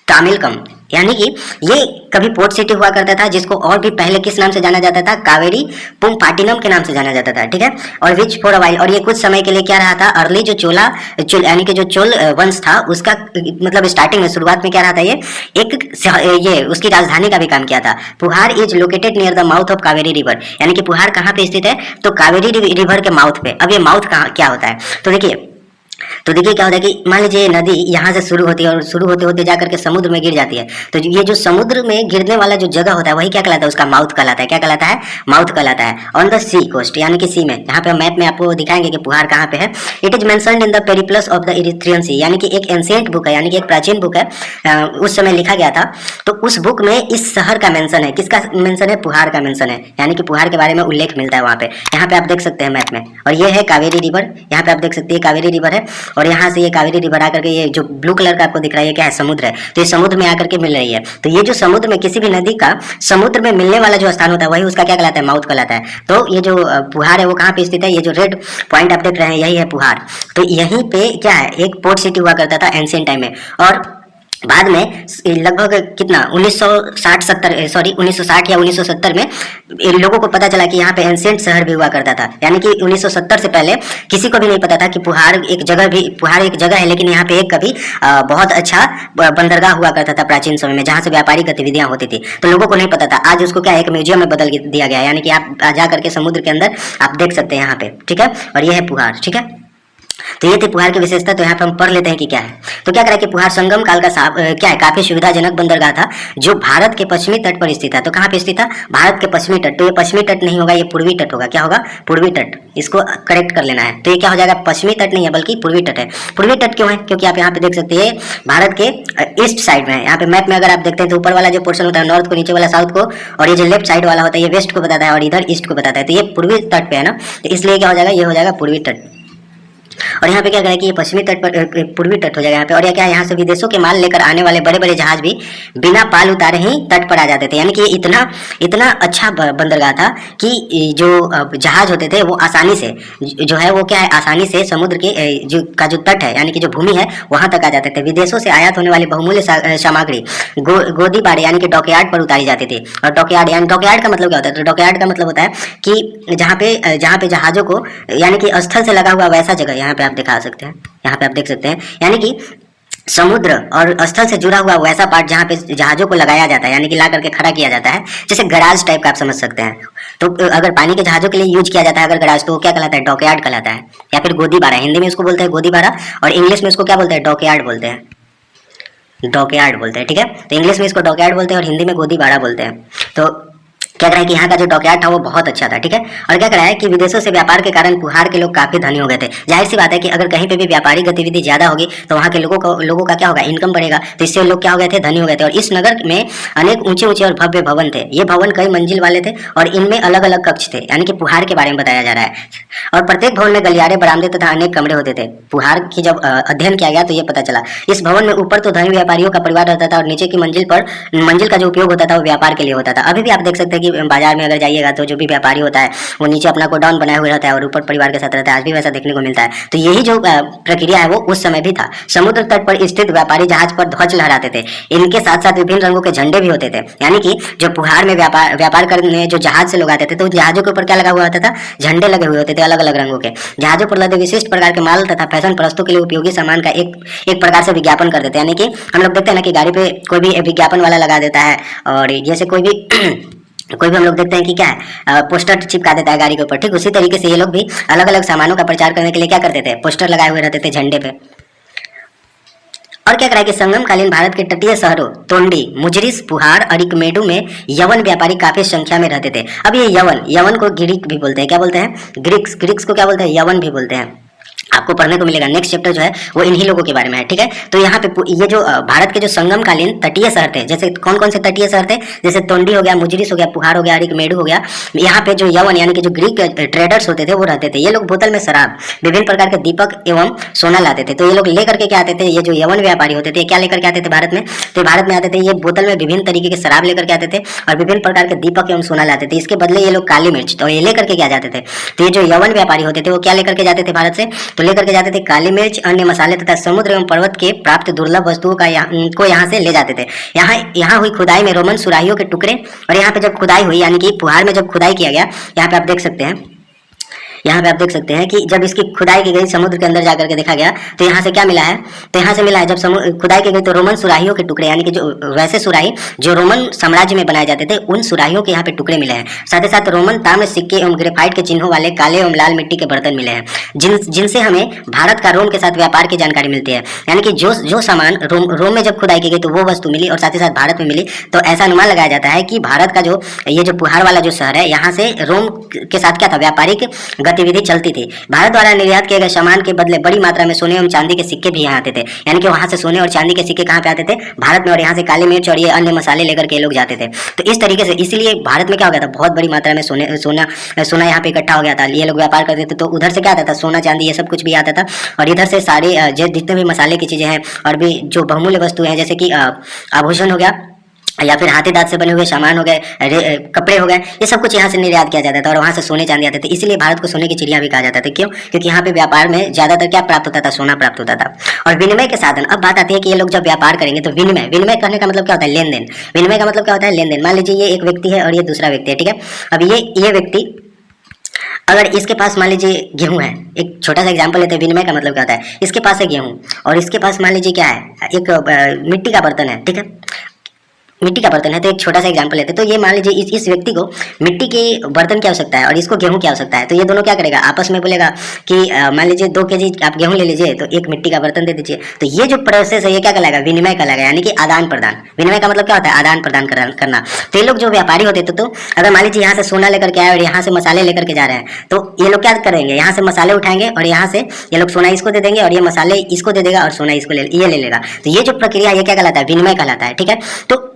तामिलकम। यानी कि ये कभी पोर्ट सिटी हुआ करता था जिसको और भी पहले किस नाम से जाना जाता था, कावेरी पुम्पाटिनम के नाम से जाना जाता था, ठीक है। और विच फॉर अ वाइल, और ये कुछ समय के लिए क्या रहा था, अर्ली जो यानी कि जो चोल वंश था उसका मतलब स्टार्टिंग में, शुरुआत में क्या रहा था, ये उसकी राजधानी का भी काम किया था। Puhar is located near the mouth of Kaveri river, यानी कि पुहार कहाँ पे स्थित है, तो कावेरी रिवर के माउथ पे। अब ये माउथ कहाँ क्या होता है, तो देखिए क्या होता है कि मान लीजिए नदी यहाँ से शुरू होती है और शुरू होते होते जाकर के समुद्र में गिर जाती है। तो ये जो समुद्र में गिरने वाला जो जगह होता है वही क्या कहलाता है, उसका माउथ कहलाता है। क्या कहलाता है, माउथ कहलाता है। ऑन द सी कोस्ट, यानी कि सी में, यहाँ पे मैप में आपको दिखाएंगे कि पुहार कहाँ पे है। It is mentioned in the Periplus of the Erythraean Sea, यानी कि एक एंशिएंट बुक है, यानी कि एक प्राचीन बुक है, उस समय लिखा गया था। तो उस बुक में इस शहर का मेंशन है, किसका मेंशन है, पुहार का मेंशन है, यानी कि पुहार के बारे में उल्लेख मिलता है वहाँ पे। यहाँ पे आप देख सकते हैं मैप में, और ये है कावेरी रिवर, यहाँ पे आप देख सकते हैं कावेरी रिवर है, और यहाँ से ये कावेरी रिवर आकर के ये जो ब्लू कलर का आपको दिख रहा है ये क्या है, समुद्र है। तो ये समुद्र में आकर के मिल रही है। तो ये जो समुद्र में किसी भी नदी का समुद्र में मिलने वाला जो स्थान होता है वही उसका क्या कहलाता है, माउथ कहलाता है। तो ये जो पुहार है वो कहाँ पे स्थित है, ये जो रेड पॉइंट आप देख रहे हैं यही है पुहार। तो यहीं पे क्या है, एक पोर्ट सिटी हुआ करता था एंशिएंट टाइम में, और बाद में लगभग कितना 1960 या 1970 में लोगों को पता चला कि यहाँ पे एंशिएंट शहर भी हुआ करता था। यानी कि 1970 से पहले किसी को भी नहीं पता था कि पुहार एक जगह है, लेकिन यहाँ पे एक कभी बहुत अच्छा बंदरगाह हुआ करता था प्राचीन समय में, जहाँ से व्यापारिक गतिविधियां होती थी। तो लोगों को नहीं पता था। आज उसको क्या एक म्यूजियम में बदल दिया गया है, यानी कि आप जा करके समुद्र के अंदर आप देख सकते हैं यहाँ पे, ठीक है। और ये है पुहार, ठीक है। तो ये थी पुहार की विशेषता। तो यहाँ पे हम पढ़ लेते हैं कि क्या है। तो क्या करें कि पुहार संगम काल का क्या है, काफी सुविधाजनक बंदरगाह था जो भारत के पश्चिमी तट पर स्थित है। तो कहाँ पे स्थित था, भारत के पश्चिमी तट। तो ये पश्चिमी तट नहीं होगा, ये पूर्वी तट होगा। क्या होगा, पूर्वी तट। इसको करेक्ट कर लेना है। तो ये क्या हो जाएगा, पश्चिमी तट नहीं है बल्कि पूर्वी तट है। पूर्वी तट क्यों है, क्योंकि आप यहाँ पे देख सकते हैं भारत के ईस्ट साइड में है। यहाँ पे मैप में अगर आप देखते हैं तो ऊपर वाला जो पोर्शन होता है नॉर्थ को, नीचे वाला साउथ को, और ये जो लेफ्ट साइड वाला होता है ये वेस्ट को बताता है, और इधर ईस्ट को बताता है। तो ये पूर्वी तट पे है ना, तो इसलिए क्या हो जाएगा, ये हो जाएगा पूर्वी तट। और यहाँ पे क्या करें कि ये पश्चिमी तट पर पूर्वी तट हो जाएगा यहाँ पे। और ये क्या है, यहाँ से विदेशों के माल लेकर आने वाले बड़े बड़े जहाज भी बिना पाल उतारे ही तट पर आ जाते थे। यानी कि इतना इतना अच्छा बंदरगाह था कि जो जहाज होते थे वो आसानी से जो है वो क्या है, आसानी से समुद्र के जो तट है यानी कि जो भूमि है वहां तक आ जाते थे। विदेशों से आयात होने वाली बहुमूल्य सामग्री गोदी बाड़े यानी कि डॉकयार्ड पर उतारी जाती थी। और डॉकयार्ड का मतलब क्या होता है, तो डॉकयार्ड का मतलब होता है कि जहाँ पे जहाजों को यानी कि स्थल से लगा हुआ वैसा जगह, यहाँ पे आप दिखा सकते हैं, यहाँ पे आप देख सकते हैं, यानी कि समुद्र और स्थल से जुड़ा हुआ वैसा पार्ट जहाँ पे जहाजों को लगाया जाता है, यानी कि ला करके खड़ा किया जाता है, जैसे गराज टाइप का आप समझ सकते हैं। तो अगर पानी के जहाजों के लिए यूज किया जाता है अगर गराज, तो वो क्या कहलाता है, डॉकयार्ड कहलाता है, या फिर गोदी बाड़ा। हिंदी में इसको बोलते हैं गोदी बाड़ा और इंग्लिश में इसको क्या बोलते हैं, डॉकयार्ड बोलते हैं, डॉकयार्ड बोलते हैं। ठीक है, तो इंग्लिश में इसको डॉकयार्ड बोलते हैं और हिंदी में गोदी बाड़ा बोलते हैं। तो क्या करा है कि यहाँ का जो डॉकयार्ड था वो बहुत अच्छा था। ठीक है, और क्या करा है कि विदेशों से व्यापार के कारण पुहार के लोग काफी धनी हो गए थे। जाहिर सी बात है कि अगर कहीं पे भी व्यापारिक गतिविधि ज्यादा होगी तो वहाँ के लोगों का क्या होगा, इनकम बढ़ेगा, तो इससे लोग क्या हो गए थे, धनी हो गए थे। और इस नगर में अनेक ऊंचे ऊंचे और भव्य भवन थे। ये भवन कई मंजिल वाले थे और इनमें अलग अलग कक्ष थे, यानी कि पुहार के बारे में बताया जा रहा है। और प्रत्येक भवन में गलियारे, बरामदे तथा अनेक कमरे होते थे। पुहार की जब अध्ययन किया गया तो ये पता चला, इस भवन में ऊपर तो धनी व्यापारियों का परिवार रहता था और नीचे की मंजिल का जो उपयोग होता था वो व्यापार के लिए होता था। अभी भी आप देख सकते हैं कि बाजार में अगर जाइएगा तो जो भी व्यापारी होता है वो नीचे अपना गोडाउन बनाए हुए रहता है और ऊपर परिवार के साथ रहता है। आज भी वैसा देखने को मिलता है। तो यही जो प्रक्रिया है वो उस समय भी था। समुद्र तट पर स्थित व्यापारी जहाज पर ध्वज लहराते थे। इनके साथ साथ विभिन्न रंगों के झंडे भी होते थे। यानी कि जो पुहार में व्यापार करने जो जहाज से लोग आते थे तो जहाजों के ऊपर क्या लगा हुआ होता था, झंडे लगे हुए होते थे अलग अलग रंगों के। जहाजों पर लदे विशिष्ट प्रकार के माल तथा फैशन प्रस्तुत के लिए उपयोगी सामान का एक प्रकार से विज्ञापन कर देते हैं। यानी कि हम लोग देखते हैं ना कि गाड़ी पे कोई भी विज्ञापन वाला लगा देता है, और जैसे कोई भी हम लोग देखते हैं कि क्या है, पोस्टर चिपका देता है गाड़ी के ऊपर। ठीक उसी तरीके से ये लोग भी अलग अलग सामानों का प्रचार करने के लिए क्या करते थे, पोस्टर लगाए हुए रहते थे झंडे पे। और क्या करा कि संगम कालीन भारत के तटीय शहरों तोंडी, मुजरिस, पुहार, अरिकमेडु में यवन व्यापारी काफी संख्या में रहते थे। अब ये यवन को ग्रीक भी बोलते हैं, क्या बोलते हैं, ग्रीक्स को क्या बोलते हैं, यवन भी बोलते हैं। आपको पढ़ने को मिलेगा। नेक्स्ट चैप्टर जो है वो इन्हीं लोगों के बारे में है। ठीक है, तो यहाँ पे ये जो भारत के जो संगमकालीन तटीय शहर थे, जैसे कौन कौन से तटीय शहर थे, जैसे तोंडी हो गया, मुजरिस हो गया, पुहार हो गया, अरिकमेडु हो गया। यहाँ पे जो यवन यानी कि जो ग्रीक ट्रेडर्स होते थे वो रहते थे। ये लोग बोतल में शराब, विभिन्न प्रकार के दीपक एवं सोना लाते थे। तो ये लोग लेकर के क्या आते थे, ये जो यवन व्यापारी होते थे क्या लेकर के आते थे भारत में, तो भारत में आते थे ये बोतल में विभिन्न तरीके के शराब लेकर के आते थे और विभिन्न प्रकार के दीपक एवं सोना लाते थे। इसके बदले ये लोग काली मिर्च तो ये लेकर के क्या जाते थे, तो ये जो यवन व्यापारी होते थे वो क्या लेकर के जाते थे भारत से, तो लेकर के जाते थे काली मिर्च, अन्य मसाले तथा समुद्र एवं पर्वत के प्राप्त दुर्लभ वस्तुओं का यहाँ से ले जाते थे। यहाँ हुई खुदाई में रोमन सुराहियों के टुकड़े, और यहाँ पे जब खुदाई हुई यानी कि पुहार में जब खुदाई किया गया, यहाँ पे आप देख सकते हैं, यहाँ पे आप देख सकते हैं कि जब इसकी खुदाई की गई समुद्र के अंदर जाकर के देखा गया तो यहाँ से क्या मिला है, तो यहाँ से मिला है जब खुदाई की गई तो रोमन सुराहियों के टुकड़े, यानी कि जो वैसे सुराही जो रोमन साम्राज्य में बनाए जाते थे उन सुराहियों के यहाँ पे टुकड़े मिले हैं। साथ ही साथ रोमन ताम्र सिक्के एवं ग्रेफाइट के चिन्हों वाले काले एवं लाल मिट्टी के बर्तन मिले हैं, जिनसे हमें भारत का रोम के साथ व्यापार की जानकारी मिलती है। यानी कि जो सामान रोम में जब खुदाई की गई तो वो वस्तु मिली और साथ ही साथ भारत में मिली। तो ऐसा अनुमान लगाया जाता है कि भारत का जो ये जो पुहार वाला जो शहर है यहाँ से रोम के साथ क्या था, व्यापारिक गतिविधि चलती थी। भारत द्वारा निर्यात किए गए सामान के बदले बड़ी मात्रा में सोने एवं चांदी के सिक्के भी यहाँ आते थे। यानी कि वहां से सोने और चांदी के सिक्के कहाँ पे आते थे, भारत में, और यहाँ से काली मिर्च और ये अन्य मसाले लेकर के लोग जाते थे। तो इस तरीके से इसीलिए भारत में क्या हो गया था, बहुत बड़ी मात्रा में सोना यहाँ पे इकट्ठा हो गया था। ये लोग व्यापार करते थे तो उधर से क्या आता था, सोना चांदी ये सब कुछ भी आता था। और इधर से सारे जितने भी मसाले की चीजें हैं और भी जो बहुमूल्य वस्तु हैं जैसे कि आभूषण हो गया या फिर हाथी दांत से बने हुए सामान हो गए, कपड़े हो गए, ये सब कुछ यहाँ से निर्यात किया जाता था और वहाँ से सोने चांदी आते थे। इसीलिए भारत को सोने की चिड़िया भी कहा जाता था। क्यों? क्योंकि यहाँ पे व्यापार में ज्यादातर क्या प्राप्त होता था, सोना प्राप्त होता था। और विनिमय के साधन, अब बात आती है कि ये लोग जब व्यापार करेंगे तो विनिमय करने का मतलब क्या होता है, लेन देन। विनिमय का मतलब क्या होता है, लेन देन। मान लीजिए ये एक व्यक्ति है और ये दूसरा व्यक्ति है, ठीक है। अब ये व्यक्ति अगर इसके पास मान लीजिए गेहूं है, एक छोटा सा एग्जांपल लेते हैं, विनिमय का मतलब क्या होता है, इसके पास है गेहूं और इसके पास मान लीजिए क्या है, एक मिट्टी का बर्तन है, ठीक है, मिट्टी का बर्तन है। तो एक छोटा सा एग्जांपल लेते हैं, तो ये मान लीजिए इस व्यक्ति को मिट्टी के बर्तन की आवश्यकता है और इसको गेहूं की आवश्यकता है। तो ये दोनों क्या करेगा, आपस में बोलेगा कि मान लीजिए 2 kg आप गेहूं ले लीजिए तो एक मिट्टी का बर्तन दे दीजिए। तो ये जो प्रोसेस है ये क्या कहलाएगा, विनिमय कहलाएगा, यानी कि आदान प्रदान। विनिमय का मतलब क्या होता है, आदान प्रदान करना। तो ये लोग जो व्यापारी होते थे, तो अगर मान लीजिए यहाँ से सोना लेकर के आए और यहाँ से मसाले लेकर के जा रहे हैं, तो ये लोग क्या करेंगे, यहाँ से मसाले उठाएंगे और यहाँ से ये लोग सोना इसको दे देंगे और ये मसाले इसको दे देगा और सोना इसको ये ले लेगा। तो ये जो प्रक्रिया ये क्या कहलाता है, विनिमय कहलाता है, ठीक है। तो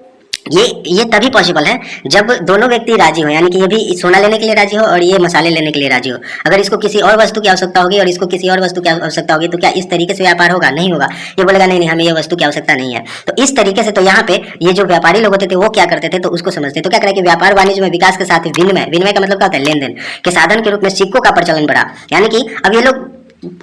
ये तभी पॉसिबल है जब दोनों व्यक्ति राजी हो, यानी कि ये भी सोना लेने के लिए राजी हो और ये मसाले लेने के लिए राजी हो। अगर इसको किसी और वस्तु की आवश्यकता होगी और इसको किसी और वस्तु की आवश्यकता होगी तो क्या इस तरीके से व्यापार होगा? नहीं होगा। ये बोलेगा नहीं नहीं, हमें ये वस्तु की आवश्यकता नहीं है। तो इस तरीके से तो यहाँ पे ये जो व्यापारी लोग होते थे वो क्या करते थे, तो उसको समझते। तो क्या करें कि व्यापार वाणिज्य में विकास के साथ विनिमय, विनिमय का मतलब क्या होता है? लेन देन के साधन के रूप में सिक्कों का प्रचलन बढ़ा। यानी कि अब ये लोग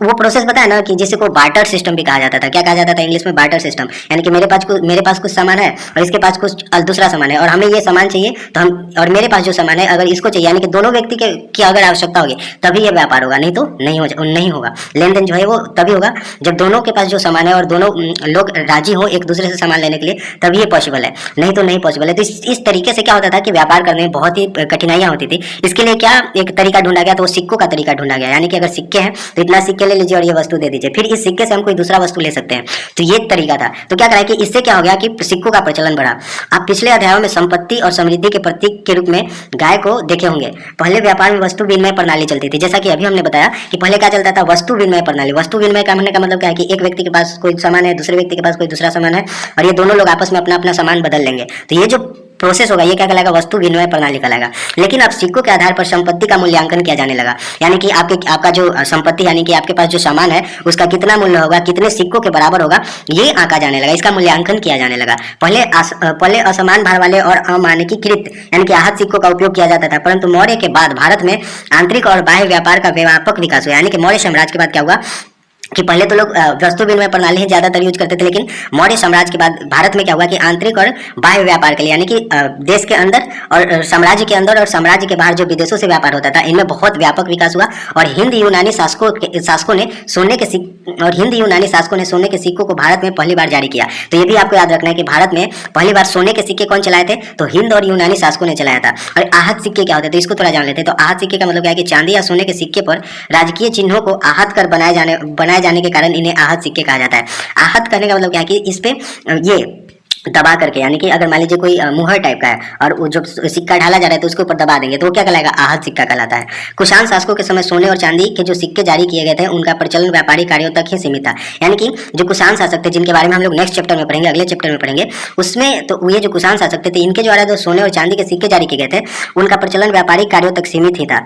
वो प्रोसेस पता है ना कि जिसे को बार्टर सिस्टम भी कहा जाता था। क्या कहा जाता था इंग्लिश में? Barter system. यानी कि मेरे पास कुछ सामान है और इसके पास कुछ दूसरा सामान है और हमें ये सामान चाहिए तो हम, और मेरे पास जो सामान है अगर इसको चाहिए, यानी कि दोनों व्यक्ति की अगर आवश्यकता होगी तभी ये व्यापार होगा, नहीं तो नहीं होगा। लेन देन जो है वो तभी होगा जब दोनों के पास जो सामान है और दोनों लोग राजी हो एक दूसरे से सामान लेने के लिए, तभी ये पॉसिबल है, नहीं तो नहीं पॉसिबल है। तो इस तरीके से क्या होता था कि व्यापार करने में बहुत ही कठिनाइयां होती थी। इसके लिए क्या एक तरीका ढूंढा गया, तो वो सिक्कों का तरीका ढूंढा गया। यानी कि अगर सिक्के हैं तो इतना सिक्के ले लीजिए और ये वस्तु दे दीजिए, फिर इस सिक्के से हम कोई दूसरा वस्तु ले सकते हैं। तो ये तरीका था। तो क्या करा कि इससे क्या हो गया कि सिक्कों का प्रचलन बढ़ा। आप पिछले अध्यायों में संपत्ति और समृद्धि के प्रतीक के रूप में गाय को देखे होंगे। पहले व्यापार में वस्तु विनिमय प्रणाली चलती थी, जैसा कि अभी हमने बताया कि पहले क्या चलता था? वस्तु विनिमय प्रणाली। वस्तु विनिमय का मतलब क्या है कि एक व्यक्ति के पास कोई सामान है, दूसरे व्यक्ति के पास कोई दूसरा सामान है और ये दोनों लोग आपस में अपना अपना सामान बदल लेंगे। तो ये जो प्रोसेस होगा ये क्या कहलाएगा? वस्तु विनिमय प्रणाली कहलाएगा। लेकिन अब सिक्कों के आधार पर संपत्ति का मूल्यांकन किया जाने लगा। यानी कि आपका जो संपत्ति, यानी कि आपके पास जो सामान है उसका कितना मूल्य होगा, कितने सिक्कों के बराबर होगा, ये आंका जाने लगा, इसका मूल्यांकन किया जाने लगा। पहले असमान भार वाले और अमानकीकृत यानी कि आहत सिक्कों का उपयोग किया जाता था, परंतु मौर्य के बाद भारत में आंतरिक और बाह्य व्यापार का व्यापक विकास हुआ। यानी कि मौर्य साम्राज्य के बाद क्या हुआ कि पहले तो लोग वस्तु विनिमय प्रणाली ही ज्यादातर यूज करते थे, लेकिन मौर्य साम्राज्य के बाद भारत में क्या हुआ कि आंतरिक और बाह्य व्यापार के लिए, यानी कि देश के अंदर और साम्राज्य के अंदर और साम्राज्य के बाहर जो विदेशों से व्यापार होता था, इनमें बहुत व्यापक विकास हुआ। और हिंद यूनानी शासकों ने सोने के सिक्कों को भारत में पहली बार जारी किया। तो ये भी आपको याद रखना है कि भारत में पहली बार सोने के सिक्के कौन चलाए थे? तो हिंद और यूनानी शासकों ने चलाया था। और आहत सिक्के क्या होते थे, इसको थोड़ा जान लेते हैं। तो आहत सिक्के का मतलब क्या है कि चांदी या सोने के सिक्के पर राजकीय चिन्हों को आहत कर बनाए जाने के कारण इन्हें आहत सिक्के कहा जाता है। आहत करने का मतलब क्या है कि इस पे ये दबा करके, यानी कि अगर मान लीजिए कोई मुहर टाइप का है और वो जो सिक्का ढाला जा रहा है तो उसके ऊपर दबा देंगे तो वो क्या कहलाएगा? आहत सिक्का कहलाता है। कुषाण शासकों के समय सोने और चांदी के जो सिक्के जारी किए गए थे उनका प्रचलन व्यापारिक कार्यों तक ही सीमित था। यानी कि जो कुषाण शासक थे, जिनके बारे में हम लोग नेक्स्ट चैप्टर में पढ़ेंगे, अगले चैप्टर में पढ़ेंगे, उसमें तो ये जो कुषाण शासक थे इनके द्वारा जो सोने और चांदी के सिक्के जारी किए गए थे उनका प्रचलन व्यापारिक कार्यों तक सीमित ही था,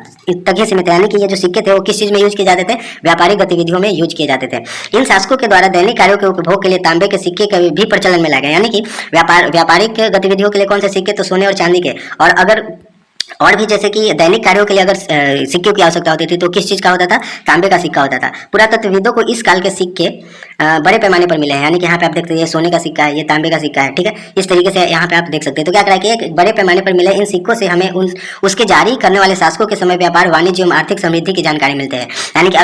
यानी कि ये जो सिक्के थे वो किस चीज में यूज किए जाते थे? व्यापारिक गतिविधियों में यूज किए जाते थे। इन शासकों के द्वारा दैनिक कार्यों के उपभोग के लिए तांबे के सिक्के का भी प्रचलन में लाया गया। यानी कि व्यापारिक गतिविधियों के लिए कौन से सिक्के? तो सोने और चांदी के। और अगर और भी जैसे कि दैनिक कार्यों के लिए अगर सिक्कों की आवश्यकता होती थी तो किस चीज का होता था? तांबे का सिक्का होता था। पुरातत्वविदों को इस काल के सिक्के बड़े पैमाने पर मिले हैं। यानी कि यहाँ पे आप देखते हैं ये सोने का सिक्का है, ये तांबे का सिक्का है, ठीक है, इस तरीके से यहाँ पे आप देख सकते हैं। तो क्या करा कि एक बड़े पैमाने पर मिले इन सिक्कों से हमें उसके जारी करने वाले शासकों के समय व्यापार, वाणिज्य एवं आर्थिक समृद्धि की जानकारी मिलती है। यानी कि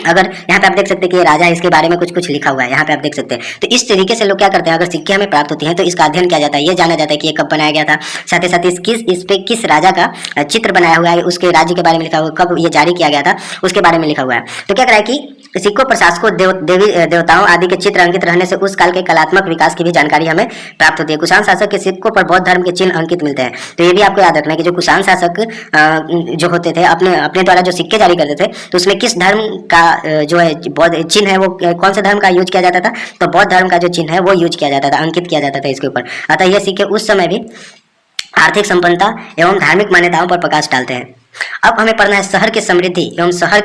अगर यहाँ पे आप देख सकते हैं कि ये राजा है, इसके बारे में कुछ लिखा हुआ है, यहाँ पे आप देख सकते हैं। तो इस तरीके से लोग क्या करते हैं, अगर सिक्के हमें प्राप्त होती हैं तो इसका अध्ययन किया जाता है, ये जाना जाता है कि ये कब बनाया गया था, साथ ही साथ इस पे किस राजा का चित्र बनाया हुआ है, उसके राज्य के बारे में लिखा हुआ है, कब ये जारी किया गया था उसके बारे में लिखा हुआ है। तो क्या करा है कि सिक्कों पर शासकों, देवी देवताओं आदि के चित्र अंकित रहने से उस काल के कलात्मक विकास की भी जानकारी हमें प्राप्त होती है। कुषाण शासक के सिक्कों पर बौद्ध धर्म के चिन्ह अंकित मिलते हैं। तो ये भी आपको याद रखना है कि जो कुषाण शासक जो होते थे अपने द्वारा जो सिक्के जारी करते थे तो उसमें किस धर्म का जो है बौद्ध चिन्ह है, वो कौन से धर्म का यूज किया जाता था? तो बौद्ध धर्म का जो चिन्ह है वो यूज किया जाता था, अंकित किया जाता था इसके ऊपर। अतः ये सिक्के उस समय भी आर्थिक संपन्नता एवं धार्मिक मान्यताओं पर प्रकाश डालते हैं। अब हमें पढ़ना है शहर की समृद्धि एवं शहर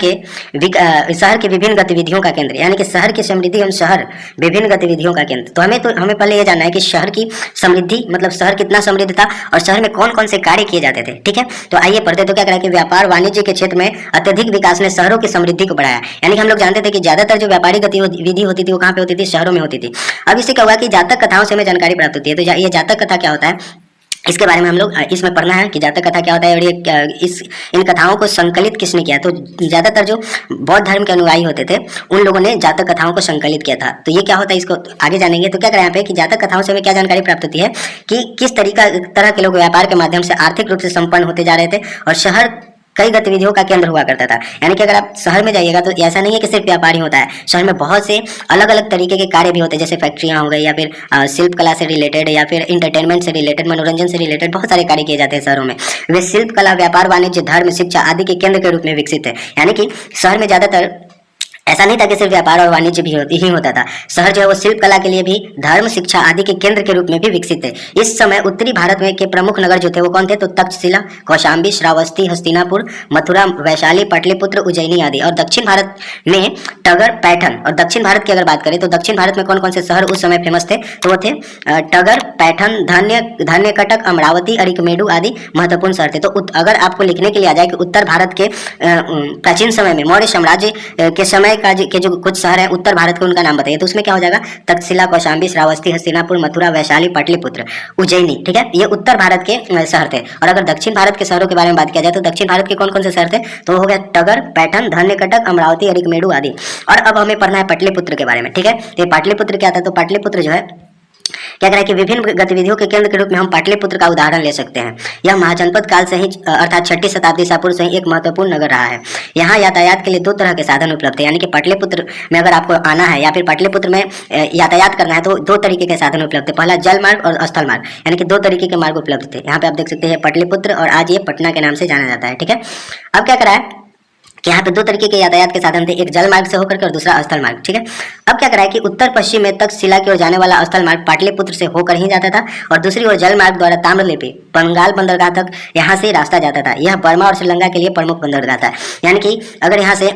के विभिन्न गतिविधियों का केंद्र, यानी कि शहर की समृद्धि एवं शहर विभिन्न गतिविधियों का केंद्र। तो हमें पहले ये जानना है कि शहर की समृद्धि मतलब शहर कितना समृद्ध था और शहर में कौन कौन से कार्य किए जाते थे, ठीक है। तो आइए पढ़ते। तो क्या करा कि व्यापार वाणिज्य के क्षेत्र में अत्यधिक विकास ने शहरों की समृद्धि को बढ़ाया। यानी कि हम लोग जानते थे कि ज्यादातर जो व्यापारिक गतिविधि होती थी वो कहाँ पे होती थी? शहरों में होती थी। अब इससे क्या हुआ कि जातक कथाओं से हमें जानकारी प्राप्त होती है। तो ये जातक कथा क्या होता है इसके बारे में हम लोग इसमें पढ़ना है कि जातक कथा क्या होता है और ये इन कथाओं को संकलित किसने किया। तो ज्यादातर जो बौद्ध धर्म के अनुयायी होते थे उन लोगों ने जातक कथाओं को संकलित किया था। तो ये क्या होता है इसको आगे जानेंगे। तो क्या करें यहाँ पे कि जातक कथाओं से हमें क्या जानकारी प्राप्त होती है कि किस तरह के लोग व्यापार के माध्यम से आर्थिक रूप से संपन्न होते जा रहे थे और शहर कई गतिविधियों का केंद्र हुआ करता था। यानी कि अगर आप शहर में जाइएगा तो ऐसा नहीं है कि सिर्फ व्यापारी होता है, शहर में बहुत से अलग अलग तरीके के कार्य भी होते हैं, जैसे फैक्ट्रियां हो गई या फिर शिल्प कला से रिलेटेड या फिर इंटरटेनमेंट से रिलेटेड, मनोरंजन से रिलेटेड बहुत सारे कार्य किए जाते हैं शहरों में। वे शिल्प कला, व्यापार, वाणिज्य, धर्म, शिक्षा आदि के केंद्र के रूप में विकसित है। यानी कि शहर में ज्यादातर ऐसा नहीं था कि सिर्फ व्यापार और वाणिज्य भी ही होता था। शहर जो है वो शिल्प कला के लिए भी, धर्म, शिक्षा आदि के केंद्र के रूप में भी विकसित थे। इस समय उत्तरी भारत में के प्रमुख नगर जो थे वो कौन थे? तो तक्षशिला, कौशाम्बी, श्रावस्ती, हस्तिनापुर, मथुरा, वैशाली, पाटलिपुत्र, उज्जैनी आदि। और दक्षिण भारत में टगर, पैठन। और दक्षिण भारत की अगर बात करें तो दक्षिण भारत में कौन कौन से शहर उस समय फेमस थे? तो वो थे टगर, पैठन, धान्यकटक, अमरावती, अरिकमेडु आदि महत्वपूर्ण शहर थे। तो अगर आपको लिखने के लिए आ जाए कि उत्तर भारत के प्राचीन समय में मौर्य साम्राज्य के समय के जो कुछ शहर है उत्तर भारत के, उनका नाम बताइए, तो उसमें क्या हो जाएगा? तक्षशिला, कौशाम्बी, श्रावस्ती, हस्तिनापुर, मथुरा, वैशाली, पाटलिपुत्र, उज्जैनी। ठीक है, ये उत्तर भारत के शहर थे। और अगर दक्षिण भारत के शहरों के बारे में बात किया जाए तो दक्षिण भारत के कौन कौन से शहर थे? तो हो गया टगर, पैठन, धान्यकटक, अमरावती, अरिकमेडु आदि। और अब हमें पढ़ना है पाटलिपुत्र के बारे में। ठीक है, तो पाटलिपुत्र क्या था? तो पाटलिपुत्र जो है क्या करें कि विभिन्न गतिविधियों के केंद्र के रूप में हम पाटलिपुत्र का उदाहरण ले सकते हैं। यह महाजनपद काल से ही अर्थात 6ठी शताब्दी ईसा पूर्व से ही एक महत्वपूर्ण नगर रहा है। यहाँ यातायात के लिए 2 तरह के साधन उपलब्ध है, यानी कि पाटलिपुत्र में अगर आपको आना है या फिर पाटलिपुत्र में यातायात करना है तो 2 तरीके के साधन उपलब्ध है। पहला जल मार्ग और स्थल मार्ग, यानी कि 2 तरीके के मार्ग उपलब्ध थे। यहाँ पे आप देख सकते हैं पाटलिपुत्र, और आज ये पटना के नाम से जाना जाता है। ठीक है, अब क्या करा है कि यहाँ पे 2 तरीके के यातायात के साधन थे, एक जल मार्ग से होकर के और दूसरा स्थल मार्ग। ठीक है, अब क्या करा है कि उत्तर पश्चिम में तक्षशिला की ओर जाने वाला स्थल मार्ग पाटलिपुत्र से होकर ही जाता था, और दूसरी ओर जल मार्ग द्वारा ताम्रलिप्ति, बंगाल बंदरगाह तक यहाँ से रास्ता जाता था। यह बर्मा और श्रीलंका के लिए प्रमुख बंदरगाह था। यानी कि अगर यहाँ से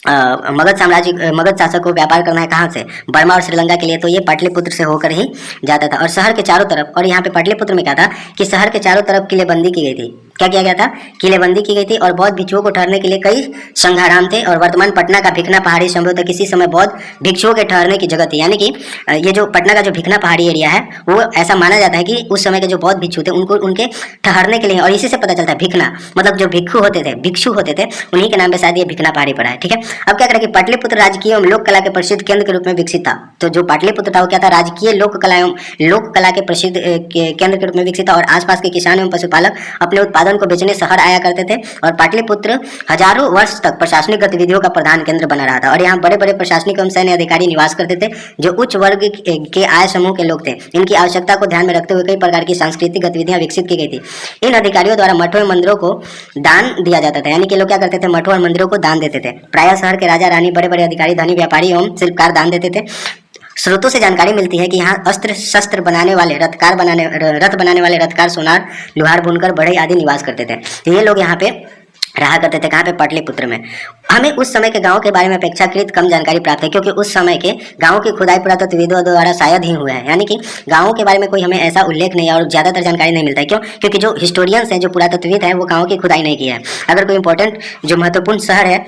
मगध शासक को व्यापार करना है कहाँ से? बर्मा और श्रीलंका के लिए, तो ये पाटलिपुत्र से होकर ही जाता था। और शहर के चारों तरफ, और यहाँ पे पाटलिपुत्र में क्या था कि शहर के चारों तरफ किलेबंदी की गई थी। क्या किया गया था? किलेबंदी की गई थी, और बौद्ध भिक्षुओं को ठहरने के लिए कई संघाराम थे। और वर्तमान पटना का भिखना पहाड़ी संभवतः किसी समय बौद्ध भिक्षुओं के ठहरने की जगह थी। यानी कि ये जो पटना का जो भिखना पहाड़ी एरिया है वो ऐसा माना जाता है कि उस समय के जो बौद्ध भिक्षु थे उनको उनके ठहरने के लिए, और इसी से पता चलता है भिखना मतलब जो भिक्षु होते थे उन्हीं के नाम पे शायद ये भिखना पहाड़ी पड़ा है। ठीक है, अब क्या करें कि पाटलिपुत्र राजकीय एवं लोक कला के प्रसिद्ध केंद्र के रूप में विकसित था। तो जो पाटलिपुत्र था वो क्या था? राजकीय लोक कला के प्रसिद्ध केंद्र के रूप में विकसित था, और आसपास के किसान एवं पशुपालक अपने उत्पादन को बेचने शहर आया करते थे। और पाटलिपुत्र हजारों वर्ष तक प्रशासनिक गतिविधियों का प्रधान केंद्र बना रहा था, और यहाँ बड़े बड़े प्रशासनिक एवं सैन्य अधिकारी निवास करते थे जो उच्च वर्ग के आय समूह के लोग थे। इनकी आवश्यकता को ध्यान में रखते हुए कई प्रकार की सांस्कृतिक गतिविधियां विकसित की गई थी। इन अधिकारियों द्वारा मठों एवं मंदिरों को दान दिया जाता था, यानी कि लोग क्या करते थे? मठों और मंदिरों को दान देते थे। प्रायः शहर के राजा रानी, बड़े बड़े अधिकारी, धनी व्यापारी एवं शिल्पकार दान देते थे। स्रोतों से जानकारी मिलती है कि यहाँ अस्त्र शस्त्र बनाने वाले, रथ बनाने वाले रथकार, सोनार, लोहार, बुनकर, बढ़ई आदि निवास करते थे। तो ये लोग यहाँ पे रहा करते थे। कहाँ पे? पाटलिपुत्र में। हमें उस समय के गांव के बारे में अपेक्षाकृत कम जानकारी प्राप्त है, क्योंकि उस समय के गांव की खुदाई पुरातत्वविदों द्वारा शायद ही हुआ है। यानी कि गांवों के बारे में कोई हमें ऐसा उल्लेख नहीं है और ज्यादातर जानकारी नहीं मिलता है। क्यों? क्योंकि जो हिस्टोरियंस हैं, जो पुरातत्वविद हैं, वो गाँव की खुदाई नहीं की है। अगर कोई इंपॉर्टेंट जो महत्वपूर्ण शहर है,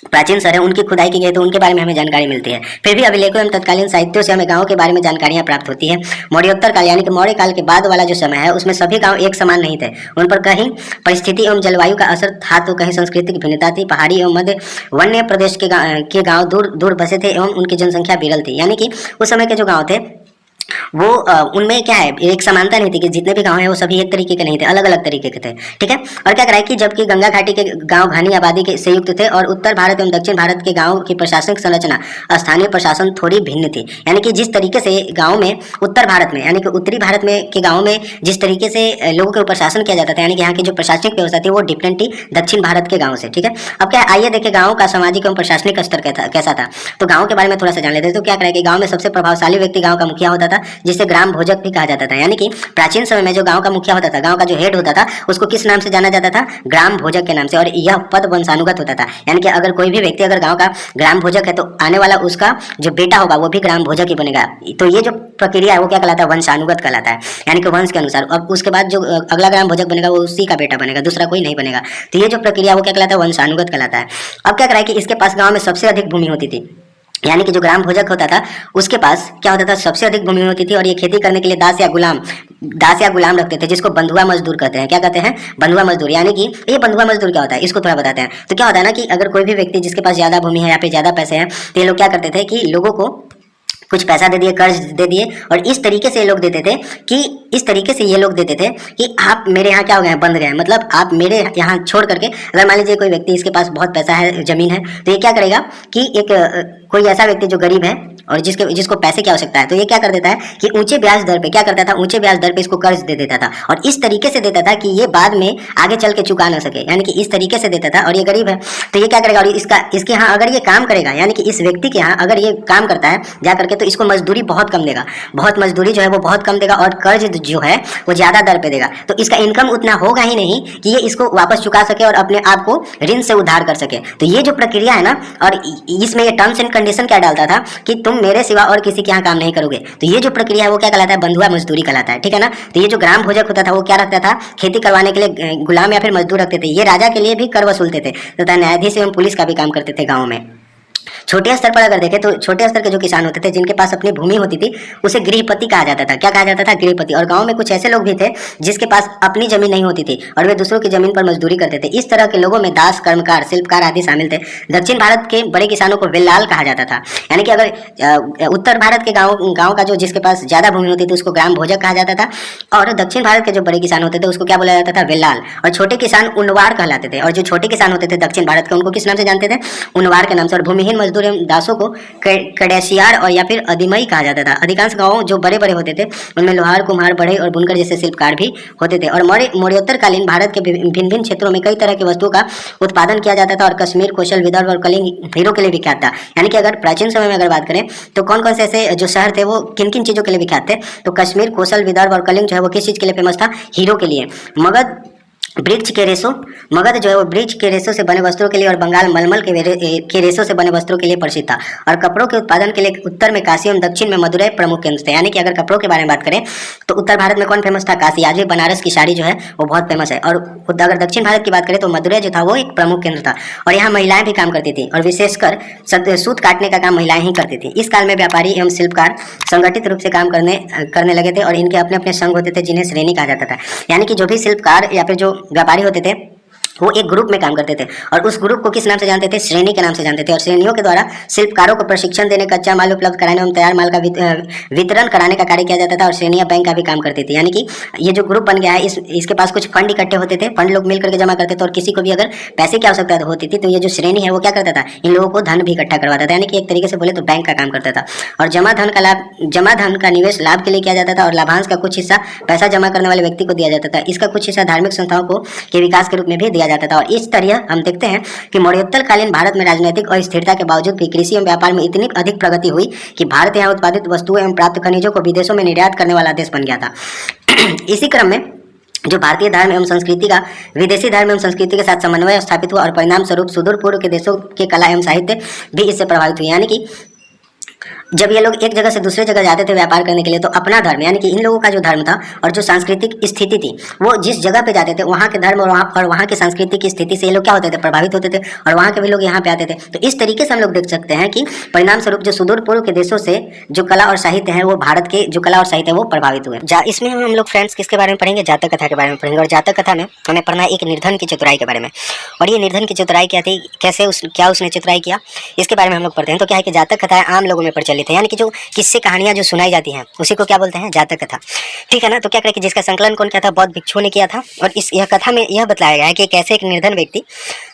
प्राचीन शहर है, उनकी खुदाई की गई तो उनके बारे में हमें जानकारी मिलती है। फिर भी अभिलेखों एवं तत्कालीन साहित्यों से हमें गांवों के बारे में जानकारियां प्राप्त होती है। मौर्योत्तर काल यानी कि मौर्य काल के बाद वाला जो समय है उसमें सभी गांव एक समान नहीं थे। उन पर कहीं परिस्थिति एवं जलवायु का असर था तो कहीं सांस्कृतिक भिन्नता थी। पहाड़ी एवं मध्य वन्य प्रदेश के गाँव दूर दूर बसे थे एवं उनकी जनसंख्या विरल थी। यानी कि उस समय के जो गाँव थे वो उनमें क्या है, एक समानता नहीं थी कि जितने भी गांव हैं वो सभी एक तरीके के नहीं थे, अलग अलग तरीके के थे। ठीक है, और क्या करा है कि जबकि गंगा घाटी के गांव घनी आबादी के से युक्त थे और उत्तर भारत एवं दक्षिण भारत के गांव की प्रशासनिक संरचना, स्थानीय प्रशासन थोड़ी भिन्न थी। यानी कि जिस तरीके से गाँव में उत्तर भारत में यानी कि उत्तरी भारत में के गाँव में जिस तरीके से लोगों के ऊपर शासन किया जाता था, यानी कि यहाँ की जो प्रशासनिक व्यवस्था थी वो डिफरेंट थी दक्षिण भारत के गाँव से। ठीक है, अब क्या आइए देखें गाँव का सामाजिक एवं प्रशासनिक स्तर कैसा था। तो गाँव के बारे में थोड़ा सा जान लेते हैं। तो क्या करा कि गाँव में सबसे प्रभावशाली व्यक्ति गाँव का मुखिया होता था, जिसे ग्राम भोजक भी कहा जाता था। यानी कि प्राचीन समय में जो गांव का मुखिया होता था, गांव का जो हेड होता था, उसको किस नाम से जाना जाता था? ग्राम भोजक के नाम से। और यह पद वंशानुगत होता था, यानी कि अगर कोई भी व्यक्ति अगर गांव का ग्राम भोजक है तो आने वाला उसका जो बेटा होगा वो भी ग्राम भोजक ही बनेगा। तो ये जो प्रक्रिया है वो क्या कहलाता है? वंशानुगत कहलाता है, यानी कि वंश के अनुसार। अब उसके बाद जो अगला ग्राम भोजक बनेगा वो उसी का बेटा बनेगा, दूसरा कोई नहीं बनेगा। तो ये जो प्रक्रिया वो क्या कहलाता है? वंशानुगत कहलाता है। अब क्या करा है कि इसके पास गाँव में सबसे अधिक भूमि होती थी, यानी कि जो ग्राम भोजक होता था उसके पास क्या होता था? सबसे अधिक भूमि होती थी, और ये खेती करने के लिए दास या गुलाम रखते थे, जिसको बंधुआ मजदूर कहते हैं। क्या कहते हैं? बंधुआ मजदूर। यानी कि ये बंधुआ मजदूर क्या होता है इसको थोड़ा बताते हैं। तो क्या होता है ना कि अगर कोई भी व्यक्ति जिसके पास ज्यादा भूमि है या फिर ज्यादा पैसे हैं तो ये लोग क्या करते थे कि लोगों को कुछ पैसा दे दिए, कर्ज दे दिए, और इस तरीके से लोग देते थे कि इस तरीके से ये लोग देते थे कि आप मेरे यहाँ क्या हो गए हैं, बंद गए हैं, मतलब आप मेरे यहाँ छोड़ करके, अगर मान लीजिए कोई व्यक्ति इसके पास बहुत पैसा है, जमीन है, तो ये क्या करेगा कि कोई ऐसा व्यक्ति जो गरीब है और जिसको पैसे की आवश्यकता है, तो ये क्या कर देता है कि ऊंचे ब्याज दर पे क्या करता था, ऊंचे ब्याज दर पे इसको कर्ज दे देता था और इस तरीके से देता था कि ये बाद में आगे चल के चुका ना सके, यानी कि इस तरीके से देता था। और ये गरीब है तो ये क्या करेगा, और इसके यहाँ अगर ये काम करेगा, यानी कि इस व्यक्ति के यहाँ अगर ये काम करता है जा करके, तो इसको मजदूरी बहुत कम देगा, बहुत मजदूरी जो है वो बहुत कम देगा और कर्ज जो है वो ज्यादा दर पे देगा। तो इसका इनकम उतना होगा ही नहीं कि ये इसको वापस चुका सके और अपने आप को ऋण से उधार कर सके। तो ये जो प्रक्रिया है ना, और इसमें ये टर्म्स एंड कंडीशन क्या डालता था कि तुम मेरे सिवा और किसी के यहाँ काम नहीं करोगे। तो ये जो प्रक्रिया है वो क्या कहलाता है, बंधुआ मजदूरी कहलाता है, ठीक है ना। तो ये जो ग्राम भोजक होता था वो क्या रखता था, खेती करवाने के लिए गुलाम या फिर मजदूर रखते थे। ये राजा के लिए भी कर वसूलते थे तथा न्यायाधीश एवं पुलिस का भी काम करते थे गाँव में। छोटे स्तर पर अगर देखें तो छोटे स्तर के जो किसान होते थे जिनके पास अपनी भूमि होती थी उसे गृहपति कहा जाता था। क्या कहा जाता था, गृहपति। और गांव में कुछ ऐसे लोग भी थे जिसके पास अपनी जमीन नहीं होती थी और वे दूसरों की जमीन पर मजदूरी करते थे। इस तरह के लोगों में दास, कर्मकार, शिल्पकार आदि शामिल थे। दक्षिण भारत के बड़े किसानों को वेल्लाल कहा जाता था, यानी कि अगर उत्तर भारत के गाँव का जो जिसके पास ज्यादा भूमि होती थी उसको ग्राम भोजक कहा जाता था और दक्षिण भारत के जो बड़े किसान होते थे उसको क्या बोला जाता था, वेल्लाल। और छोटे किसान उनवार कहलाते थे। और जो छोटे किसान होते थे दक्षिण भारत के उनको किस नाम से जानते थे, उनवार के नाम से। और भूमिहीन मजदूर एवं दासों को कड़ैसियार और या फिर अधिमई कहा जाता था। अधिकांश गांव जो बड़े बड़े होते थे उनमें लोहार, कुम्हार, बढ़ई और बुनकर जैसे शिल्पकार भी होते थे। और मौर्योत्तरकालीन भारत के भिन्न भिन्न क्षेत्रों में कई तरह की वस्तुओं का उत्पादन किया जाता था और कश्मीर, कौशल, विदर्भ और कलिंग हीरो के लिए विख्यात था। यानी कि अगर प्राचीन समय में अगर बात करें तो कौन कौन से ऐसे जो शहर थे वो किन किन चीजों के लिए विख्यात थे, तो कश्मीर, कौशल, विदर्भ और कलिंग जो है वो किस चीज के लिए फेमस था, हीरो के लिए। मगध वृक्ष के रेशों, मगध जो है वो वृक्ष के रेशों से बने वस्त्रों के लिए और बंगाल मलमल के रेशों से बने वस्त्रों के लिए प्रसिद्ध था। और कपड़ों के उत्पादन के लिए उत्तर में काशी एवं दक्षिण में मदुरै प्रमुख केंद्र थे। यानी कि अगर कपड़ों के बारे में बात करें तो उत्तर भारत में कौन फेमस था, काशी। आज भी बनारस की साड़ी जो है वो बहुत फेमस है। और अगर दक्षिण भारत की बात करें तो मदुरै जो था वो एक प्रमुख केंद्र था और यहाँ महिलाएं भी काम करती थी और विशेषकर सूत काटने का काम महिलाएं ही करती थी। इस काल में व्यापारी एवं शिल्पकार संगठित रूप से काम करने लगे थे और इनके अपने अपने संघ होते थे जिन्हें श्रेणी कहा जाता था। यानी कि जो भी शिल्पकार या फिर जो व्यापारी होते थे वो एक ग्रुप में काम करते थे और उस ग्रुप को किस नाम से जानते थे, श्रेणी के नाम से जानते थे। और श्रेणियों के द्वारा शिल्पकारों को प्रशिक्षण देने, कच्चा माल उपलब्ध कराने एवं तैयार माल का वितरण कराने का कार्य किया जाता था। और श्रेणियां बैंक का भी काम करती थी। यानी कि ये जो ग्रुप बन गया है इसके पास कुछ फंड इकट्ठे होते थे, फंड लोग मिल करके जमा करते थे और किसी को भी अगर पैसे की आवश्यकता होती थी तो ये जो श्रेणी है वो क्या करता था, इन लोगों को धन भी इकट्ठा करवाता था। यानी कि एक तरीके से बोले तो बैंक का काम करता था। और जमा धन का निवेश लाभ के लिए किया जाता था और लाभांश का कुछ हिस्सा पैसा जमा करने वाले व्यक्ति को दिया जाता था। इसका कुछ हिस्सा धार्मिक संस्थाओं के विकास के रूप में भी दिया जाता था। और इस तरह हम देखते हैं कि मौर्योत्तरकालीन भारत में राजनीतिक अस्थिरता के बावजूद भी कृषि एवं व्यापार में इतनी अधिक प्रगति हुई कि भारत यहाँ उत्पादित वस्तुओं एवं प्राप्त खनिजों को विदेशों में निर्यात करने वाला देश बन गया था। इसी क्रम में जो भारतीय धर्म एवं संस्कृति का विदेशी धर्म एवं संस्कृति के साथ समन्वय स्थापित हुआ और परिणाम स्वरूप सुदूर पूर्व के देशों के कला एवं साहित्य भी इससे प्रभावित हुए। यानी कि जब ये लोग एक जगह से दूसरे जगह जाते थे व्यापार करने के लिए तो अपना धर्म, यानी कि इन लोगों का जो धर्म था और जो सांस्कृतिक स्थिति थी वो जिस जगह पे जाते थे वहाँ के धर्म और वहाँ की संस्कृति की स्थिति से ये लोग क्या होते थे, प्रभावित होते थे और वहाँ के भी लोग यहाँ पे आते थे। तो इस तरीके से हम लोग देख सकते हैं कि परिणाम स्वरूप जो सुदूर पूर्व के देशों से जो कला और साहित्य है वो भारत के जो कला और साहित्य है वो प्रभावित हुए। इसमें हम लोग फ्रेंड्स किसके बारे में पढ़ेंगे, जातक कथा के बारे में पढ़ेंगे। और जातक कथा में हमें पढ़ना है एक निर्धन की चतुराई के बारे में। और ये निर्धन की चतुराई क्या थी, क्या उसने चतुराई किया, इसके बारे में हम लोग पढ़ते हैं। तो क्या है कि जातक कथाएं आम लोगों में प्रचलित है, यानी कि जो किस्से कहानियां जो सुनाई जाती हैं उसी को क्या बोलते हैं, जातक कथा, ठीक है ना। तो क्या करें कि जिसका संकलन कौन किया था, बौद्ध भिक्षुओं ने किया था। और यह कथा में यह बताया गया है कि कैसे एक निर्धन व्यक्ति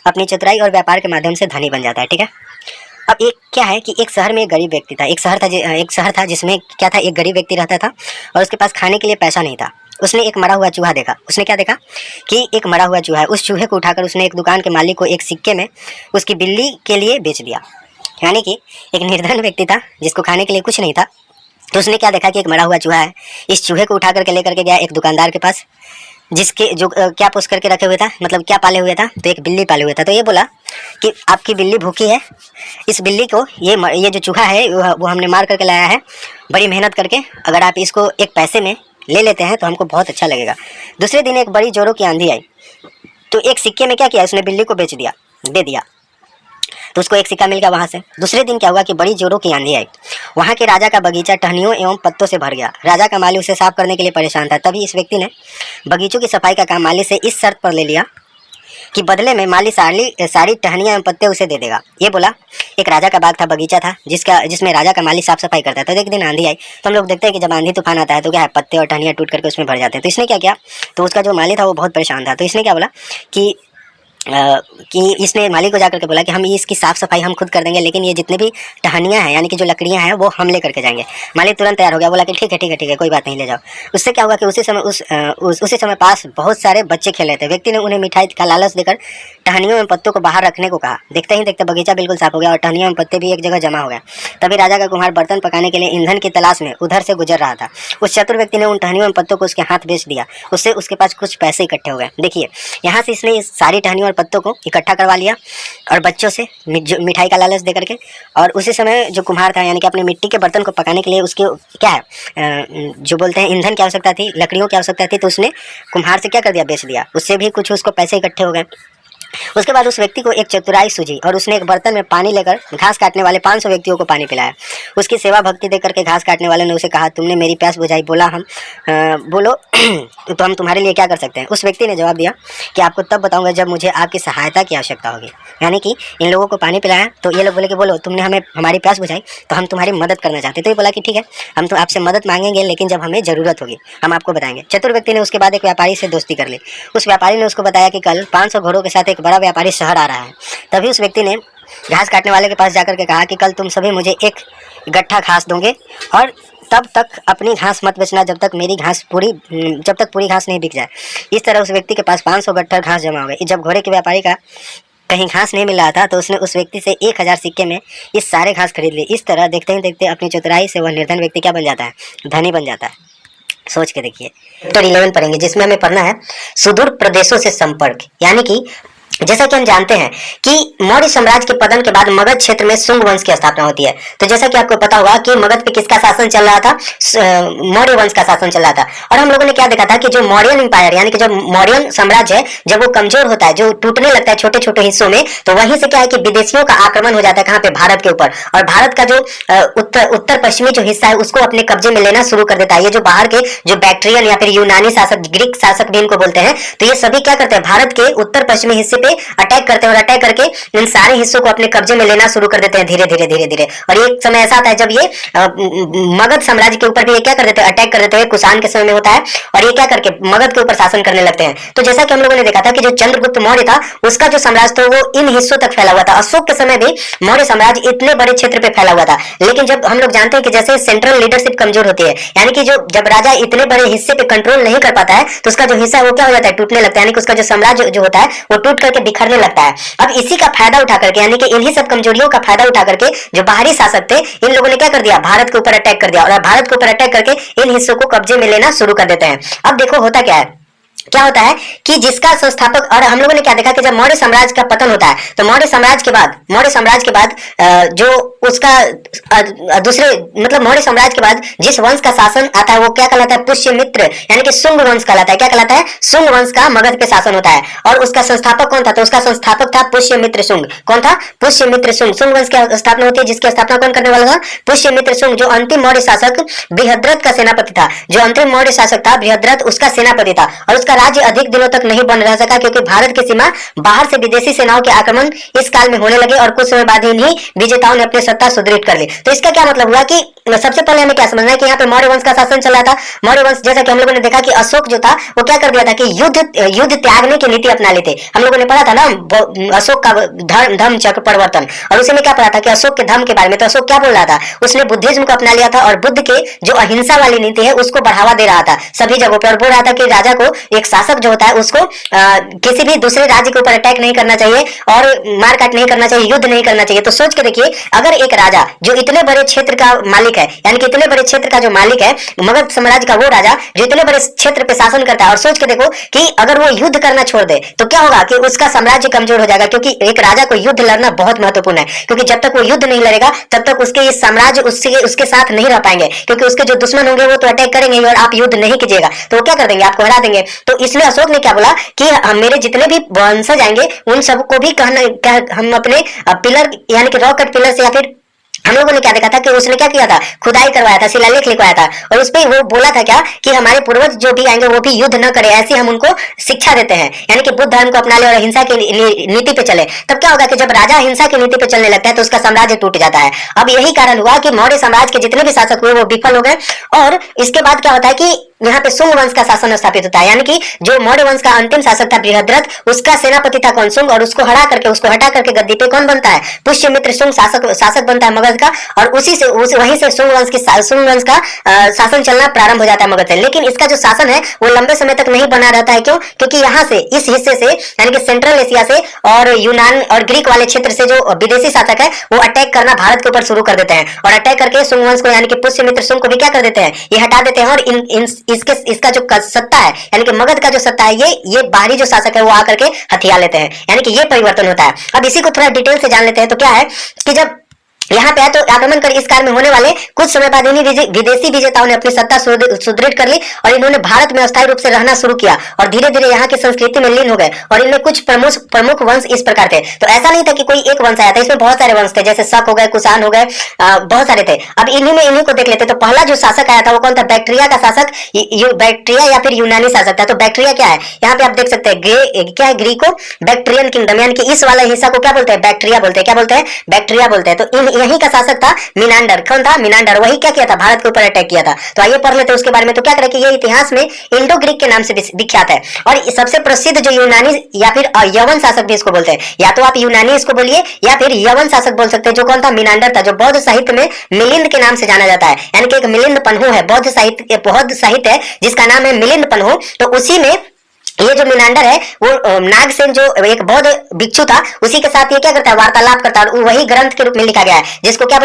अपनी चतुराई और व्यापार के माध्यम से धनी बन जाता है, ठीक है। अब एक क्या है कि एक शहर में एक गरीब व्यक्ति था। एक शहर था जिसमें क्या था, एक गरीब व्यक्ति रहता था और उसके पास खाने के लिए पैसा नहीं था। उसने एक मरा हुआ चूहा देखा। उसने क्या देखा कि एक मरा हुआ चूहा है। उस चूहे को उठाकर उसने एक दुकान के मालिक को एक सिक्के में उसकी बिल्ली के लिए बेच दिया। यानी कि एक निर्धन व्यक्ति था जिसको खाने के लिए कुछ नहीं था, तो उसने क्या देखा कि एक मरा हुआ चूहा है। इस चूहे को उठा करके लेकर के गया एक दुकानदार के पास जिसके जो क्या पोस करके रखे हुए था, मतलब क्या पाले हुए था, तो एक बिल्ली पाले हुए था। तो ये बोला कि आपकी बिल्ली भूखी है, इस बिल्ली को ये जो चूहा है वो हमने मार करके लाया है बड़ी मेहनत करके, अगर आप इसको एक पैसे में ले लेते हैं तो हमको बहुत अच्छा लगेगा। दूसरे दिन एक बड़ी जोरों की आंधी आई तो एक सिक्के में क्या किया, उसने बिल्ली को दे दिया, तो उसको एक सिक्का मिल गया वहाँ से। दूसरे दिन क्या हुआ कि बड़ी जोरों की आंधी आई, वहाँ के राजा का बगीचा टहनियों एवं पत्तों से भर गया। राजा का माली उसे साफ करने के लिए परेशान था। तभी इस व्यक्ति ने बगीचों की सफाई का काम माली से इस शर्त पर ले लिया कि बदले में माली सारी टहनियाँ एवं पत्ते उसे दे देगा। ये बोला। एक राजा का बाग था, बगीचा था, जिसमें राजा का माली साफ सफाई करता था। तो एक दिन आंधी आई, तो हम लोग देखते हैं कि जब आंधी तूफान आता है तो क्या है, पत्ते और टहनियाँ टूट करके उसमें भर जाते हैं। तो इसने क्या किया, तो उसका जो माली था वो बहुत परेशान था। तो इसने क्या बोला कि इसने माली को जाकर के बोला कि हम इसकी साफ सफाई हम खुद कर देंगे, लेकिन ये जितने भी टहनियाँ हैं यानी कि जो लकड़ियाँ हैं वो हम ले करके जाएंगे। माली तुरंत तैयार हो गया, बोला कि ठीक है ठीक है ठीक है, कोई बात नहीं, ले जाओ। उससे क्या हुआ कि उसी समय पास बहुत सारे बच्चे खेल रहे थे। व्यक्ति ने उन्हें मिठाई का लालच देकर टहनियों एवं पत्तों को बाहर रखने को कहा। देखते ही देखते बगीचा बिल्कुल साफ हो गया और टहनियों एवं पत्ते भी एक जगह जमा हो गया। तभी राजा का कुम्हार बर्तन पकाने के लिए ईंधन की तलाश में उधर से गुजर रहा था। उस चतुर व्यक्ति ने उन टहनियों एवं पत्तों को उसके हाथ बेच दिया। उससे उसके पास कुछ पैसे इकट्ठे हो गए। देखिए, यहाँ से इसने इस सारी टहनियों और पत्तों को इकट्ठा करवा लिया और बच्चों से मिठाई का लालच दे करके। और उसी समय जो कुम्हार था यानी कि अपने मिट्टी के बर्तन को पकाने के लिए उसके क्या है जो बोलते हैं ईंधन की आवश्यकता थी, लकड़ियों की आवश्यकता थी, तो उसने कुम्हार से क्या कर दिया, बेच दिया। उससे भी कुछ उसको पैसे इकट्ठे हो गए। उसके बाद उस व्यक्ति को एक चतुराई सूझी और उसने एक बर्तन में पानी लेकर घास काटने वाले 500 व्यक्तियों को पानी पिलाया। उसकी सेवा भक्ति देकर के घास काटने वाले ने उसे कहा, तुमने मेरी प्यास बुझाई, बोलो तो हम तुम्हारे लिए क्या कर सकते हैं। उस व्यक्ति ने जवाब दिया कि आपको तब बताऊंगा जब मुझे आपकी सहायता की आवश्यकता होगी। यानी कि इन लोगों को पानी पिलाया तो ये लोग बोले कि बोलो, तुमने हमें हमारी प्यास बुझाई तो हम तुम्हारी मदद करना चाहते। तो ये बोला कि ठीक है, हम तो आपसे मदद मांगेंगे, लेकिन जब हमें ज़रूरत होगी हम आपको बताएंगे। चतुर व्यक्ति ने उसके बाद एक व्यापारी से दोस्ती कर ली। उस व्यापारी ने उसको बताया कि कल 500 घोड़ों के साथ एक बड़ा व्यापारी शहर आ रहा है। तभी उस व्यक्ति ने घास काटने वाले के पास जाकर के कहा कि कल तुम सभी मुझे एक गट्ठा घास दोगे और तब तक अपनी घास मत बेचना जब तक पूरी घास नहीं बिक जाए। इस तरह उस व्यक्ति के पास 500 गट्ठर घास जमा हो गए। जब घोड़े के व्यापारी का कहीं घास नहीं मिल रहा था तो उसने उस व्यक्ति से 1000 सिक्के में इस सारे घास खरीद लिए। इस तरह देखते ही देखते अपनी चतुराई से वह निर्धन व्यक्ति क्या बन जाता है, धनी बन जाता है। सोच के देखिए। चैप्टर 11 पढ़ेंगे जिसमें हमें पढ़ना है सुदूर प्रदेशों से संपर्क। यानी कि जैसा कि हम जानते हैं कि मौर्य साम्राज्य के पतन के बाद मगध क्षेत्र में शुंग वंश की स्थापना होती है। तो जैसा कि आपको पता होगा कि मगध पे किसका शासन चल रहा था, मौर्य वंश का शासन चल रहा था। और हम लोगों ने क्या देखा था कि जो मौर्यन एम्पायर यानी कि जो मौर्यन साम्राज्य है, जब वो कमजोर होता है, जो टूटने लगता है छोटे छोटे हिस्सों में, तो वहीं से क्या है कि विदेशियों का आक्रमण हो जाता है। कहाँ पे, भारत के ऊपर। और भारत का जो उत्तर पश्चिमी जो हिस्सा है उसको अपने कब्जे में लेना शुरू कर देता है। ये जो बाहर के जो बैक्ट्रियन या फिर यूनानी शासक, ग्रीक शासक भी इनको बोलते हैं, तो ये सभी क्या करते हैं, भारत के उत्तर पश्चिमी हिस्से पे अटैक करते हैं और अटैक करके इन सारे हिस्सों को अपने कब्जे में लेना शुरू कर देते हैं धीरे धीरे धीरे धीरे। और एक समय ऐसा आता है जब ये मगध साम्राज्य के ऊपर भी ये क्या कर देते हैं, अटैक कर देते हैं। कुषाण के समय में होता है और ये क्या करके मगध के ऊपर शासन करने लगते हैं। तो जैसा कि हम लोगों ने देखा था कि जो चंद्रगुप्त मौर्य था उसका जो साम्राज्य था वो इन हिस्सों तक फैला हुआ था। अशोक के समय भी मौर्य साम्राज्य इतने बड़े क्षेत्र पे फैला हुआ था। लेकिन जब हम लोग जानते हैं कि जैसे सेंट्रल लीडरशिप कमजोर होती है, यानी कि जब राजा इतने बड़े हिस्से पे कंट्रोल नहीं कर पाता है तो उसका जो हिस्सा है वो क्या हो जाता है, टूटने लगता है। यानी कि उसका जो साम्राज्य जो होता है वो टूट करके बिखरने लगता है। अब इसी का फायदा उठा करके, यानी कि इन्हीं सब कमजोरियों का फायदा उठा करके जो बाहरी शासक थे, इन लोगों ने क्या कर दिया, भारत के ऊपर अटैक कर दिया और भारत के ऊपर अटैक करके इन हिस्सों को कब्जे में लेना शुरू कर देते हैं। अब देखो होता क्या होता है कि जिसका संस्थापक, और हम लोगों ने क्या देखा कि जब मौर्य साम्राज्य का पतन होता है तो मौर्य साम्राज्य के बाद जो उसका दूसरे मतलब मौर्य साम्राज्य के बाद जिस वंश का शासन आता है वो क्या कहलाता है, पुष्यमित्र यानी कि शुंग वंश कहलाता है। क्या कहलाता है, शुंग वंश का मगध पे शासन होता है। और उसका संस्थापक कौन था, तो उसका संस्थापक था पुष्यमित्र शुंग। कौन था, पुष्यमित्र शुंग। शुंग वंश की स्थापना होती है जिसकी स्थापना कौन करने वाला था, पुष्यमित्र शुंग, जो अंतिम मौर्य शासक बृहद्रथ का सेनापति था। जो अंतिम मौर्य शासक था बृहद्रथ उसका सेनापति था। और उसका राज्य अधिक दिनों तक नहीं बन रह सका क्योंकि भारत की सीमा बाहर से विदेशी सेनाओं के आक्रमण इस काल में होने लगे और कुछ समय बाद ही विजेताओं ने अपनी सत्ता सुदृढ़ कर ली। तो इसका क्या मतलब हुआ कि सबसे पहले हमें क्या समझना है कि यहाँ पे मौर्य वंश का शासन चल रहा था। मौर्य वंश, जैसा कि हम लोगों ने देखा कि अशोक जो था वो क्या कर दिया था कि युद्ध त्यागने की नीति अपना लेते। हम लोगों ने पढ़ा था ना अशोक का धर्म चक्र परिवर्तन, और उसी में क्या पढ़ा था कि अशोक के धर्म के बारे में। तो अशोक क्या बोल रहा था, उसने बुद्धिज्म को अपना लिया था और बुद्ध के जो अहिंसा वाली नीति है उसको बढ़ावा दे रहा था सभी जगहों पर। और बोल रहा था कि राजा को, एक शासक जो होता है उसको किसी भी दूसरे राज्य के ऊपर अटैक नहीं करना चाहिए और मारकाट नहीं करना चाहिए, युद्ध नहीं करना चाहिए। तो सोच के देखिए, अगर एक राजा जो इतने बड़े क्षेत्र का मालिक है, यानी कि इतने बड़े क्षेत्र का जो मालिक है मगध साम्राज्य का, वो राजा जो इतने बड़े क्षेत्र पे शासन करता है, और सोच के देखो कि अगर वो युद्ध करना छोड़ दे तो क्या होगा कि उसका साम्राज्य कमजोर हो जाएगा। क्योंकि एक राजा को युद्ध लड़ना बहुत महत्वपूर्ण है, क्योंकि जब तक वो युद्ध नहीं लड़ेगा तब तक उसके ये साम्राज्य उसके साथ नहीं रह पाएंगे, क्योंकि उसके जो दुश्मन होंगे वो तो अटैक करेंगे और आप युद्ध नहीं कीजिएगा तो वो क्या कर देंगे, आपको हरा देंगे। तो इसलिए अशोक ने क्या बोला कि मेरे जितने भी वंशज आएंगे उन सबको भी हम अपने पिलर यानी कि रॉकेट पिलर से या फिर हम लोगों ने क्या देखा था कि उसने क्या किया था, खुदाई करवाया था, शिलालेख लिखवाया था, और उस पर वो बोला था क्या कि हमारे पूर्वज जो भी आएंगे वो भी युद्ध न करे, ऐसी हम उनको शिक्षा देते हैं, यानी कि बुद्ध धर्म को अपना ले और हिंसा की नीति पे चले। तब क्या होगा कि जब राजा हिंसा की नीति पे चलने लगता है तो उसका साम्राज्य टूट जाता है। अब यही कारण हुआ कि मौर्य साम्राज्य के जितने भी शासक हुए वो विफल हो गए, और इसके बाद क्या होता है कि यहाँ पे शुंग वंश का शासन स्थापित होता है, यानी कि जो मौर्य वंश का अंतिम शासक था बृहद्रथ, उसका सेनापति था कौन, शुंग, और उसको हटा करके गद्दी पे कौन बनता है, पुष्यमित्र शुंग शासक बनता है मगध का, और उसी से वहीं से शुंग वंश का शासन चलना प्रारंभ हो जाता है मगध से। लेकिन इसका जो शासन है वो लंबे समय तक नहीं बना रहता है, क्यों? क्योंकि यहाँ से इस हिस्से से यानी कि सेंट्रल एशिया से और यूनान और ग्रीक वाले क्षेत्र से जो विदेशी शासक है वो अटैक करना भारत के ऊपर शुरू कर देते हैं, और अटैक करके शुंग वंश को यानी कि पुष्यमित्र शुंग को भी क्या कर देते हैं, ये हटा देते हैं, और इसका जो सत्ता है यानी कि मगध का जो सत्ता है ये बाहरी जो शासक है वो आकर के हथिया लेते हैं, यानी कि ये परिवर्तन होता है। अब इसी को थोड़ा डिटेल से जान लेते हैं। तो क्या है कि जब यहाँ पे तो आक्रमण कर इस काल में होने वाले कुछ समय बाद इन्हीं विदेशी विजेताओं ने अपनी सत्ता सुदृढ़ कर ली, और इन्होंने भारत में अस्थायी रूप से रहना शुरू किया, और धीरे धीरे यहाँ की संस्कृति में लीन हो गए, और इनमें कुछ प्रमुख वंश इस प्रकार थे। तो ऐसा नहीं था कि कोई एक वंश आया था, इसमें बहुत सारे वंश थे, जैसे शक हो गए, कुषाण हो गए, बहुत सारे थे। अब इन्हीं को देख लेते। तो पहला जो शासक आया था वो कौन था, बैक्ट्रिया का शासक, बैक्ट्रिया या फिर यूनानी शासक था। तो बैक्ट्रिया क्या है, यहाँ पे आप देख सकते हैं क्या है, ग्रीको बैक्ट्रियन किंगडम, यानी कि इस वाले हिस्सा को क्या बोलते हैं, बैक्ट्रिया बोलते हैं। क्या बोलते हैं, बैक्ट्रिया बोलते हैं। तो यही का शासक था मिनांडर। कौन था, मिनांडर। वही क्या किया था, भारत के ऊपर अटैक किया था। तो आइए पढ़ लेते हैं उसके बारे में। तो क्या करें कि ये इतिहास में इंडो ग्रीक के नाम से विख्यात है, और सबसे प्रसिद्ध जो यूनानी या फिर यवन शासक भी इसको बोलते हैं, या तो आप यूनानी इसको बोलिए या फिर यवन शासक बोल सकते हैं, जो कौन था, मिनांडर था, जो बौद्ध साहित्य में मिलिंद के नाम से जाना जाता है, यानी कि एक मिलिंद पन्हु है, बौद्ध साहित्य है जिसका नाम है मिलिंद पन्हु। तो उसी में ये जो मिनांडर है वो नागसेन जो एक बौद्ध भिक्षु था उसी के साथ ये क्या करता है, वार्तालाप करता है, और वही ग्रंथ के रूप में लिखा गया है, जिसको क्या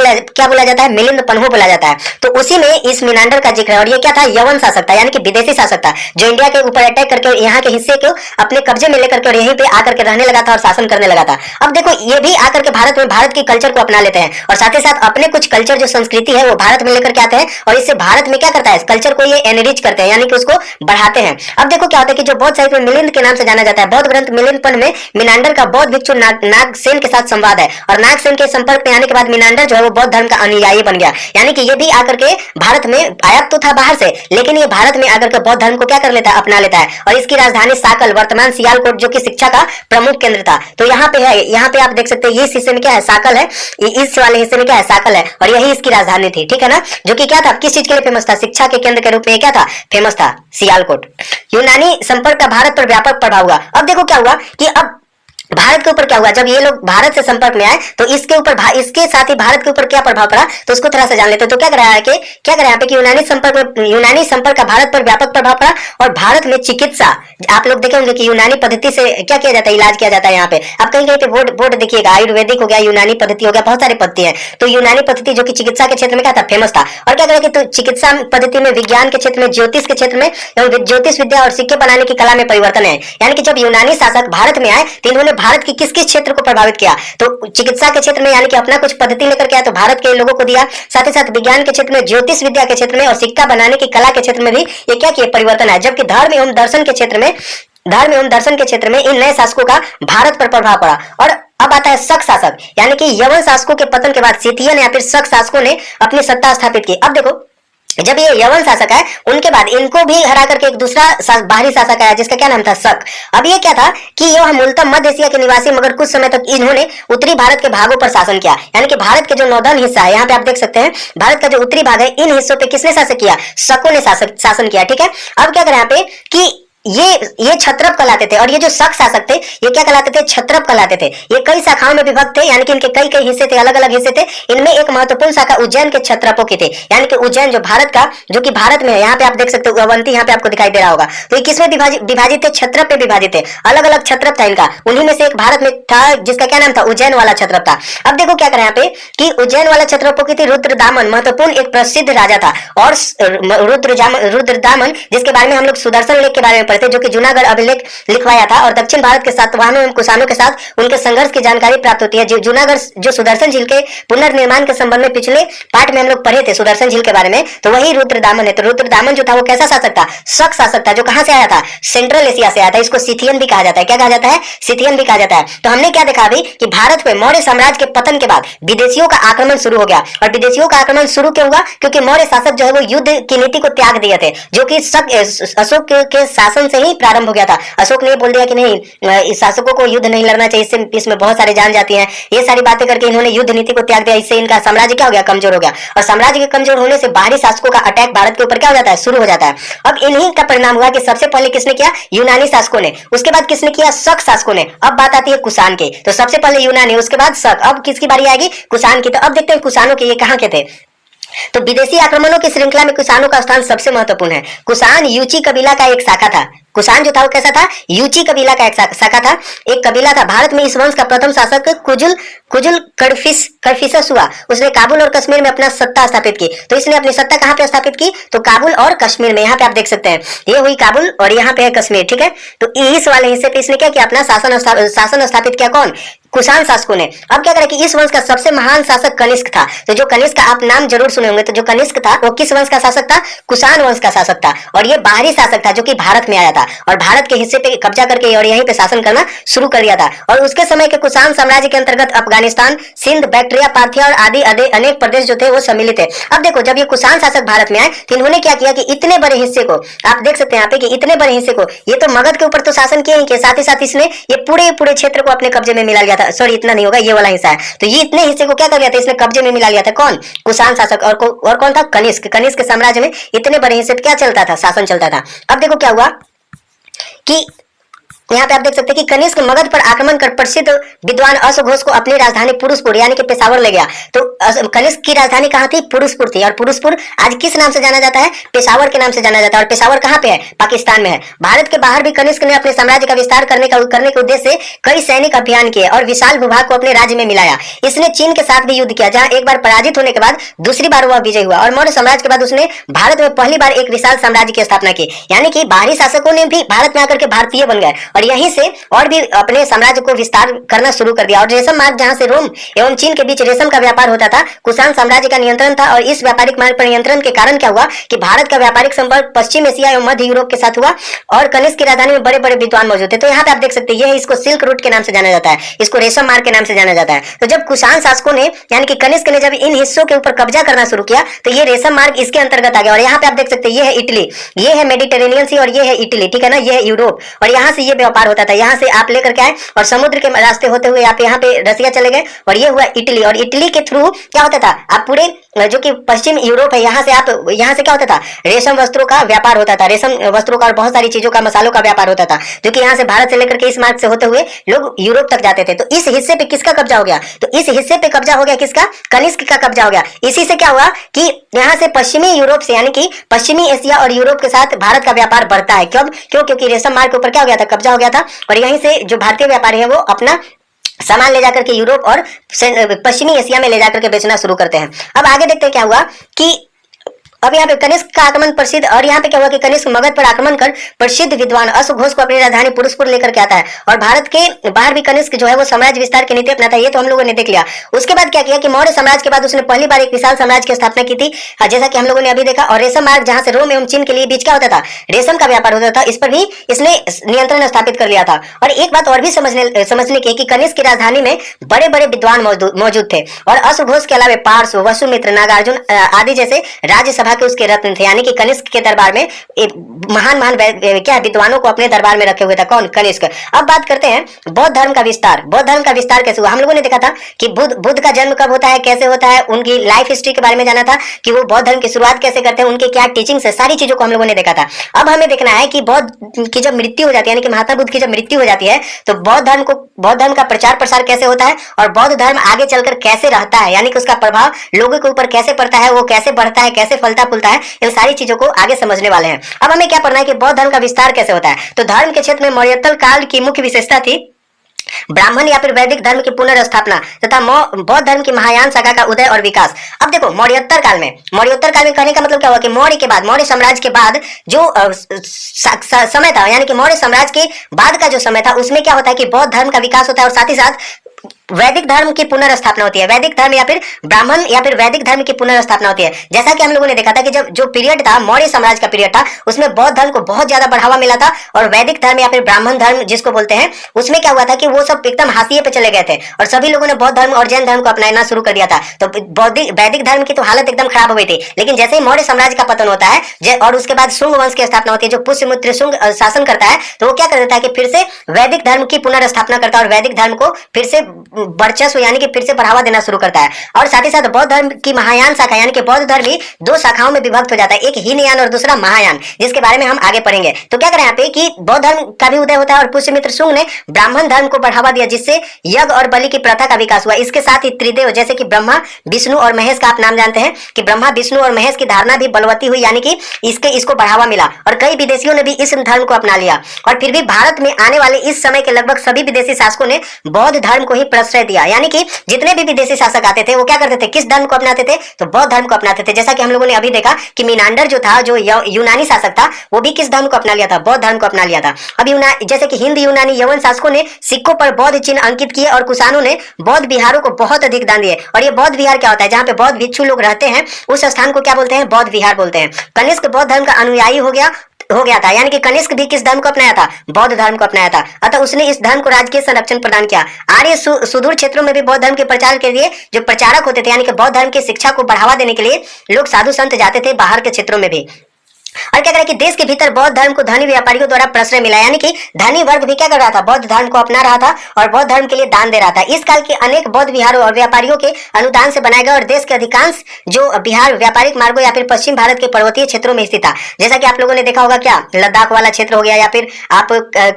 बोला जाता है, मिलिंद पन्हु बोला जाता है। तो उसी में इस मिनांडर का जिक्र है, और ये क्या था, यवन शासक था, यानी कि विदेशी शासक था, जो इंडिया के ऊपर अटैक करके यहाँ के हिस्से को अपने कब्जे में लेकर के और यहीं पे आकर के रहने लगा था और शासन करने लगा था। अब देखो ये भी आकर के भारत की कल्चर को अपना लेते हैं, और साथ ही साथ अपने कुछ कल्चर जो संस्कृति है वो भारत में लेकर के आते हैं, और इससे भारत में क्या करता है, कल्चर को ये एनरिच करते हैं, यानी कि उसको बढ़ाते हैं। अब देखो क्या होता है कि जो बौद्ध साहित्य में मिलिंद के नाम से जाना जाता है, बौद्ध ग्रंथ मिलिंद में मिनांडर का बौद्ध भिक्षु नागसेन के साथ संवाद है, और नागसेन के संपर्क में आने के बाद मिनांडर जो है वो बौद्ध धर्म का अनुयायी बन गया, यानी कि ये भी आकर के भारत में आया तो था बाहर से, लेकिन ये भारत में आकर के बौद्ध धर्म को क्या कर लेता है, अपना लेता है, और इसकी राजधानी साकल, वर्तमान सियालकोट, जो कि शिक्षा का प्रमुख केंद्र था। तो यहाँ पे है, यहाँ पे आप देख सकते हैं इस हिस्से में क्या है, साकल है, इस वाले हिस्से में क्या है, साकल है, और यही इसकी राजधानी थी, ठीक है ना, जो कि क्या था, किस चीज के लिए फेमस था, शिक्षा के केंद्र के रूप में क्या था, फेमस था, सियालकोट। यूनानी संपर्क का भारत पर व्यापक प्रभाव हुआ। अब देखो क्या हुआ कि अब भारत के ऊपर क्या हुआ, जब ये लोग भारत से संपर्क में आए तो इसके साथ ही भारत के ऊपर क्या प्रभाव पड़ा, तो उसको थोड़ा सा जान लेते हैं। तो क्या कर रहा है यहाँ पे कि यूनानी संपर्क का भारत पर व्यापक प्रभाव पड़ा, और भारत में चिकित्सा, आप लोग देखे होंगे कि यूनानी पद्धति से क्या किया जाता है, इलाज किया जाता है। यहाँ पे आप कहीं कहीं पे बोर्ड देखिएगा, आयुर्वेदिक हो गया, यूनानी पद्धति हो गया, बहुत सारी पद्धति है। तो यूनानी पद्धति जो कि चिकित्सा के क्षेत्र में क्या था, फेमस था। और क्या करें कि तो चिकित्सा पद्धति में, विज्ञान के क्षेत्र में, ज्योतिष के क्षेत्र में, ज्योतिष विद्या और सिक्के बनाने की कला में परिवर्तन है, यानी कि जब यूनानी शासक भारत में आए तो इन्होंने भारत की किस किस क्षेत्र को प्रभावित किया, तो चिकित्सा के क्षेत्र में यानी कि अपना कुछ पद्धति लेकर के आया तो भारत के लोगों को दिया, साथ ही साथ विज्ञान के क्षेत्र में, ज्योतिष विद्या के क्षेत्र में और सिक्का बनाने की कला के क्षेत्र में भी ये क्या किया, परिवर्तन है। जबकि धर्म एवं दर्शन के क्षेत्र में इन नए शासकों का भारत पर प्रभाव पड़ा। और अब आता है शक शासक, यानी कि यवन शासकों के पतन के बाद सिथियन या फिर शक शासकों ने अपनी सत्ता स्थापित की। अब देखो जब ये यवन शासक है उनके बाद इनको भी हरा करके एक दूसरा बाहरी शासक आया जिसका क्या नाम था, शक। अब ये क्या था कि यह मूलतः मध्य एशिया के निवासी, मगर कुछ समय तक इन्होंने उत्तरी भारत के भागों पर शासन किया, यानी कि भारत के जो नॉर्दर्न हिस्सा है, यहाँ पे आप देख सकते हैं भारत का जो उत्तरी भाग है, इन हिस्सों पे किसने शासन किया, शकों ने शासन किया, ठीक है। अब क्या करें यहाँ पे कि ये क्षत्रप कहलाते थे, और ये जो शक शासक थे ये क्या कहलाते थे, क्षत्रप कहलाते थे। ये कई शाखाओं में विभक्त थे, यानी कि इनके कई हिस्से थे, अलग अलग हिस्से थे। इनमें एक महत्वपूर्ण शाखा उज्जैन के क्षत्रपों की थी, यानी कि उज्जैन जो कि भारत में है, यहाँ पे आप देख सकते हो अवंती यहाँ पे आपको दिखाई दे रहा होगा। तो ये किसमें विभाजित थे, क्षत्रप पे विभाजित थे, अलग अलग क्षत्रप था इनका। उन्हीं में से एक भारत में था जिसका क्या नाम था, उज्जैन वाला क्षत्रप था। अब देखो क्या करें यहाँ पे कि उज्जैन वाला क्षत्रपों की थी रुद्रदामन, महत्वपूर्ण एक प्रसिद्ध राजा था, और रुद्रदामन जिसके बारे में हम लोग सुदर्शन लेख के बारे में पर थे, जो कि जूनागढ़ अभिलेख लिखवाया था, और दक्षिण भारत के सातवाहनों एवं कुषाणों के साथ उनके संघर्ष की जानकारी प्राप्त होती है। जूनागढ़ जो सुदर्शन झील के पुनर्निर्माण के संबंध में पिछले पार्ट में हम लोग पढ़े थे सुदर्शन झील के बारे में, तो वही रुद्रदामन है। तो रुद्रदामन जो था वो कैसा शासक था? शक शासक था, जो कहां से आया था? सेंट्रल एशिया से आया था। इसको सिथियन भी कहा जाता है। क्या कहा जाता है? सिथियन भी कहा जाता है। तो हमने क्या देखा अभी कि भारत पे मौर्य साम्राज्य के पतन के बाद विदेशियों का आक्रमण शुरू हो गया। और विदेशियों का आक्रमण शुरू क्यों हुआ? क्योंकि मौर्य शासक जो है वो युद्ध की नीति को त्याग दिए थे, जो कि अशोक के शासन से ही प्रारंभ हो गया था। अशोक ने बोल दिया कि नहीं, इस शासकों को युद्ध नहीं लड़ना चाहिए, इससे इसमें बहुत सारे जान जाती हैं, ये सारी बातें करके इन्होंने युद्ध नीति को त्याग दिया। इससे इनका साम्राज्य क्या हो गया? कमजोर हो गया। और साम्राज्य के कमजोर होने से बाहरी शासकों का अटैक भारत के ऊपर क्या हो जाता है? शुरू हो जाता है। अब इन्हीं का परिणाम हुआ कि सबसे पहले किसने किया? यूनानी शासकों ने। उसके बाद किसने किया? शक शासकों ने। अब बात आती है कुषाण की। तो सबसे पहले यूनानी, उसके बाद शक, अब किसकी बारी आएगी? कुषाण की। तो अब देखते हैं कुषाणों के ये कहां के थे। तो विदेशी आक्रमणों की श्रृंखला में कुषाणों का स्थान सबसे महत्वपूर्ण है। कुषाण यूची कबीला का एक शाखा था। कुषाण जो था वो कैसा था? यूची कबीला का एक शाखा था, एक कबीला था। भारत में इस वंश का प्रथम शासक कुजुल कड़फिसस हुआ। उसने काबुल और कश्मीर में अपना सत्ता स्थापित की। तो इसने अपनी सत्ता कहां पे स्थापित की? तो काबुल और कश्मीर में। यहाँ पे आप देख सकते हैं, ये हुई काबुल और यहाँ पे है कश्मीर, ठीक है। तो इस वाले हिस्से पे इसने क्या किया? अपना शासन स्थापित किया। कौन? कुषाण शासकों ने। अब क्या करें कि इस वंश का सबसे महान शासक कनिष्क था। तो जो कनिष्क का आप नाम जरूर सुने होंगे, तो जो कनिष्क था वो किस वंश का शासक था? कुषाण वंश का शासक था। और ये बाहरी शासक था जो कि भारत में आया था और भारत के हिस्से पे कब्जा करके और यहीं पे शासन करना शुरू कर दिया था। और उसके समय के कुषाण साम्राज्य के अंतर्गत अफगानिस्तान, सिंध, बैक्ट्रिया, पार्थिया और आदि अनेक प्रदेश जो थे वो सम्मिलित है। अब देखो, जब ये कुषाण शासक भारत में आए तो इन्होंने क्या किया कि इतने बड़े हिस्से को आप देख सकते हैं यहाँ पे कि इतने बड़े हिस्से को, ये तो मगध के ऊपर तो शासन किए ही, साथ ही साथ इसने ये पूरे क्षेत्र को अपने कब्जे में मिला लिया था। सॉरी, इतना नहीं होगा, ये वाला हिस्सा है। तो ये इतने हिस्से को क्या कर लिया था? इसने कब्जे में मिला लिया था। कौन? कुषाण शासक। और कौन था? कनिष्क। कनिष्क साम्राज्य में इतने बड़े हिस्से क्या चलता था? शासन चलता था। अब देखो क्या हुआ कि यहाँ पे आप देख सकते हैं कि कनिष्क मगध पर आक्रमण कर प्रसिद्ध विद्वान अश्वघोष को अपनी राजधानी पुरुषपुर यानी कि पेशावर ले गया। तो कनिष्क की राजधानी कहाँ थी? पुरुषपुर थी। और पुरुषपुर आज किस नाम से जाना जाता है? पेशावर के नाम से जाना जाता है। और पेशावर कहाँ पे है? पाकिस्तान में है। भारत के बाहर भी कनिष्क ने अपने साम्राज्य का विस्तार करने के उद्देश्य से कई सैनिक अभियान किए और विशाल भूभाग को अपने राज्य में मिलाया। इसने चीन के साथ भी युद्ध किया, जहाँ एक बार पराजित होने के बाद दूसरी बार वह विजय हुआ। और मौर्य साम्राज्य के बाद उसने भारत में पहली बार एक विशाल साम्राज्य की स्थापना की। यानी कि बाहरी शासकों ने भी भारत में आकर के भारतीय बन गए और यहीं से और भी अपने साम्राज्य को विस्तार करना शुरू कर दिया। और रेशम मार्ग, जहां से रोम एवं चीन के बीच रेशम का व्यापार होता था, कुषाण साम्राज्य का नियंत्रण था। और इस व्यापारिक मार्ग पर नियंत्रण के कारण क्या हुआ कि भारत का व्यापारिक संपर्क पश्चिम एशिया एवं मध्य यूरोप के साथ हुआ और कनिष्क की राजधानी में बड़े बड़े विद्वान मौजूद थे। तो यहाँ पे आप देख सकते हैं, ये इसको सिल्क रूट के नाम से जाना जाता है, इसको रेशम मार्ग के नाम से जाना जाता है। तो जब कुषाण शासकों ने यानी कि कनिष्क ने जब इन हिस्सों के ऊपर कब्जा करना शुरू किया तो ये रेशम मार्ग इसके अंतर्गत आ गया। और यहाँ पे आप देख सकते हैं, ये है इटली, ये है मेडिटेरेनियन सी और ये है इटली, ठीक है ना, ये है यूरोप। और यहाँ से ये व्यापार होता था, यहाँ से आप लेकर के आए और समुद्र के रास्ते होते हुए आप यहाँ पे रसिया चले गए और ये हुआ इटली। और इटली के थ्रू क्या होता था? आप पूरे जो कि पश्चिम यूरोप है, यहाँ से यहाँ से क्या होता था? रेशम वस्त्रों का व्यापार होता था, रेशम वस्त्रों का और बहुत सारी चीजों का, मसालों का व्यापार होता था, जो कि यहाँ से भारत से लेकर के इस मार्ग से होते हुए लोग यूरोप तक जाते थे। तो इस हिस्से पे किसका कब्जा हो गया? तो इस हिस्से पे कब्जा हो गया किसका? कनिष्क का कब्जा हो गया। इसी से क्या हुआ कि यहाँ से पश्चिमी यूरोप से यानी कि पश्चिमी एशिया और यूरोप के साथ भारत का व्यापार बढ़ता है। क्योंकि रेशम मार्ग के ऊपर क्या हो गया था? कब्जा हो गया था। और यहीं से जो भारतीय व्यापारी है वो अपना सामान ले जाकर के यूरोप और पश्चिमी एशिया में ले जाकर के बेचना शुरू करते हैं। अब आगे देखते हैं क्या हुआ कि अब यहाँ पे कनिष्क का आक्रमण प्रसिद्ध, और यहाँ पे क्या हुआ कि कनिष्क मगध पर आक्रमण कर प्रसिद्ध विद्वान अश्वघोष को अपनी राजधानी पुरुषपुर लेकर के आता है। और भारत के बाहर भी कनिष्क जो है वो साम्राज्य विस्तार की नीति अपनाता है। ये तो हम लोगों ने देख लिया। उसके बाद क्या किया कि मौर्य साम्राज्य के बाद उसने पहली बार एक विशाल साम्राज्य की स्थापना की थी, जैसा कि हम लोगों ने अभी देखा। और रेशम मार्ग, जहाँ से रोम एवं चीन के लिए बीच क्या होता था? रेशम का व्यापार होता था, इस पर भी इसने नियंत्रण स्थापित कर लिया था। और एक बात और भी समझने की कि कनिष्क की राजधानी में बड़े बड़े विद्वान मौजूद थे और अश्वघोष के अलावा पार्श्व, वसुमित्र, नागार्जुन आदि जैसे राज्यसभा के उसके रत्न थे। यानी कि कनिष्क के दरबार में महान क्या विद्वानों को अपने दरबार में रखे हुए था। कौन? कनिष्क। अब बात करते हैं बौद्ध धर्म का विस्तार। बौद्ध धर्म का विस्तार कैसे हुआ? हम लोगों ने देखा था कि बुद्ध का जन्म कब होता है, कैसे होता है, उनकी लाइफ हिस्ट्री के बारे में जाना था कि वो बौद्ध धर्म की शुरुआत कैसे करते हैं, उनके क्या टीचिंग्स है, सारी चीजों को हम लोगों ने देखा था। अब हमें देखना है कि बौद्ध की जब मृत्यु हो जाती है, यानी कि महात्मा बुद्ध की जब मृत्यु हो जाती है, तो बौद्ध धर्म का प्रचार प्रसार कैसे होता है और बौद्ध धर्म आगे चलकर कैसे रहता है, यानी कि उसका प्रभाव लोगों के ऊपर कैसे पड़ता है, वो कैसे बढ़ता है, कैसे फलता फूलता है, इन सारी चीजों को आगे समझने वाले हैं। अब हमें क्या पढ़ना है कि बौद्ध धर्म का विस्तार कैसे होता है। तो धर्म के क्षेत्र में मौर्योत्तर काल की मुख्य विशेषता थी ब्राह्मण या फिर वैदिक धर्म की पुनर्स्थापना तथा बौद्ध धर्म की महायान शाखा का उदय और विकास। अब देखो मौर्योत्तर काल में कहने का मतलब क्या हुआ कि मौर्य के बाद, मौर्य साम्राज्य के बाद जो समय था, यानी कि मौर्य साम्राज्य के बाद का जो समय था, उसमें क्या होता है कि बौद्ध धर्म का विकास होता है और साथ ही साथ वैदिक धर्म की पुनर्स्थापना होती है। वैदिक धर्म या फिर ब्राह्मण या फिर वैदिक धर्म की पुनर्स्थापना होती है। जैसा कि हम लोगों ने देखा था कि जब जो पीरियड था, मौर्य साम्राज्य का पीरियड था, उसमें बौद्ध धर्म को बहुत ज्यादा बढ़ावा मिला था और वैदिक धर्म या फिर ब्राह्मण धर्म जिसको बोलते हैं, उसमें क्या हुआ था कि वो सब एकदम हाशिए पे चले गए थे और सभी लोगों ने बौद्ध धर्म और जैन धर्म को अपनाना शुरू कर दिया था। तो वैदिक धर्म की तो हालत एकदम खराब हो गई थी। लेकिन जैसे ही मौर्य साम्राज्य का पतन होता है और उसके बाद शुंग वंश की स्थापना होती है, जो पुष्यमित्र शुंग शासन करता है, तो वो क्या कर देता है कि फिर से वैदिक धर्म की पुनर्स्थापना करता है और वैदिक धर्म को फिर से वर्चस्व यानी कि फिर से बढ़ावा देना शुरू करता है। और साथ ही साथ बौद्ध धर्म की महायान शाखा यानी कि बौद्ध धर्म ही दो शाखाओं में विभक्त हो जाता है, एक हीनयान और दूसरा महायान, जिसके बारे में हम आगे पढ़ेंगे। तो क्या करें यहाँ पे कि बौद्ध धर्म का भी उदय होता है और पुष्यमित्र शुंग ने ब्राह्मण धर्म को बढ़ावा दिया, जिससे यज्ञ और बलि की प्रथा का विकास हुआ। इसके साथ ही त्रिदेव जैसे कि ब्रह्मा, विष्णु और महेश का आप नाम जानते हैं कि ब्रह्मा, विष्णु और महेश की धारणा भी बलवती हुई, यानी कि इसको बढ़ावा मिला और कई विदेशियों ने भी इस धर्म को अपना लिया। और फिर भी भारत में आने वाले इस समय के लगभग सभी विदेशी शासकों ने बौद्ध धर्म को ही प्रश्रय दिया, यानी कि जितने भी विदेशी शासक आते थे वो क्या करते थे, किस धर्म को अपनाते थे, तो बौद्ध धर्म को अपनाते थे। जैसा कि हम लोगों ने अभी देखा कि मीनांडर जो था, जो यूनानी शासक था, वो भी किस धर्म को अपना लिया था, बौद्ध धर्म को अपना लिया था। अब जैसे कि हिंद यूनानी यवन शासकों ने सिक्कों पर बौद्ध चिन्ह अंकित किए और कुषाणों ने बौद्ध विहारों को बहुत अधिक दान दिए। और ये बौद्ध विहार क्या होता है, जहाँ पे बौद्ध भिक्षु लोग रहते हैं, उस स्थान को क्या बोलते हैं, बौद्ध विहार बोलते हैं। कनिष्क बौद्ध धर्म का अनुयायी हो गया था, यानी कि कनिष्क भी किस धर्म को अपनाया था, बौद्ध धर्म को अपनाया था। अतः उसने इस धर्म को राजकीय संरक्षण प्रदान किया। आर्य सुदूर क्षेत्रों में भी बौद्ध धर्म के प्रचार के लिए जो प्रचारक होते थे, यानी कि बौद्ध धर्म की शिक्षा को बढ़ावा देने के लिए लोग साधु संत जाते थे बाहर के क्षेत्रों में भी। और क्या करें कि देश के भीतर बौद्ध धर्म को धनी व्यापारियों द्वारा प्रश्रय मिला, यानी कि धनी वर्ग भी क्या कर रहा था, बौद्ध धर्म को अपना रहा था और बौद्ध धर्म के लिए दान दे रहा था। इस काल के अनेक बौद्ध विहारों और व्यापारियों के अनुदान से बनाए गए और देश के अधिकांश जो बिहार व्यापारिक मार्गों या फिर पश्चिम भारत के पर्वतीय क्षेत्रों में स्थित था। जैसा कि आप लोगों ने देखा होगा, क्या लद्दाख वाला क्षेत्र हो गया या फिर आप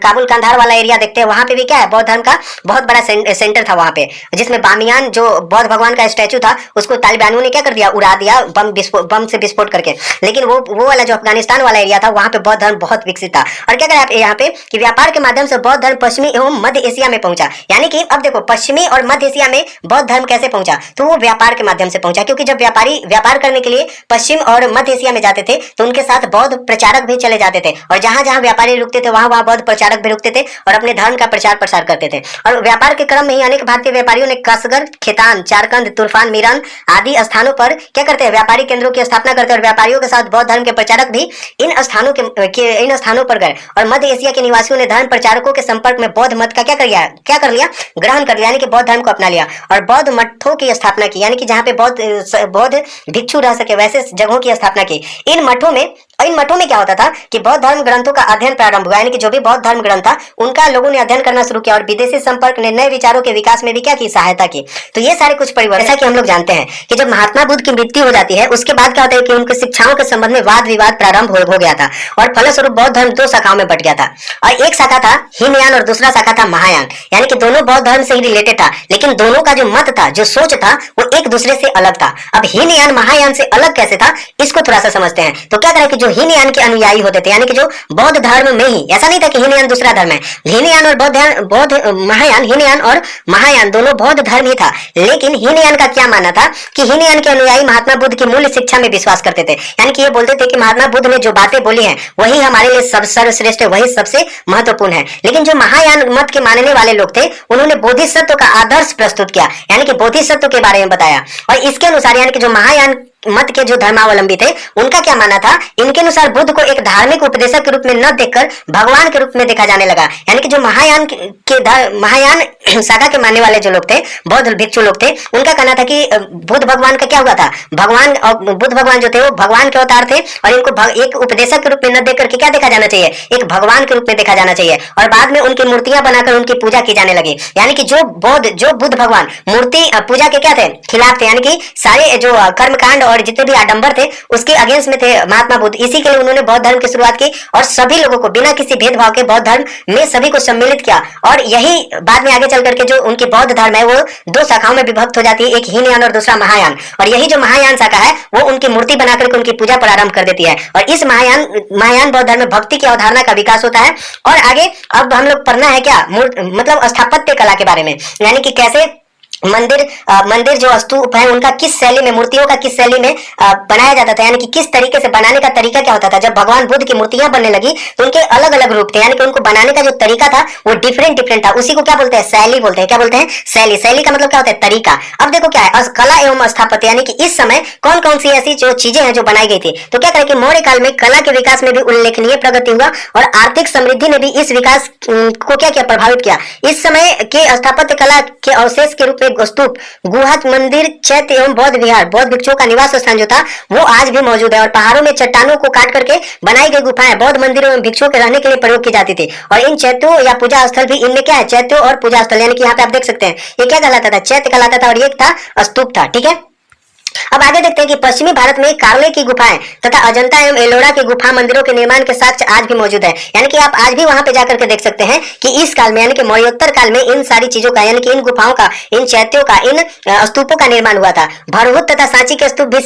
काबुल कंधार वाला एरिया देखते हैं, वहां पे भी क्या है, बौद्ध धर्म का बहुत बड़ा सेंटर था वहां पे, जिसमें बामियान जो बौद्ध भगवान का स्टैचू था, उसको तालिबानियों ने क्या कर दिया, उड़ा दिया बम से विस्फोट करके। लेकिन वो वाला जो अफगानिस्तान वाला एरिया था, वहां पे बौद्ध धर्म बहुत विकसित था। और क्या करें आप यहाँ पे कि व्यापार के माध्यम से बौद्ध धर्म पश्चिमी एवं मध्य एशिया में पहुंचा। यानी कि अब देखो पश्चिमी और मध्य एशिया में बौद्ध धर्म कैसे पहुंचा, तो वो व्यापार के माध्यम से पहुंचा, क्योंकि जब व्यापारी व्यापार करने के लिए पश्चिम और मध्य एशिया में जाते थे तो उनके साथ बौद्ध प्रचारक भी चले जाते थे और जहां जहां व्यापारी रुकते थे वहां बौद्ध प्रचारक भी रुकते थे और अपने धर्म का प्रचार प्रसार करते थे। और व्यापार के क्रम में ही अनेक भारतीय व्यापारियों ने कसगर, खेतान, चारकंद, तुर्फान, मीरन आदि स्थानों पर क्या करते हैं, व्यापारी केंद्रों की स्थापना करते हैं और व्यापारियों के साथ बौद्ध धर्म के प्रचारक भी इन स्थानों पर गए। और मध्य एशिया के निवासियों ने धर्म प्रचारकों के संपर्क में बौद्ध मत का क्या कर लिया, ग्रहण कर लिया, यानी कि बौद्ध धर्म को अपना लिया और बौद्ध मठों की स्थापना की, यानी कि जहाँ पे बौद्ध भिक्षु रह सके वैसे जगहों की स्थापना की। इन मठों में क्या होता था कि बौद्ध धर्म ग्रंथों का अध्ययन प्रारंभ हुआ, यानी कि जो भी बौद्ध धर्म ग्रंथ था उनका लोगों ने अध्ययन करना शुरू किया और विदेशी संपर्क ने नए विचारों के विकास में भी क्या की, सहायता की। तो ये सारे कुछ परिवर्तन, जैसा कि हम लोग जानते हैं कि जब महात्मा बुद्ध की मृत्यु हो जाती है उसके बाद क्या होता है कि उनकी शिक्षाओं के संबंध में वाद विवाद प्रारंभ हो गया था और फलस्वरूप बौद्ध धर्म दो शाखाओं में बट गया था। और एक शाखा था हीनयान और दूसरा शाखा था महायान, यानी कि दोनों बौद्ध धर्म से ही रिलेटेड था, लेकिन दोनों का जो मत था, जो सोच था, वो एक दूसरे से अलग था। अब हीनयान महायान से अलग कैसे था, इसको थोड़ा सा समझते हैं। तो क्या करें कि जो हीनयान के अनुयायी होते थे, यानी कि जो बौद्ध धर्म में ही, ऐसा नहीं था कि हीनयान दूसरा धर्म है, हीनयान और महायान, हीनयान और महायान दोनों बौद्ध धर्म ही था। लेकिन हीनयान का क्या मानना था कि हीनयान के अनुयायी महात्मा बुद्ध की मूल शिक्षा में विश्वास करते थे, यानी कि ये बोलते थे कि महात्मा बुद्ध ने जो बातें बोली हैं वही हमारे लिए सर्वश्रेष्ठ है, वही सबसे महत्वपूर्ण है। लेकिन जो महायान मत के मानने वाले लोग थे उन्होंने बोधिसत्व का आदर्श प्रस्तुत किया, यानी कि बोधिसत्व के बारे में बताया। और इसके अनुसार यानी कि जो महायान मत के जो धर्मावलंबी थे उनका क्या मानना था, इनके अनुसार बुद्ध को एक धार्मिक उपदेशक के रूप में न देखकर भगवान के रूप में देखा जाने लगा। यानी कि जो महायान शाखा के मानने वाले जो लोग थे, बौद्ध भिक्षु लोग थे, उनका कहना था कि बुद्ध भगवान का क्या हुआ था, बुद्ध भगवान जो थे वो भगवान के अवतार थे और इनको एक उपदेशक के रूप में न देख करके क्या देखा जाना चाहिए, एक भगवान के रूप में देखा जाना चाहिए। और बाद में उनकी मूर्तियां बनाकर उनकी पूजा की जाने लगी। यानी कि जो बुद्ध भगवान मूर्ति पूजा के क्या थे, खिलाफ थे, यानी कि सारे जो कर्मकांड और और जितने भी आडंबर थे उसके अगेंस्ट में थे महात्मा बुद्ध। इसी के लिए उन्होंने बौद्ध धर्म की शुरुआत की और सभी लोगों को बिना किसी भेदभाव के बौद्ध धर्म में सभी को सम्मिलित किया। और यही बाद में आगे चल करके जो उनकी बौद्ध धर्म है वो दो शाखाओं में विभक्त हो जाती है, एक हीनयान और दूसरा महायान। और यही जो महायान शाखा है वो उनकी मूर्ति बना करके उनकी पूजा प्रारंभ कर देती है और इस महायान बौद्ध धर्म में भक्ति की अवधारणा का विकास होता है। और आगे अब हम लोग पढ़ना है क्या, मतलब स्थापत्य कला के बारे में, यानी कि कैसे मंदिर जो स्तूप है उनका किस शैली में, मूर्तियों का किस शैली में बनाया जाता था, यानी कि किस तरीके से बनाने का तरीका क्या होता था। जब भगवान बुद्ध की मूर्तियां बनने लगी तो उनके अलग अलग रूप थे, यानी कि उनको बनाने का जो तरीका था वो डिफरेंट था। उसी को क्या बोलते हैं, शैली बोलते हैं। क्या बोलते हैं, शैली। शैली का मतलब क्या होता है, तरीका। अब देखो क्या है, कला एवं स्थापत्य, यानी कि इस समय कौन कौन सी ऐसी जो चीजें हैं जो बनाई गई थी। तो क्या करें कि मौर्य काल में कला के विकास में भी उल्लेखनीय प्रगति हुआ और आर्थिक समृद्धि ने भी इस विकास को क्या किया, प्रभावित किया। इस समय के स्थापत्य कला के अवशेष के रूप में स्तूप, गुहा, मंदिर, चैत्य एवं बौद्ध विहार, बौद्ध भिक्षुओं का निवास स्थान जो था वो आज भी मौजूद है। और पहाड़ों में चट्टानों को काट करके बनाई गई गुफाएं बौद्ध मंदिरों एवं भिक्षुओं के रहने के लिए प्रयोग की जाती थी। और इन चैत्यों या पूजा स्थल भी, इनमें क्या है, चैत्यों और पूजा स्थल, यानी कि यहाँ पे आप देख सकते हैं ये क्या कहलाता था, चैत्य कहलाता था और ये था स्तूप था। ठीक है, अब आगे देखते हैं कि पश्चिमी भारत में कार्ले की गुफाएं तथा अजंता एवं एलोरा की गुफा मंदिरों के निर्माण के साक्ष्य आज भी मौजूद है। यानी कि आप आज भी वहां पे जाकर के देख सकते हैं कि इस काल में, यानी कि मौर्योत्तर काल में इन सारी चीजों का, यानी कि इन गुफाओं का, इन चैत्यों का, इन स्तूपों का निर्माण हुआ था। भरहुत तथा सांची के स्तूप भी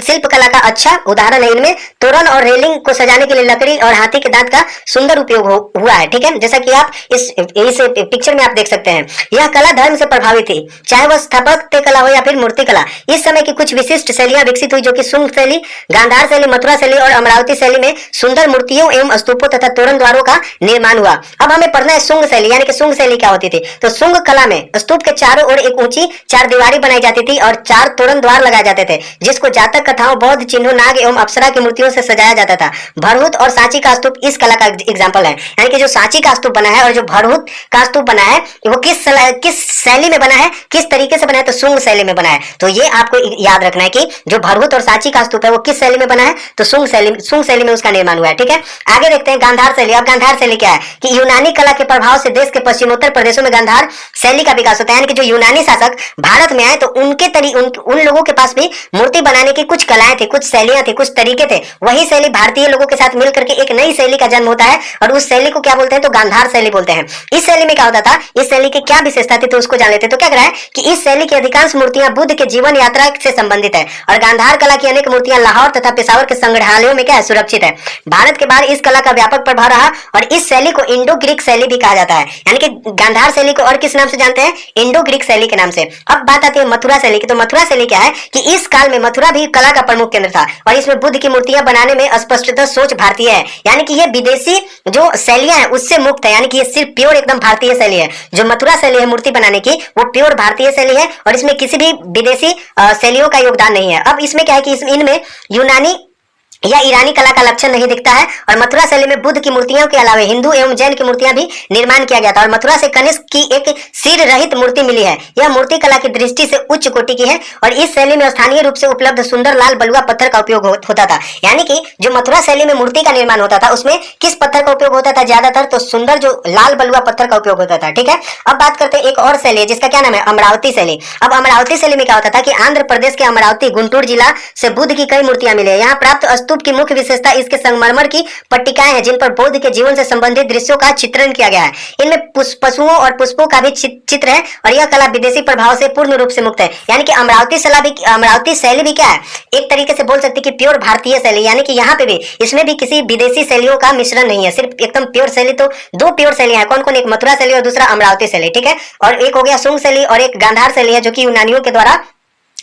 शिल्प कला का अच्छा उदाहरण है। इनमें तोरण और रेलिंग को सजाने के लिए लकड़ी और हाथी के दांत का सुंदर उपयोग हुआ है। ठीक है, जैसा कि आप इस पिक्चर में आप देख सकते हैं। यह कला धर्म से प्रभावित थी, चाहे वह स्थापत्य कला हो या फिर मूर्ति कला। इस समय की कुछ विशिष्ट शैलियां विकसित हुई जो कि शुंग शैली, गांधार शैली, मथुरा शैली और अमरावती शैली में सुंदर मूर्तियों एवं स्तूपों तथा तोरण द्वारों का निर्माण हुआ। अब हमें पढ़ना है शुंग शैली, यानी कि शुंग शैली क्या होती थी। तो शुंग कला में स्तूप के चारों ओर एक ऊंची चार दीवारी बनाई जाती थी और चार तोरण द्वार लगाए जाते थे जिसको जातक कथाओं, बौद्ध चिन्हों, नाग एवं अप्सरा की मूर्तियों से सजाया जाता था। भरहुत और सांची का स्तूप इस कला का एग्जाम्पल है, यानी कि जो सांची का स्तूप बना है और जो भरहुत का स्तूप बना है वो किस शैली में बना है, किस तरीके से बना है, तो शुंग शैली में बना है। तो ये आपको याद रखना है कि जो भरहुत और सांची का स्तूप है वो किस शैली में बना है, तो शुंग शैली में उसका निर्माण हुआ है। ठीक है, आगे देखते हैं गांधार शैली। अब गांधार शैली क्या है कि यूनानी कला के प्रभाव से देश के पश्चिमोत्तर प्रदेशों में गांधार शैली का विकास होता है। यानी कि जो यूनानी शासक भारत में आए तो उन लोगों के पास भी मूर्ति बनाने की कुछ कलाएं थी, कुछ शैलियां थी, कुछ तरीके थे। वही शैली भारतीय लोगों के साथ मिलकर के एक नई शैली का जन्म होता है और उस शैली को क्या बोलते हैं, तो गांधार शैली बोलते हैं। इस शैली में क्या होता था, इस शैली की क्या विशेषता थी, तो उसको जान लेते हैं। तो क्या करा है कि इस शैली की अधिकांश मूर्तियां बुद्ध के जीवन यात्रा से संबंधित है और गांधार कला की अनेक मूर्तियां लाहौर तथा पेशावर के संग्रहालयों में क्या है, सुरक्षित है। भारत के बाहर इस कला का व्यापक प्रभाव रहा और इस शैली को इंडो ग्रीक शैली भी कहा जाता है। यानी कि गांधार शैली को और किस नाम से जानते हैं, इंडो ग्रीक शैली के नाम से। अब बात आती है मथुरा शैली की। तो मथुरा शैली क्या है कि इस काल में मथुरा भी कला का प्रमुख केंद्र था और इसमें बुद्ध की मूर्तियां बनाने में स्पष्टतः सोच भारतीय है। यानी कि ये विदेशी जो शैलियां है उससे मुक्त है, यानी कि ये सिर्फ प्योर एकदम भारतीय शैली है। जो मथुरा शैली है मूर्ति बनाने की वो प्योर भारतीय शैली है और इसमें किसी भी विदेशी शैलियों का योगदान नहीं है। अब इसमें क्या है कि इनमें यूनानी या ईरानी कला का लक्षण नहीं दिखता है और मथुरा शैली में बुद्ध की मूर्तियों के अलावा हिंदू एवं जैन की मूर्तियां भी निर्माण किया गया था और मथुरा से कनिष्क की एक सिर रहित मूर्ति मिली है। यह मूर्ति कला की दृष्टि से उच्च कोटि की है और इस शैली में स्थानीय रूप से उपलब्ध सुंदर लाल बलुआ पत्थर का उपयोग होता था। यानी कि जो मथुरा शैली में मूर्ति का निर्माण होता था उसमें किस पत्थर का उपयोग होता था, ज्यादातर तो सुंदर जो लाल बलुआ पत्थर का उपयोग होता था। ठीक है, अब बात करते हैं एक और शैली जिसका क्या नाम है, अमरावती शैली। अब अमरावती शैली में क्या होता था कि आंध्र प्रदेश के अमरावती गुंटूर जिला से बुद्ध की कई मूर्तियां मिली है। यहाँ प्राप्त स्तूप की मुख्य विशेषता इसके संगमरमर की पट्टिकाएं हैं जिन पर बुद्ध के जीवन से संबंधित दृश्यों का चित्रण किया गया है। इनमें पशुओं और पुष्पों का भी चित्र है और यह कला विदेशी प्रभाव से पूर्ण रूप से मुक्त है। यानी कि अमरावती शैली भी क्या है, एक तरीके से बोल सकते कि प्योर भारतीय शैली। यानी कि यहाँ पे भी इसमें भी किसी विदेशी शैलियों का मिश्रण नहीं है, सिर्फ एकदम प्योर शैली। तो दो प्योर शैलियां हैं, कौन कौन, एक मथुरा शैली और दूसरा अमरावती शैली। ठीक है, और एक हो गया शुंग शैली और एक गांधार शैली है जो कि यूनानियों के द्वारा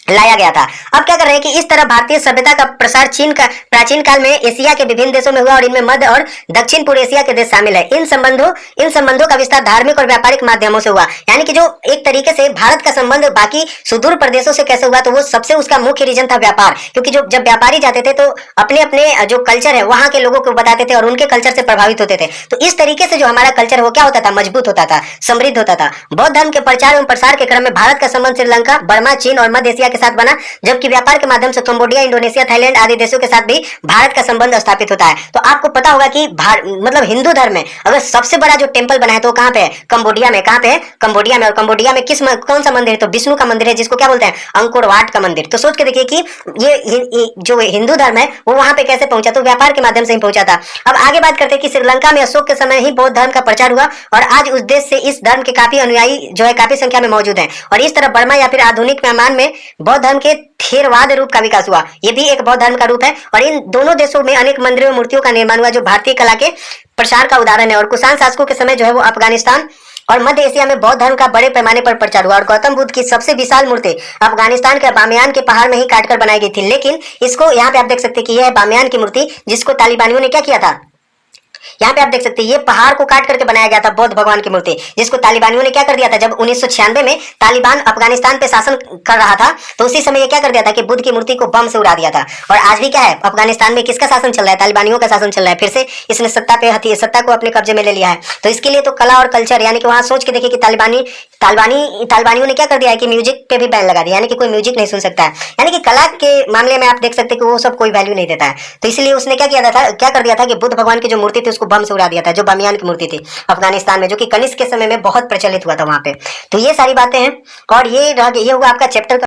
लाया गया था। अब क्या कर रहे हैं कि इस तरह भारतीय सभ्यता का प्रसार प्राचीन काल में एशिया के विभिन्न देशों में हुआ और इनमें मध्य और दक्षिण पूर्व एशिया के देश शामिल है। इन संबंधों का विस्तार धार्मिक और व्यापारिक माध्यमों से हुआ। यानी कि जो एक तरीके से भारत का संबंध बाकी सुदूर प्रदेशों से कैसे हुआ, तो वो सबसे उसका मुख्य रीजन था व्यापार। क्योंकि जब व्यापारी जाते थे तो अपने अपने जो कल्चर है वहां के लोगों को बताते थे और उनके कल्चर से प्रभावित होते थे। तो इस तरीके से जो हमारा कल्चर है वो क्या होता था, मजबूत होता था, समृद्ध होता था। बौद्ध धर्म के प्रचार एवं प्रसार के क्रम में भारत का संबंध श्रीलंका, बर्मा, चीन और मध्य एशिया के साथ बना, जबकि व्यापार के माध्यम से कंबोडिया, इंडोनेशिया, थाईलैंड आदि देशों के साथ भी भारत का संबंध स्थापित होता है। तो आपको पता होगा कि मतलब हिंदू धर्म में अगर सबसे बड़ा जो टेम्पल बना है तो कहाँ पे है? कंबोडिया में। कहाँ पे है? कंबोडिया में। और कंबोडिया में कौन सा मंदिर है? तो विष्णु का मंदिर है, जिसको क्या बोलते हैं? अंकोर वाट का मंदिर। तो सोच के देखिए कि ये जो हिंदू धर्म है वो वहां पे कैसे पहुंचा? तो व्यापार के माध्यम से ही पहुंचा था। अब आगे बात करते हैं कि श्रीलंका में अशोक के समय ही बौद्ध धर्म का प्रचार हुआ और आज उस देश से इस धर्म के काफी अनुयायी जो है काफी संख्या में मौजूद हैं। और इस तरह बर्मा या फिर आधुनिक म्यांमार में बौद्ध धर्म के थेरवाद रूप का विकास हुआ। ये भी एक बौद्ध धर्म का रूप है। और इन दोनों देशों में अनेक मंदिरों और मूर्तियों का निर्माण हुआ जो भारतीय कला के प्रसार का उदाहरण है। और कुषाण शासकों के समय जो है वो अफगानिस्तान और मध्य एशिया में बौद्ध धर्म का बड़े पैमाने पर प्रचार हुआ। और गौतम बुद्ध की सबसे विशाल मूर्ति अफगानिस्तान के बामियान के पहाड़ में ही काटकर बनाई गई थी। लेकिन इसको यहाँ पे आप देख सकते हैं कि यह है बामियान की मूर्ति, जिसको तालिबानियों ने क्या किया था? यहाँ पे आप देख सकते हैं ये पहाड़ को काट करके बनाया गया था बौद्ध भगवान की मूर्ति, जिसको तालिबानियों ने क्या कर दिया था? जब 1996 में तालिबान अफगानिस्तान पे शासन कर रहा था तो उसी समय ये क्या कर दिया था कि बुद्ध की मूर्ति को बम से उड़ा दिया था। और आज भी क्या है? अफगानिस्तान में किसका शासन चल रहा है? तालिबानियों का शासन चल रहा है। फिर से इसने सत्ता को अपने कब्जे में ले लिया है। तो इसके लिए तो कला और कल्चर, यानी कि वहां सोच के देखिए कि तालिबानियों ने क्या कर दिया है कि म्यूजिक पे भी बैन लगा दिया, यानी कि कोई म्यूजिक नहीं सुन सकता है। यानी कि कला के मामले में आप देख सकते हैं कि वो सब कोई वैल्यू नहीं देता है। तो इसलिए उसने क्या कर दिया था कि बुद्ध भगवान की जो मूर्ति थी उसको बम से उड़ा दिया था, जो बामियान की मूर्ति थी अफगानिस्तान में, जो कि कनिष्क के समय में बहुत प्रचलित हुआ था वहां पे। तो ये सारी बातें हैं और ये हुआ आपका चैप्टर